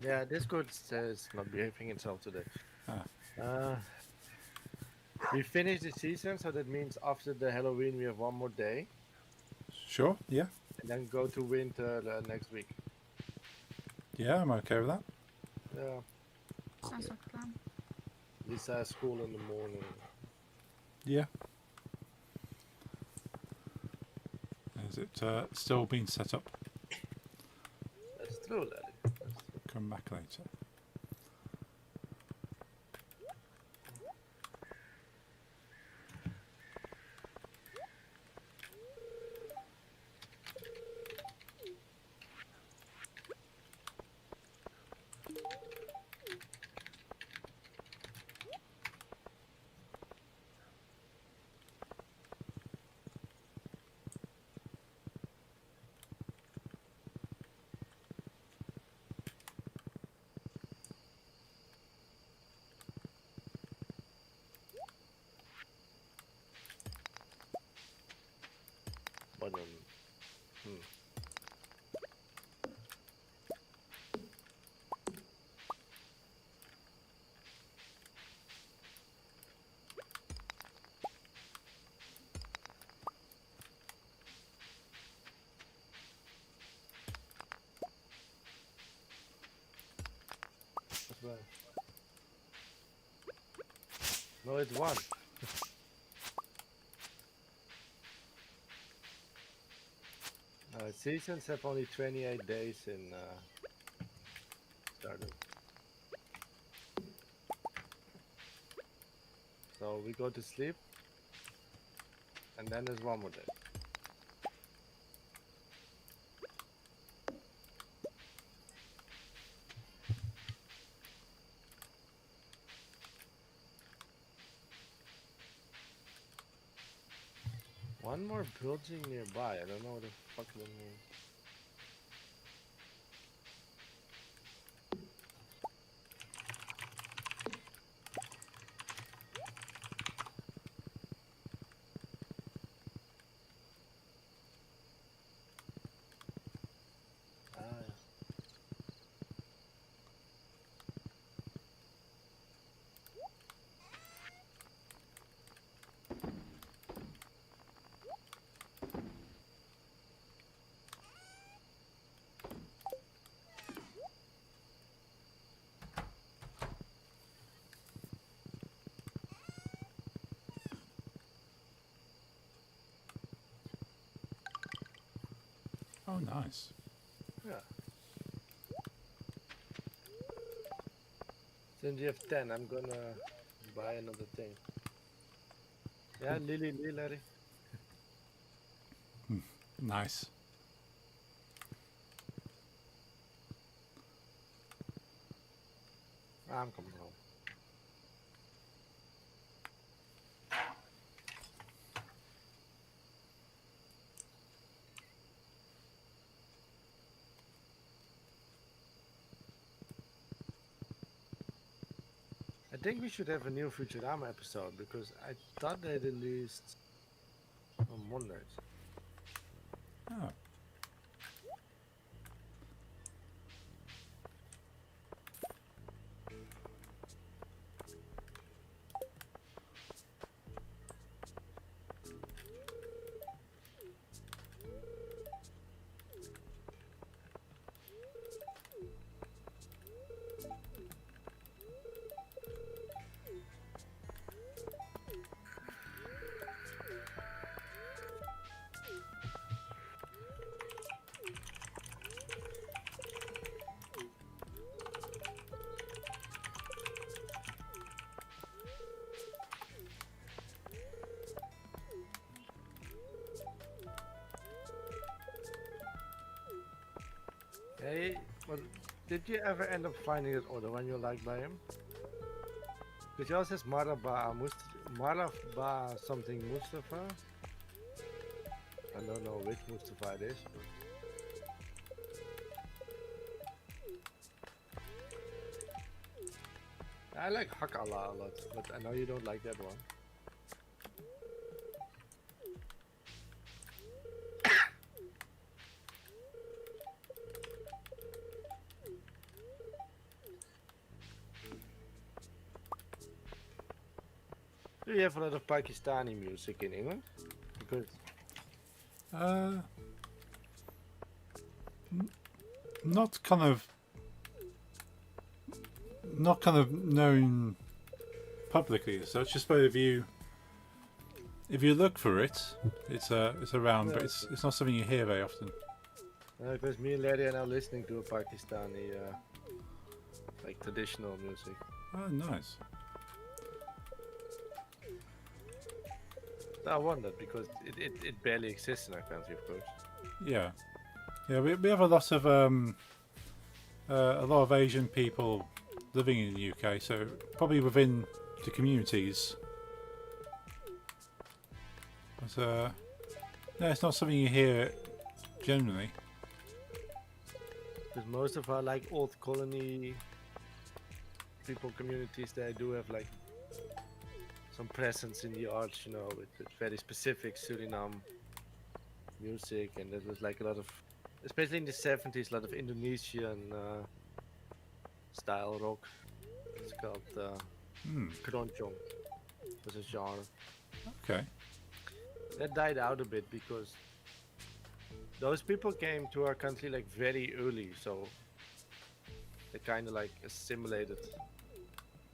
C: Yeah, Discord says not behaving itself today.
A: Ah.
C: We finished the season, so that means after the Halloween we have one more day,
A: Sure. Yeah.
C: and then go to winter next week.
A: Yeah, I'm okay with that.
C: Yeah,
D: Sounds like a plan.
C: Lisa has school in the morning.
A: Yeah. Is it still being set up?
C: That's true, laddie.
A: Come back later.
C: But No, it's one. Seasons have only 28 days in Stardew. So we go to sleep, and then there's one more day. One more building nearby. I don't know what the fuck that means. Ah, yeah.
A: Oh, nice.
C: Yeah. Since you have 10, I'm gonna buy another thing. Yeah, Lily, Larry.
A: Nice.
C: I'm coming home. I think we should have a new Futurama episode because I thought they released on Mondays.
A: Oh.
C: Hey, well, did you ever end up finding it or the one you like by him? Because yours says Maraba something Mustafa. I don't know which Mustafa it is. I like Hakala a lot, but I know you don't like that one. Do you have a lot of Pakistani music in England? Because
A: N- not kind of known publicly as such. Just but if you look for it, it's around, but it's not something you hear very often.
C: because me and Larry are now listening to a Pakistani like traditional music.
A: Oh, nice.
C: I wondered because it barely exists in our country, of course.
A: Yeah, yeah. We have a lot of Asian people living in the UK, so probably within the communities. But yeah, it's not something you hear generally.
C: Because most of our like old colony people communities, they do have like some presence in the arts, you know, with very specific Suriname music, and there was like a lot of, especially in the 70s, a lot of Indonesian style rock. It's called keroncong. Was a genre
A: Okay.
C: that died out a bit because those people came to our country like very early, so they kind of like assimilated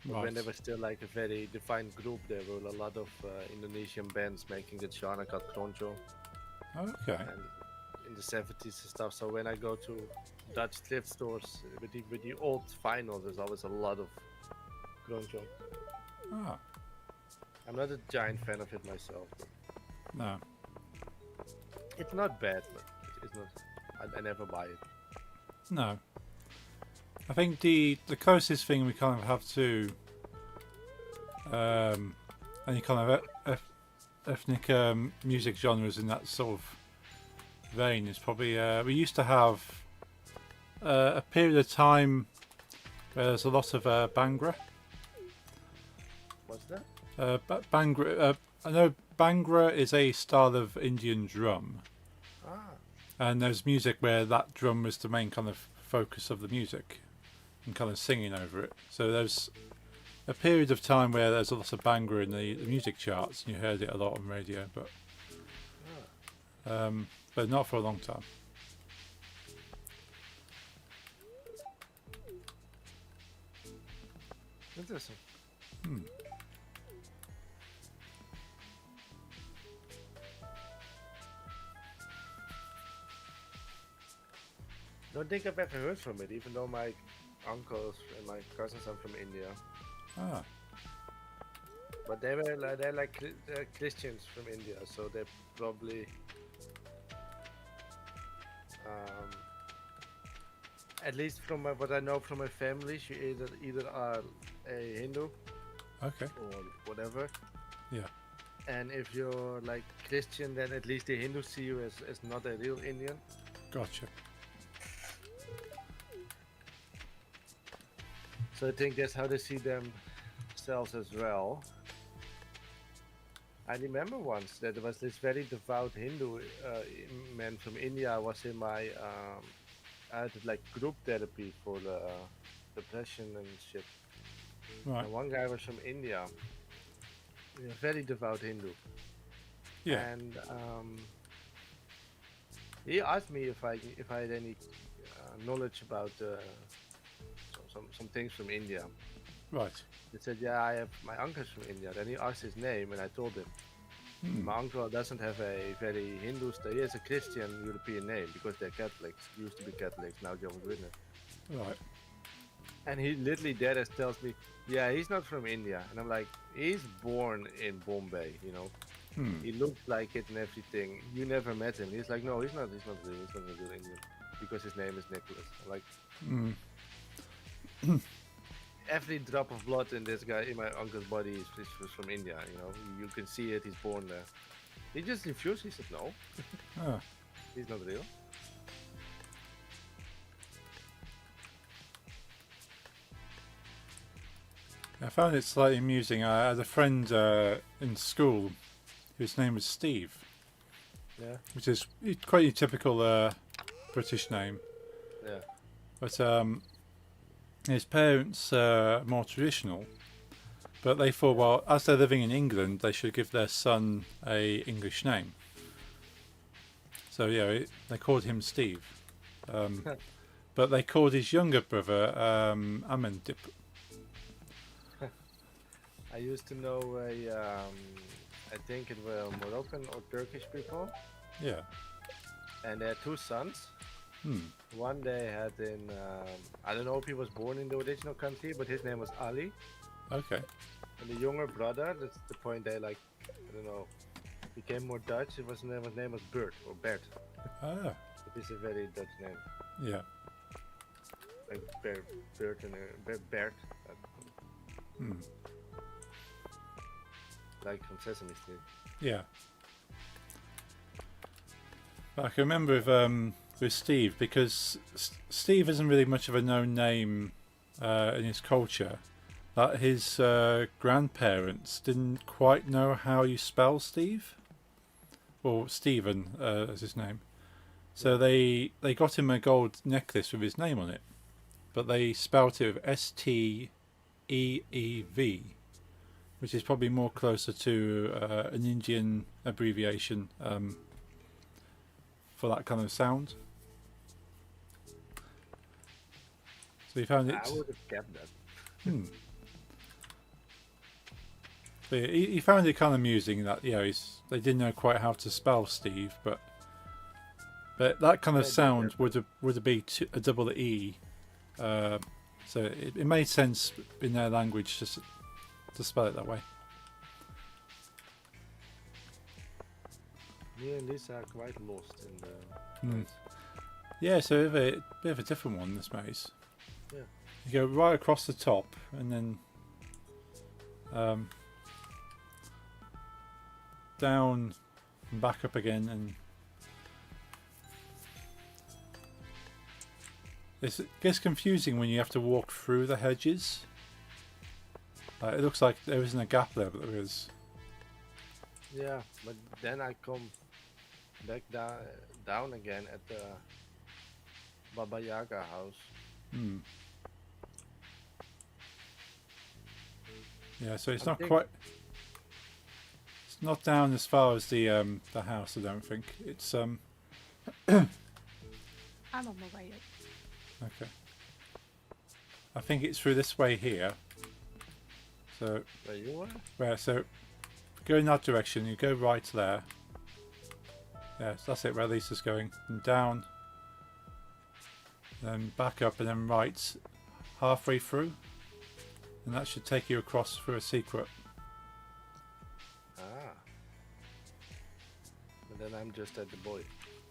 C: But when
A: Right.
C: there was still like a very defined group, there were a lot of Indonesian bands making the genre called Kronjo,
A: Okay.
C: and in the 70s and stuff. So when I go to Dutch thrift stores with the old vinyls, there's always a lot of Kronjo.
A: Ah,
C: I'm not a giant fan of it myself. But
A: no.
C: it's not bad, but it's not. I never buy it.
A: No. I think the closest thing we kind of have to any kind of ethnic music genres in that sort of vein is probably we used to have a period of time where there's a lot of Bhangra.
C: What's that?
A: Bhangra. I know Bhangra is a style of Indian drum,
C: Ah,
A: and there's music where that drum was the main kind of focus of the music, and kind of singing over it. So there's a period of time where there's a lot of Bhangra in the music charts, and you heard it a lot on radio, but not for a long time.
C: interesting.
A: Hmm.
C: Don't think I've ever heard from it, even though my uncles and my cousins are from India.
A: Ah,
C: But they're like they're Christians from India, so they're probably at least from what I know from my family, she either are a Hindu
A: okay.
C: or whatever.
A: Yeah.
C: And if you're like Christian, then at least the Hindus see you as not a real Indian.
A: Gotcha.
C: So I think that's how they see themselves as well. I remember once that there was this very devout Hindu man from India was in my I did like group therapy for the depression and shit.
A: Right.
C: And one guy was from India, a very devout Hindu,
A: Yeah.
C: and he asked me if I had any knowledge about some things from India.
A: Right.
C: He said, "Yeah, I have my uncle's from India." Then he asked his name, and I told him.
A: Hmm.
C: My uncle doesn't have a very Hindu style. He has a Christian European name because they're Catholics. Used to be Catholics, now Jehovah's Witness.
A: Right.
C: And he literally dead as tells me, "Yeah, he's not from India." And I'm like, "He's born in Bombay, you know.
A: Hmm.
C: He looks like it and everything. You never met him." He's like, "No, he's not. He's not real. He's not a real Indian because his name is Nicholas." I'm like,
A: Hmm.
C: every drop of blood in this guy, in my uncle's body, is from India. You know, you can see it. He's born there. He just refused. He said, "No,
A: Ah.
C: he's not real."
A: I found it slightly amusing. I had a friend in school whose name was Steve,
C: Yeah,
A: which is quite a typical British name.
C: yeah.
A: But his parents are more traditional. But they thought, well, as they're living in England, they should give their son a English name. So yeah, they called him Steve. But they called his younger brother Amandip.
C: I used to know I think it were Moroccan or Turkish people,
A: Yeah.
C: and they had two sons.
A: Hmm.
C: One they had in, I don't know if he was born in the original country, but his name was Ali.
A: Okay.
C: And the younger brother, that's the point they like, I don't know, became more Dutch. His name was Bert or Bert.
A: Ah.
C: It is a very Dutch name,
A: Yeah.
C: like Bert and Bert,
A: Hmm.
C: like from Sesame Street.
A: Yeah. But I can remember with Steve, because Steve isn't really much of a known name in his culture, that his grandparents didn't quite know how you spell Steve, or Stephen as his name. So they got him a gold necklace with his name on it, but they spelt it with Steeev, which is probably more closer to an Indian abbreviation for that kind of sound. So we found it.
C: I would have kept that.
A: Hmm. But he found it kind of amusing that they didn't know quite how to spell Steve, but that kind of
C: Yeah,
A: sound would be a double E, so it made sense in their language to spell it that way.
C: Me and Lisa are quite lost in the
A: Hmm.
C: place.
A: Yeah, so a bit of a different one, this maze.
C: Yeah.
A: You go right across the top and then down and back up again, and it gets confusing when you have to walk through the hedges. It looks like there isn't a gap there, but there is.
C: Yeah, but then I come back down again at the Baba Yaga house.
A: Hmm. Yeah, so it's
C: I
A: not
C: think-
A: quite. It's not down as far as the house. I don't think it's
D: I'm on my way up.
A: okay. I think it's through this way here. So
C: Where you are?
A: so go in that direction. You go right there. Yes, that's it. Where Lisa's going, and down, then back up, and then right, halfway through, and that should take you across through a secret.
C: Ah. But then I'm just at the boy.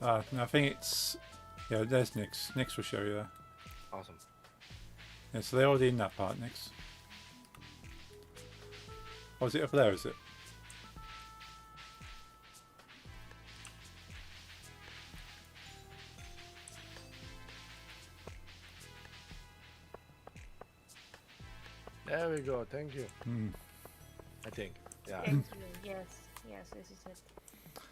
A: And I think it's there's Nix. Nix will show you there.
C: Awesome.
A: Yeah, so they're already in that part, Nix. Oh, is it up there? Is it?
C: There we go. Thank you.
A: Hmm.
C: I think. Yeah.
B: Thank you. Yes, this is it.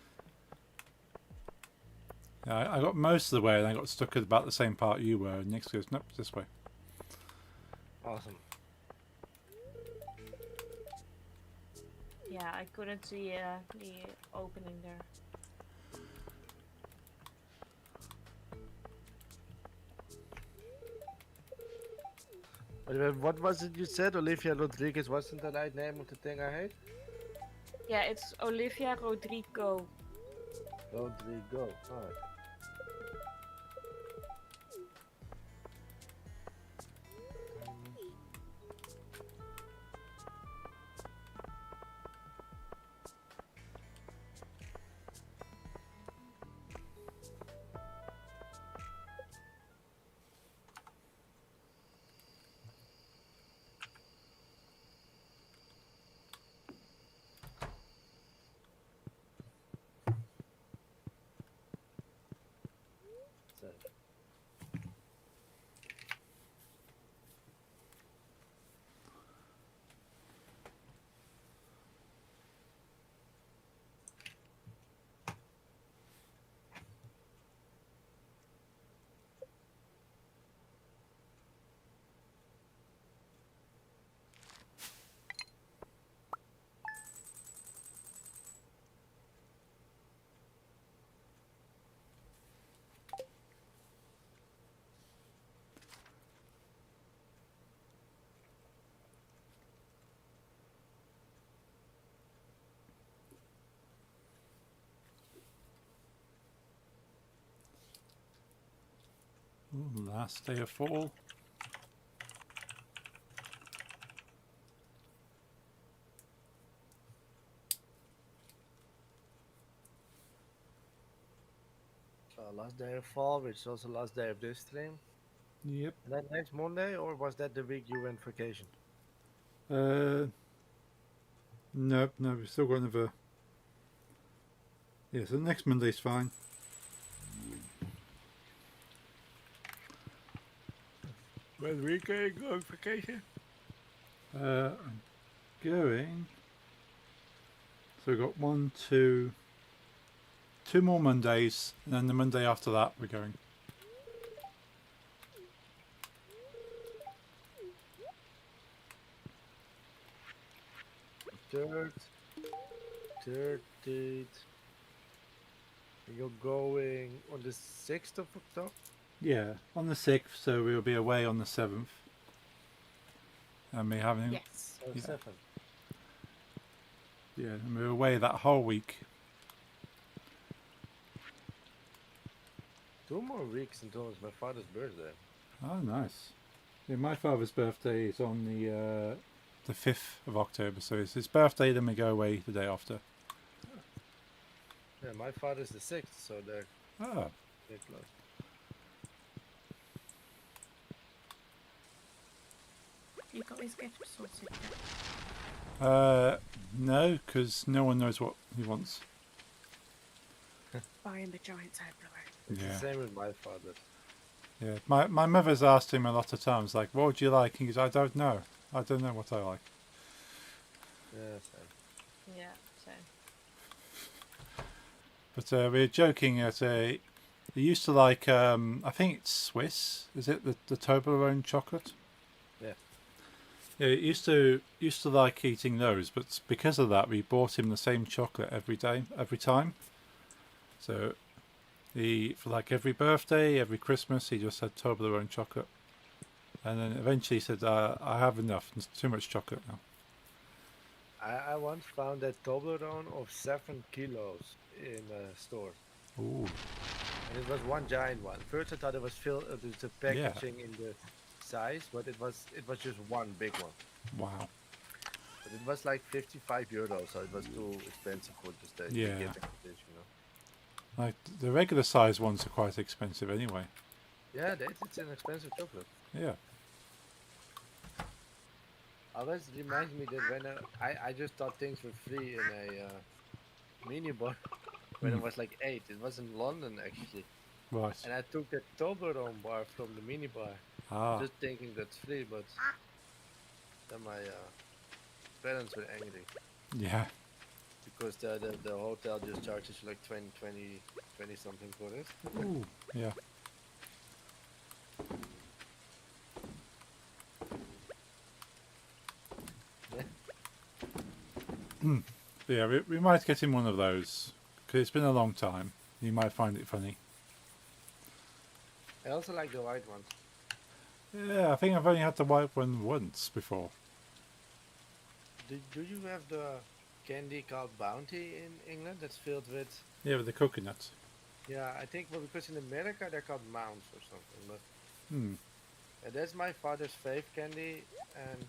A: Yeah, I got most of the way, and I got stuck at about the same part you were. And Nix goes, nope, this way.
C: Awesome.
B: Yeah, I couldn't see the opening there.
C: What was it you said? Olivia Rodriguez wasn't the right name of the thing I hate?
B: Yeah, it's Olivia Rodrigo.
C: Rodrigo. Alright. So,
A: Ooh, last day of fall.
C: last day of fall, which is also last day of this stream.
A: Yep.
C: And then next Monday, or was that the week you went vacation?
A: No, we've still got another. Yeah, so next Monday's fine.
C: When week are you going vacation?
A: I'm going. So we've got two more Mondays, and then the Monday after that we're going.
C: Third date. You're going on the 6th of October?
A: Yeah, on the 6th, so we'll be away on the 7th. And we having
D: Yes.
C: Or
A: Yeah.
C: 7th?
A: Yeah, and we were away that whole week.
C: 2 more weeks until it's my father's birthday.
A: Oh, nice. Yeah, my father's birthday is on the 5th of October, so it's his birthday, then we go away the day after.
C: Yeah, my father's the 6th, so
A: Oh,
C: they're close.
D: You got his gift sorted yet?
A: no, because no one knows what he wants.
D: Buy him a giant Tupperware.
C: It's
A: Yeah.
C: the same with my father.
A: Yeah, my mother's asked him a lot of times, like, what would you like? He goes, I don't know. I don't know what I like.
C: Yeah, same.
B: Yeah, same.
A: But we were joking that he used to like, I think it's Swiss. Is it the Toblerone chocolate?
C: Yeah.
A: Yeah, he used to like eating those, but because of that, we bought him the same chocolate every time. So he, for like every birthday, every Christmas, he just had Toblerone chocolate. And then eventually he said, I have enough. It's too much chocolate now.
C: I once found a Toblerone of 7 kilos in a store.
A: Ooh,
C: And it was one giant one. First I thought it was filled with the
A: Yeah.
C: packaging in the size, but it was just one big one.
A: wow.
C: But it was like 55 euros, so it was too expensive for just a
A: Yeah.
C: gift this, you know.
A: Like the regular size ones are quite expensive anyway.
C: Yeah, it's an expensive chocolate.
A: Yeah.
C: Always reminds me that when I just thought things were free in a mini bar when I
A: Hmm.
C: was like 8. It was in London actually,
A: Right.
C: and I took the Toblerone bar from the mini bar,
A: Ah.
C: just thinking that's free. But then my parents were angry
A: Yeah.
C: because the hotel just charges you like 20 something for it.
A: Ooh. Yeah.
C: Yeah.
A: Yeah, we might get him one of those because it's been a long time. You might find it funny.
C: I also like the white ones.
A: Yeah, I think I've only had the white one once before.
C: Do you have the candy called Bounty in England that's filled with?
A: Yeah, with the coconut.
C: Yeah, I think well because in America they're called Mounds or something, but
A: Hmm.
C: that's my father's fave candy, and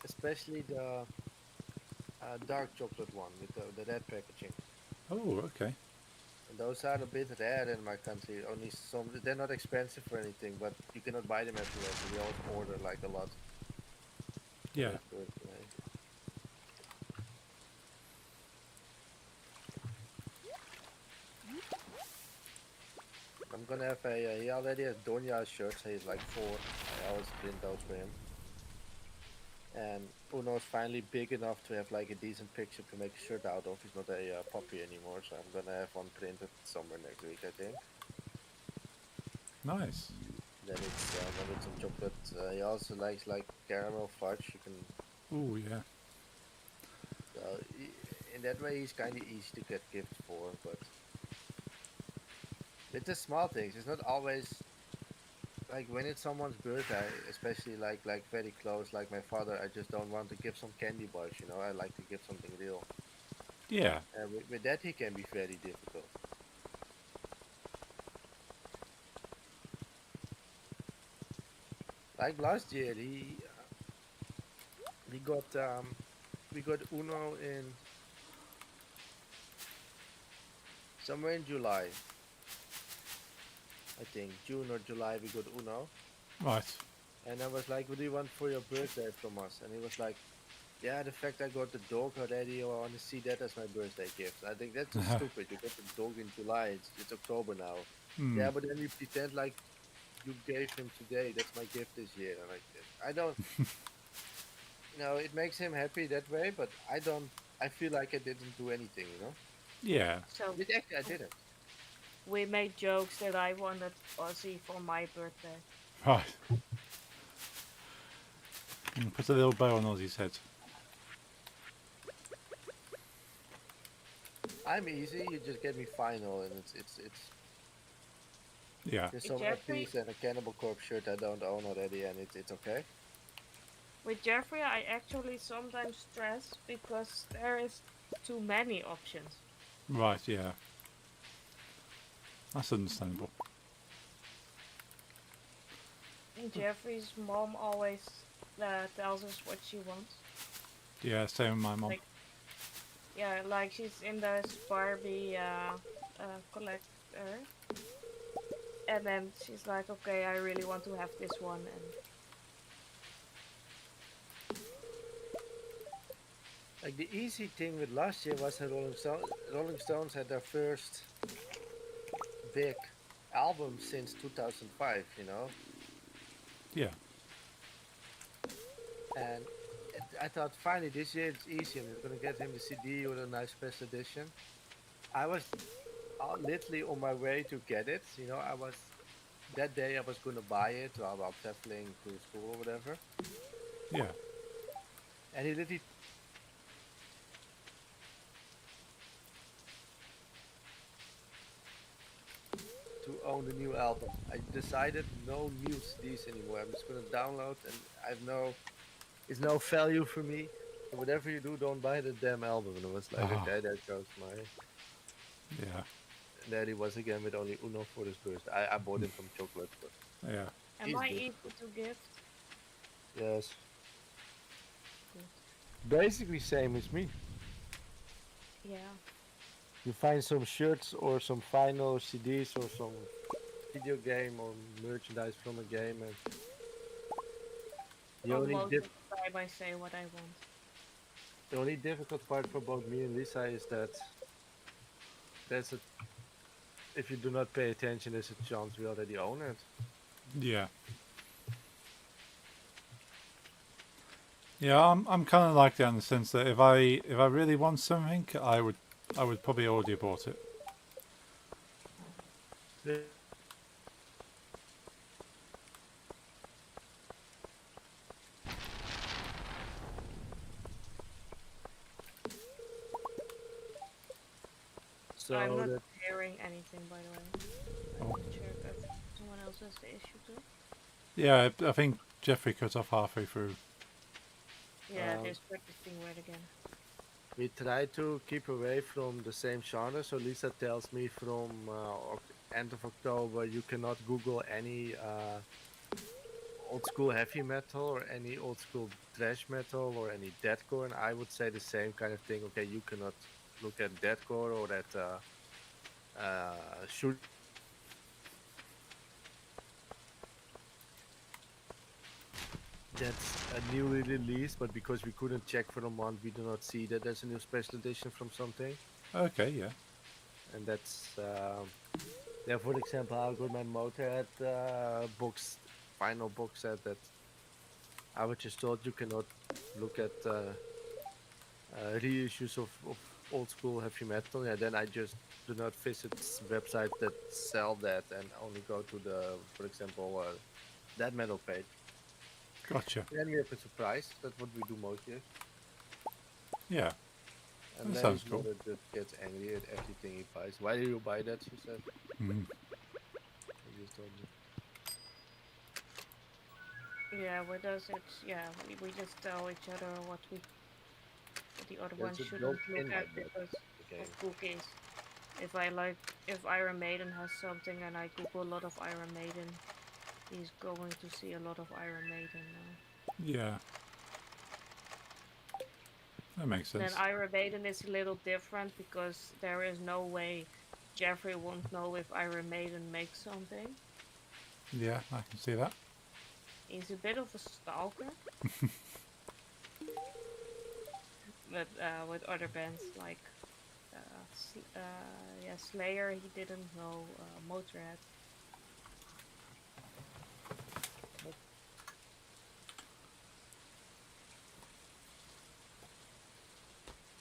C: especially the dark chocolate one with the red packaging.
A: Oh, okay.
C: And those are a bit rare in my country. Only some. They're not expensive or anything, but you cannot buy them everywhere. So we always order like a lot. for
A: Yeah.
C: his birthday. I'm gonna have a. He already has Donya shirts. So he's like 4. I always print those for him. And Uno's finally big enough to have like a decent picture to make a shirt out of. He's not a puppy anymore, so I'm gonna have one printed somewhere next week, I think.
A: Nice.
C: Then it's one with some chocolate. He also likes like caramel fudge. You can.
A: Oh, yeah.
C: So in that way, he's kind of easy to get gifts for. But with the small things, it's not always like when it's someone's birthday, especially like very close, like my father. I just don't want to give some candy bars. You know, I like to give something real.
A: Yeah.
C: And with that, he can be very difficult. Like last year, we got Uno in somewhere in July. I think June or July we got Uno,
A: Right.
C: and I was like, "What do you want for your birthday from us?" And he was like, "Yeah, the fact I got the dog already, I want to see that as my birthday gift." I think that's just stupid. You got the dog in July. It's October now.
A: Hmm.
C: Yeah, but then you pretend like you gave him today. That's my gift this year. And like, I don't. It makes him happy that way, but I don't. I feel like I didn't do anything.
A: Yeah.
B: So
C: But actually, I didn't.
B: we made jokes that I wanted Aussie for my birthday.
A: Right. Put a little bow on Ozzy's head.
C: I'm easy. You just get me final, and it's
A: Yeah.
C: just some
B: Jeffrey-
C: piece and a Cannibal Corpse shirt I don't own already, and it's okay.
B: With Jeffrey, I actually sometimes stress because there is too many options.
A: Right, yeah. That's understandable.
B: And Jeffrey's mom always tells us what she wants.
A: Yeah, same with my mom.
B: Like, yeah, like she's in this Barbie collector, and then she's like, "Okay, I really want to have this one," and
C: Like the easy thing with last year was that Rolling Stones had their first big album since 2005, you know?
A: Yeah.
C: And I thought finally this year it's easy. I'm gonna get him the CD or a nice special edition. I was literally on my way to get it. You know, I was that day I was gonna buy it while traveling to school or whatever.
A: Yeah.
C: And he literally to own the new album. I decided no new CDs anymore. I'm just gonna download, and I've no it's no value for me. So whatever you do, don't buy the damn album. And I was like,
A: Ah,
C: okay, there goes my.
A: yeah.
C: And there he was again with only Uno for his birthday. I bought him some chocolate, but
A: Yeah.
B: am
C: he's
B: I easy
C: difficult.
B: to gift?
C: Yes,
B: Good.
C: basically same as me.
B: Yeah.
C: You find some shirts or some vinyl CDs or some video game or merchandise from a game, and the
B: Well,
C: only
B: most of the time I say what I want.
C: the only difficult part for both me and Lisa is that there's a if you do not pay attention, there's a chance we already own it.
A: Yeah. Yeah, I'm kind of like that in the sense that if I really want something, I would probably already bought it.
C: Yeah.
B: I'm
C: So
B: not
C: that
B: hearing anything, by the way.
A: Oh.
B: Check if someone else has the issue too.
A: Yeah, I think Jeffrey cut off halfway through.
B: Yeah,
C: um,
B: this part is being weird again.
C: we try to keep away from the same genre. So Lisa tells me from end of October you cannot Google any old school heavy metal or any old school thrash metal or any deathcore, and I would say the same kind of thing. Okay, you cannot look at deathcore or at shoot. That's a newly released, but because we couldn't check for a month, we do not see that there's a new special edition from something,
A: Okay, yeah.
C: and that's yeah. For example, I got my Motorhead box, final box set that I was just told you cannot look at reissues of old school heavy metal. Yeah, then I just do not visit websites that sell that and only go to the, for example, that metal page.
A: Gotcha.
C: Then we have a surprise. That's what we do most years.
A: Yeah,
C: And
A: that
C: then
A: sounds
C: his
A: cool.
C: mother just gets angry at everything he buys. Why do you buy that? She said.
A: Mm.
C: He just told me.
B: Yeah, with us it's we just tell each other what the other one
C: There's a
B: shouldn't
C: built-in
B: look at
C: like that.
B: because
C: Okay.
B: of cookies. If Iron Maiden has something and I Google a lot of Iron Maiden, he's going to see a lot of Iron Maiden now.
A: Yeah, that makes
B: Then
A: sense.
B: Iron Maiden is a little different because there is no way Jeffrey won't know if Iron Maiden makes something.
A: Yeah, I can see that.
B: He's a bit of a stalker. But with other bands like Slayer, he didn't know Motorhead.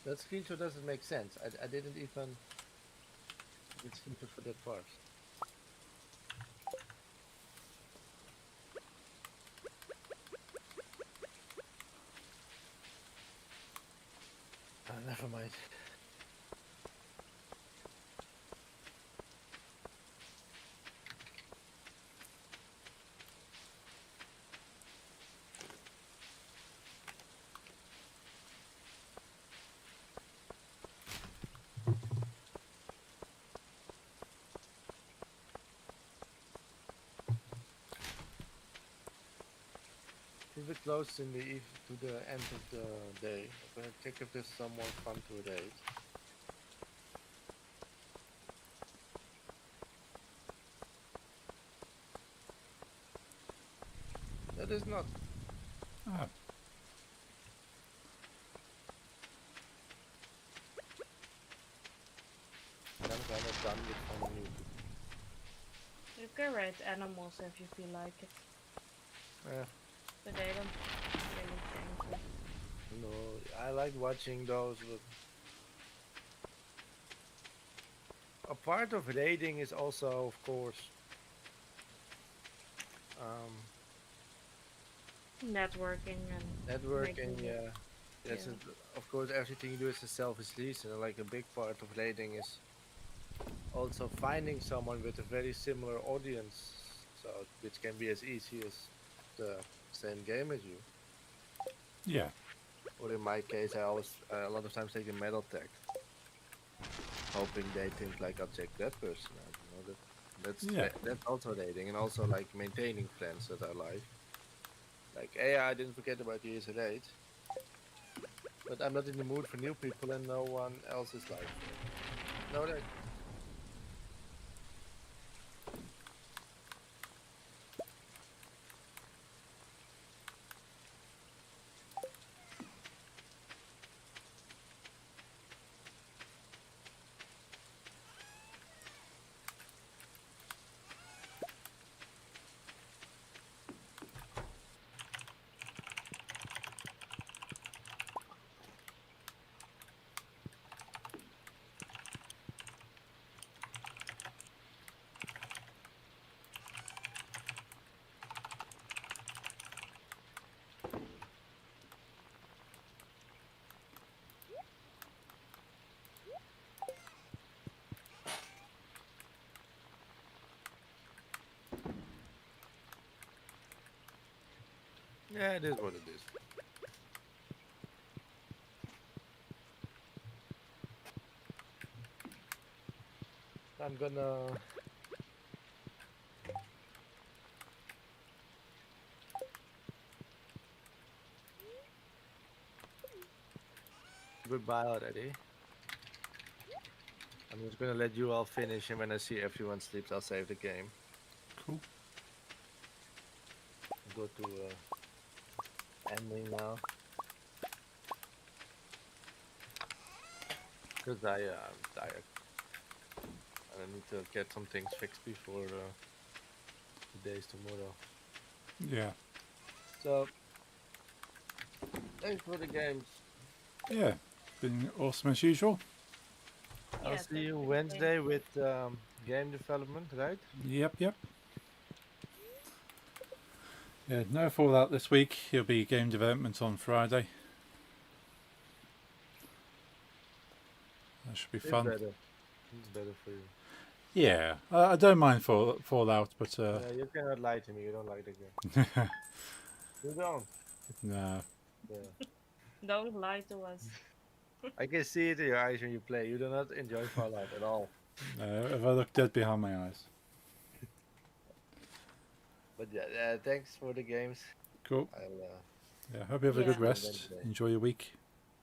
C: That screenshot doesn't make sense. I didn't even get screenshot for that part. Never mind. a bit close in the to the end of the day. I'm gonna check if there's some more fun to raid. That is not.
A: Ah,
C: I'm kind of done with finding new.
B: You can raid animals if you feel like it,
C: Yeah,
B: but they don't really change it.
C: no, I like watching those, but a part of raiding is also, of course, um,
B: Networking and
C: networking.
B: making it.
C: Yeah, that's
B: Yeah.
C: of course everything you do is a selfish reason. Like a big part of raiding is also finding someone with a very similar audience, so which can be as easy as the same game as you.
A: yeah,
C: Or in my case, I always a lot of times take the metal tech, hoping they think like I'll check that person out. You know
A: yeah,
C: that's also dating, and also like maintaining friends that I like. Like, hey, I didn't forget about you as a date, but I'm not in the mood for new people, and no one else is like. No, that yeah, it is what it is. I'm gonna. Goodbye already. I'm just gonna let you all finish, and when I see everyone sleeps, I'll save the game.
A: cool.
C: Go to ending now, because I'm tired. And I need to get some things fixed before the days tomorrow.
A: Yeah,
C: So, thanks for the games.
A: yeah. Been awesome as usual.
C: I'll
B: Yeah,
C: see
B: thanks
C: you
B: for the
C: Wednesday
B: game.
C: with game development, right?
A: Yep, yep. Yeah, no fallout this week. It'll be game development on Friday. That should be
C: It's
A: fun.
C: better. It's better for you.
A: Yeah, I don't mind fallout, but
C: You cannot lie to me. You don't like the game. You don't.
A: nah.
C: Yeah.
B: Don't lie to us.
C: I can see it in your eyes when you play. You do not enjoy Fallout at all.
A: If I look dead behind my eyes.
C: But yeah, thanks for the games.
A: Cool.
C: I'll
A: Yeah, hope you have a
B: Yeah.
A: good
C: see you on
A: rest.
C: Wednesday.
A: Enjoy your week,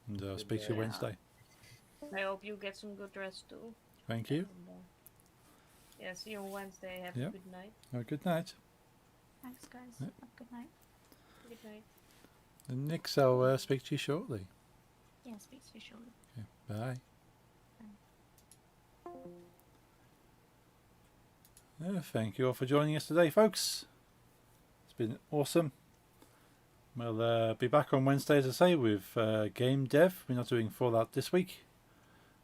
A: and
C: Good
A: speak to you
C: night.
D: Yeah.
A: Wednesday.
B: I hope you get some good rest too.
A: Thank you.
B: And, yeah, see you on Wednesday. Have
A: Yep.
B: a good night.
A: Have a good night.
D: Thanks, guys.
A: Yeah.
D: Have a good night.
B: Good night.
A: And Nix, I'll speak to you shortly.
D: Yeah, speak to you shortly.
A: Okay, bye. Thank you all for joining us today, folks. It's been awesome. We'll be back on Wednesday, as I say, with game dev. We're not doing Fallout this week.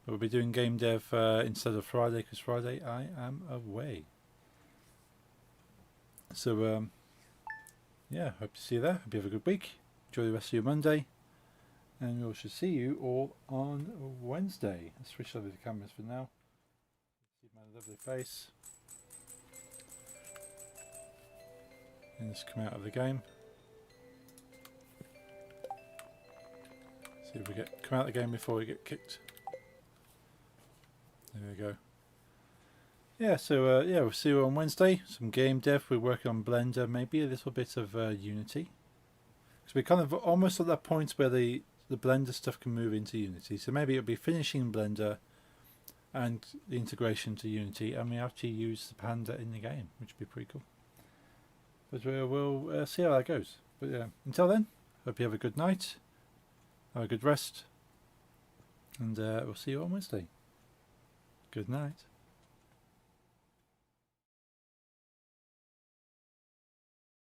A: We'll be doing game dev instead of Friday, because Friday I am away. So, yeah, hope to see you there. Hope you have a good week. Enjoy the rest of your Monday. And we shall see you all on Wednesday. Let's switch over the cameras for now. See my lovely face. And just come out of the game. See if we come out of the game before we get kicked. There we go. Yeah, so yeah, we'll see you on Wednesday. Some game dev. We're working on Blender, maybe a little bit of Unity. Because we're kind of almost at that point where the Blender stuff can move into Unity. So maybe it'll be finishing Blender and the integration to Unity, and we actually use the Panda in the game, which would be pretty cool. But we'll see how that goes. But yeah, until then, hope you have a good night, have a good rest, and we'll see you on Wednesday. Good night.